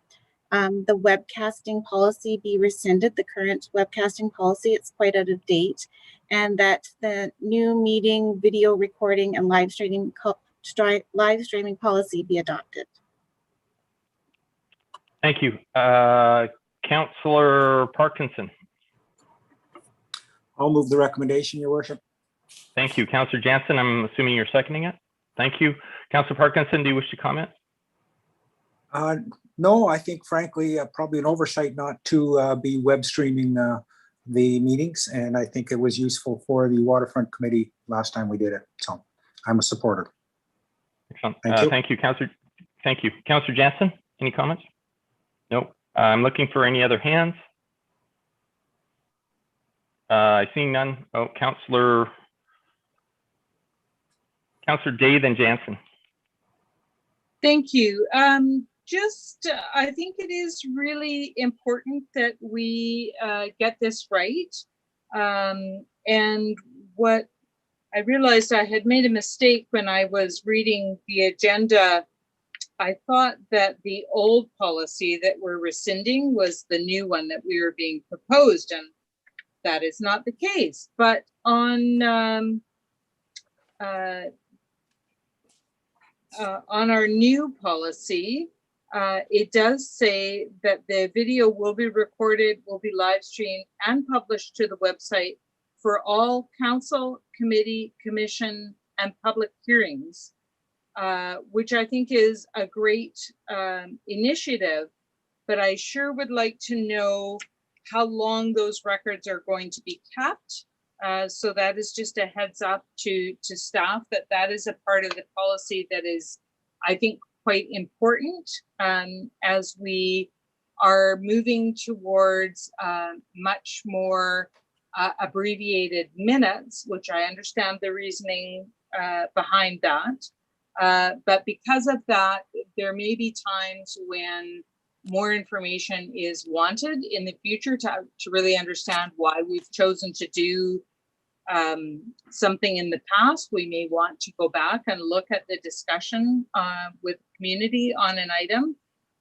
the webcasting policy be rescinded, the current webcasting policy. It's quite out of date, and that the new meeting video recording and live streaming policy be adopted. Thank you. Councillor Parkinson. I'll move the recommendation, Your Worship. Thank you. Councillor Jansen, I'm assuming you're seconding it. Thank you. Councillor Parkinson, do you wish to comment? No, I think frankly, probably an oversight not to be web streaming the meetings. And I think it was useful for the Waterfront Committee last time we did it. So I'm a supporter. Excellent. Thank you, Councillor. Thank you. Councillor Jansen, any comments? No. I'm looking for any other hands. Seeing none. Oh, Councillor Day, then Jansen. Thank you. I think it is really important that we get this right. And what I realized I had made a mistake when I was reading the agenda. I thought that the old policy that we're rescinding was the new one that we were being proposed, and that is not the case. But on our new policy, it does say that the video will be recorded, will be live streamed and published to the website for all council, committee, commission, and public hearings, which I think is a great initiative, but I sure would like to know how long those records are going to be kept. So that is just a heads up to staff that is a part of the policy that is, I think, quite important as we are moving towards much more abbreviated minutes, which I understand the reasoning behind that. But because of that, there may be times when more information is wanted in the future to really understand why we've chosen to do something in the past. We may want to go back and look at the discussion with community on an item.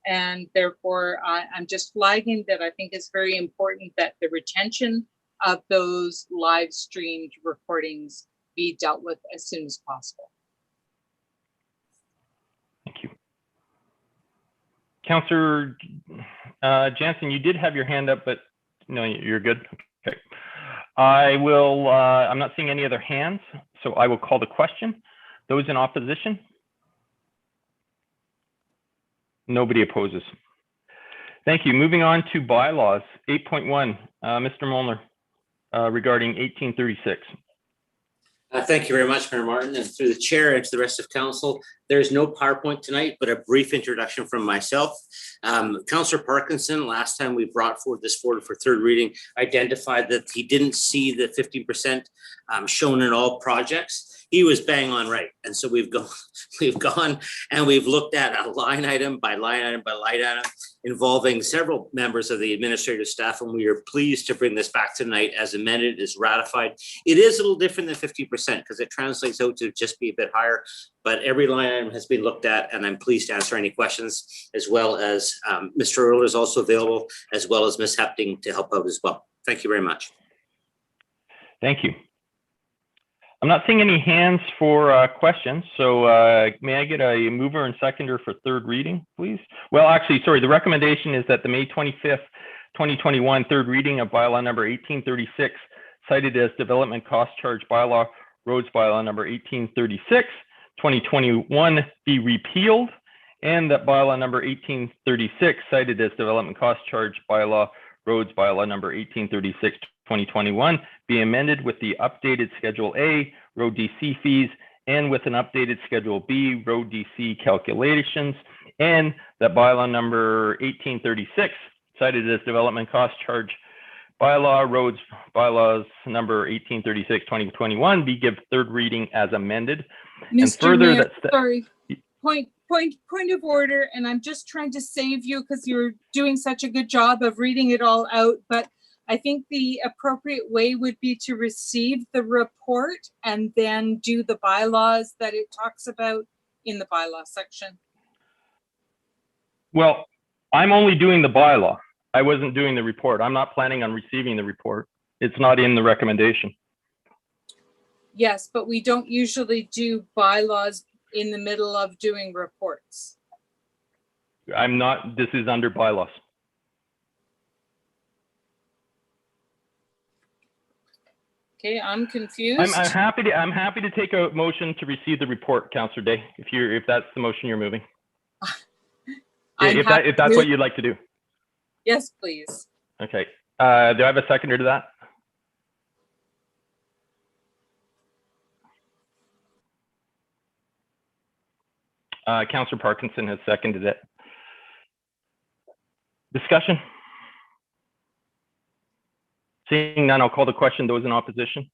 And therefore, I'm just flagging that I think it's very important that the retention of those live streamed recordings be dealt with as soon as possible. Thank you. Councillor Jansen, you did have your hand up, but no, you're good. Okay. I will, I'm not seeing any other hands, so I will call the question. Those in opposition? Nobody opposes. Thank you. Moving on to bylaws. 8.1, Mr. Molnar, regarding 1836. Thank you very much, Mayor Martin, and through the chair and to the rest of council. There's no PowerPoint tonight, but a brief introduction from myself. Councillor Parkinson, last time we brought this forward for third reading, identified that he didn't see the 15% shown in all projects. He was bang on right. And so we've gone and we've looked at a line item by line item by line item involving several members of the administrative staff, and we are pleased to bring this back tonight as amended, as ratified. It is a little different than 50% because it translates out to just be a bit higher, but every line item has been looked at, and I'm pleased to answer any questions, as well as Mr. Earl is also available, as well as Ms. Hepting to help out as well. Thank you very much. Thank you. I'm not seeing any hands for questions, so may I get a mover and seconder for third reading, please? Well, actually, sorry, the recommendation is that the May 25th, 2021 third reading of bylaw number 1836, cited as development cost charge bylaw, roads bylaw number 1836, 2021 be repealed, and that bylaw number 1836, cited as development cost charge bylaw, roads bylaw number 1836, 2021 be amended with the updated Schedule A road DC fees and with an updated Schedule B road DC calculations, and that bylaw number 1836 cited as development cost charge bylaw, roads bylaws number 1836 2021 be give third reading as amended. Mr. And further, Mayor, sorry, point of order, and I'm just trying to save you because you're doing such a good job of reading it all out, but I think the appropriate way would be to receive the report and then do the bylaws that it talks about in the bylaw section. Well, I'm only doing the bylaw. I wasn't doing the report. I'm not planning on receiving the report. It's not in the recommendation. Yes, but we don't usually do bylaws in the middle of doing reports. I'm not, this is under bylaws. Okay, I'm confused. I'm happy to take a motion to receive the report, Councillor Day, if that's the motion you're moving. If that's what you'd like to do. Yes, please. Okay. Do I have a seconder to that? Councillor Parkinson has seconded it. Discussion? Seeing none, I'll call the question. Those in opposition?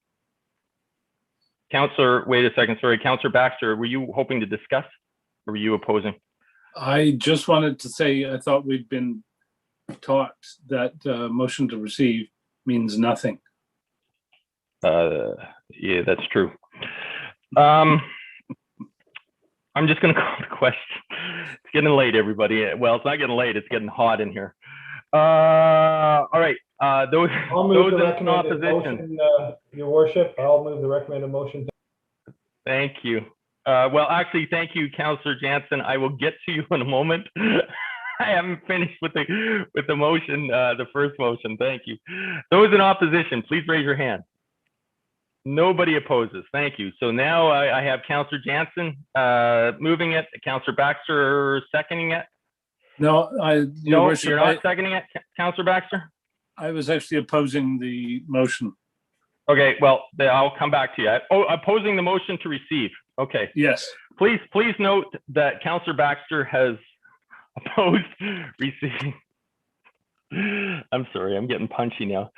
Councillor, wait a second, sorry. Councillor Baxter, were you hoping to discuss or were you opposing? I just wanted to say, I thought we'd been taught that motion to receive means nothing. Yeah, that's true. I'm just going to call the question. It's getting late, everybody. Well, it's not getting late. It's getting hot in here. All right. Those in opposition. Motion, Your Worship, I'll move the recommended motion. Thank you. Well, actually, thank you, Councillor Jansen. I will get to you in a moment. I haven't finished with the motion, the first motion. Thank you. Those in opposition, please raise your hand. Nobody opposes. Thank you. So now I have Councillor Jansen moving it, Councillor Baxter seconding it. No, no, you're not seconding it, Councillor Baxter? I was actually opposing the motion. Okay, well, I'll come back to you. Oh, opposing the motion to receive. Okay. Yes. Please note that Councillor Baxter has opposed receiving. I'm sorry, I'm getting punchy now.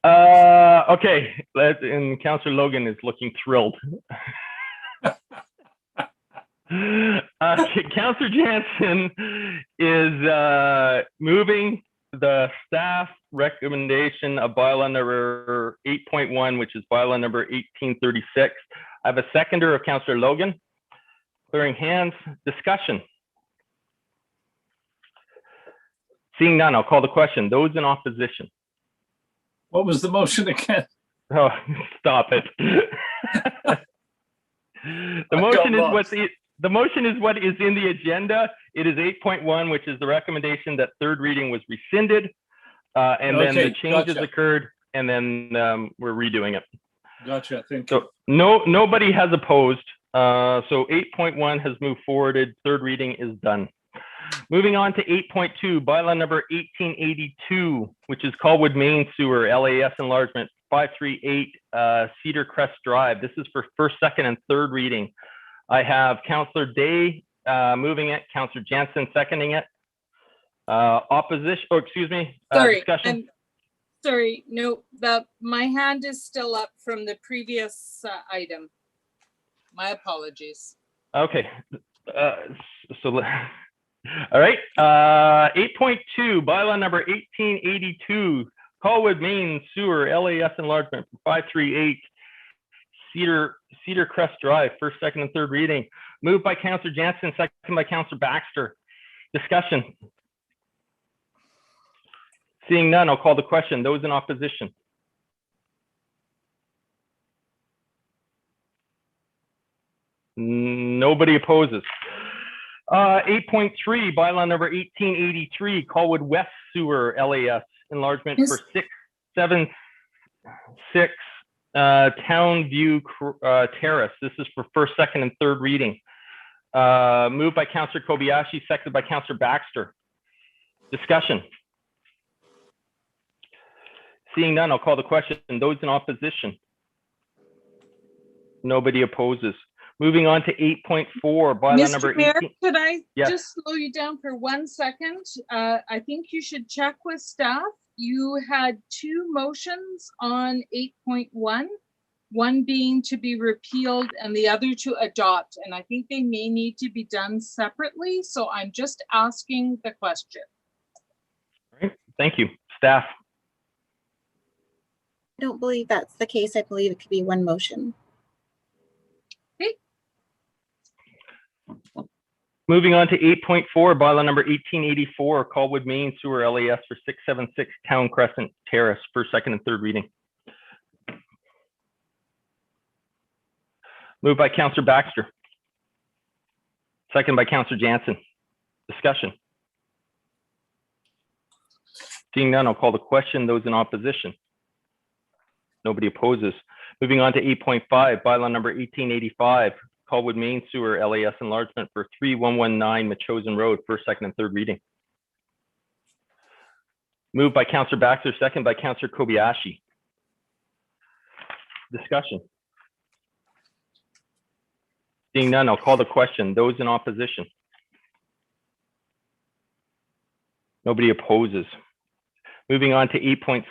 Okay, and Councillor Logan is looking thrilled. Councillor Jansen is moving the staff recommendation of bylaw number 8.1, which is bylaw number 1836. I have a seconder of Councillor Logan. Clearing hands, discussion. Seeing none, I'll call the question. Those in opposition. What was the motion again? Oh, stop it. The motion is what is in the agenda. It is 8.1, which is the recommendation that third reading was rescinded, and then the changes occurred, and then we're redoing it. Gotcha. Thank you. So nobody has opposed. So 8.1 has moved forwarded. Third reading is done. Moving on to 8.2, bylaw number 1882, which is Colwood Main Sewer LAS enlargement 538 Cedar Crest Drive. This is for first, second, and third reading. I have Councillor Day moving it, Councillor Jansen seconding it. Opposition, oh, excuse me, discussion. Sorry, no, my hand is still up from the previous item. My apologies. Okay, all right, 8.2, bylaw number 1882, Colwood Main Sewer LAS enlargement 538 Cedar Crest Drive, first, second, and third reading. Moved by Councillor Jansen, second by Councillor Baxter. Discussion. Seeing none, I'll call the question. Those in opposition. Nobody opposes. 8.3, bylaw number 1883, Colwood West Sewer LAS enlargement for 676 Town View Terrace. This is for first, second, and third reading. Moved by Councillor Kobayashi, seconded by Councillor Baxter. Discussion. Seeing none, I'll call the question. Those in opposition. Nobody opposes. Moving on to 8.4, bylaw number 18. Mayor, could I just slow you down for 1 second? I think you should check with staff. You had two motions on 8.1, one being to be repealed and the other to adopt. And I think they may need to be done separately. So I'm just asking the question. All right, thank you. Staff. I don't believe that's the case. I believe it could be one motion. Okay. Moving on to 8.4, bylaw number 1884, Colwood Main Sewer LAS for 676 Town Crescent Terrace, first, second, and third reading. Moved by Councillor Baxter. Second by Councillor Jansen. Discussion. Seeing none, I'll call the question. Those in opposition. Nobody opposes. Moving on to 8.5, bylaw number 1885, Colwood Main Sewer LAS enlargement for 3119 Machosen Road, first, second, and third reading. Moved by Councillor Baxter, second by Councillor Kobayashi. Discussion. Seeing none, I'll call the question. Those in opposition. Nobody opposes. Moving on to 8.6,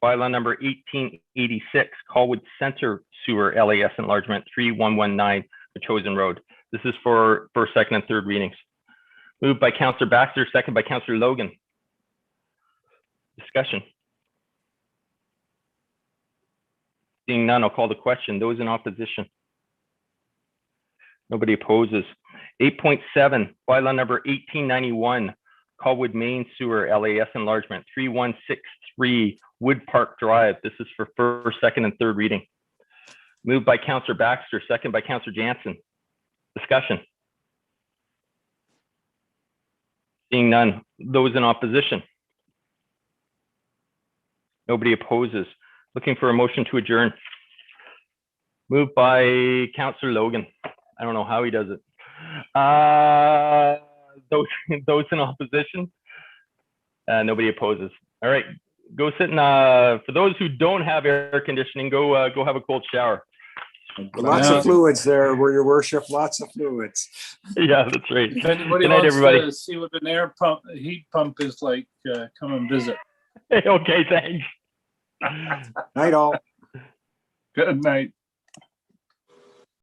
bylaw number 1886, Colwood Center Sewer LAS enlargement 3119 Machosen Road. This is for first, second, and third readings. Moved by Councillor Baxter, second by Councillor Logan. Discussion. Seeing none, I'll call the question. Those in opposition. Nobody opposes. 8.7, bylaw number 1891, Colwood Main Sewer LAS enlargement 3163 Wood Park Drive. This is for first, second, and third reading. Moved by Councillor Baxter, second by Councillor Jansen. Discussion. Seeing none. Those in opposition. Nobody opposes. Looking for a motion to adjourn. Moved by Councillor Logan. I don't know how he does it. Those in opposition. Nobody opposes. All right, go sit in. For those who don't have air conditioning, go have a cold shower. Lots of fluids there, where your worship. Lots of fluids. Yeah, that's right. If anybody Good night, wants everybody. to see what an heat pump is like, come and visit. Okay, thanks. Night all. Good night.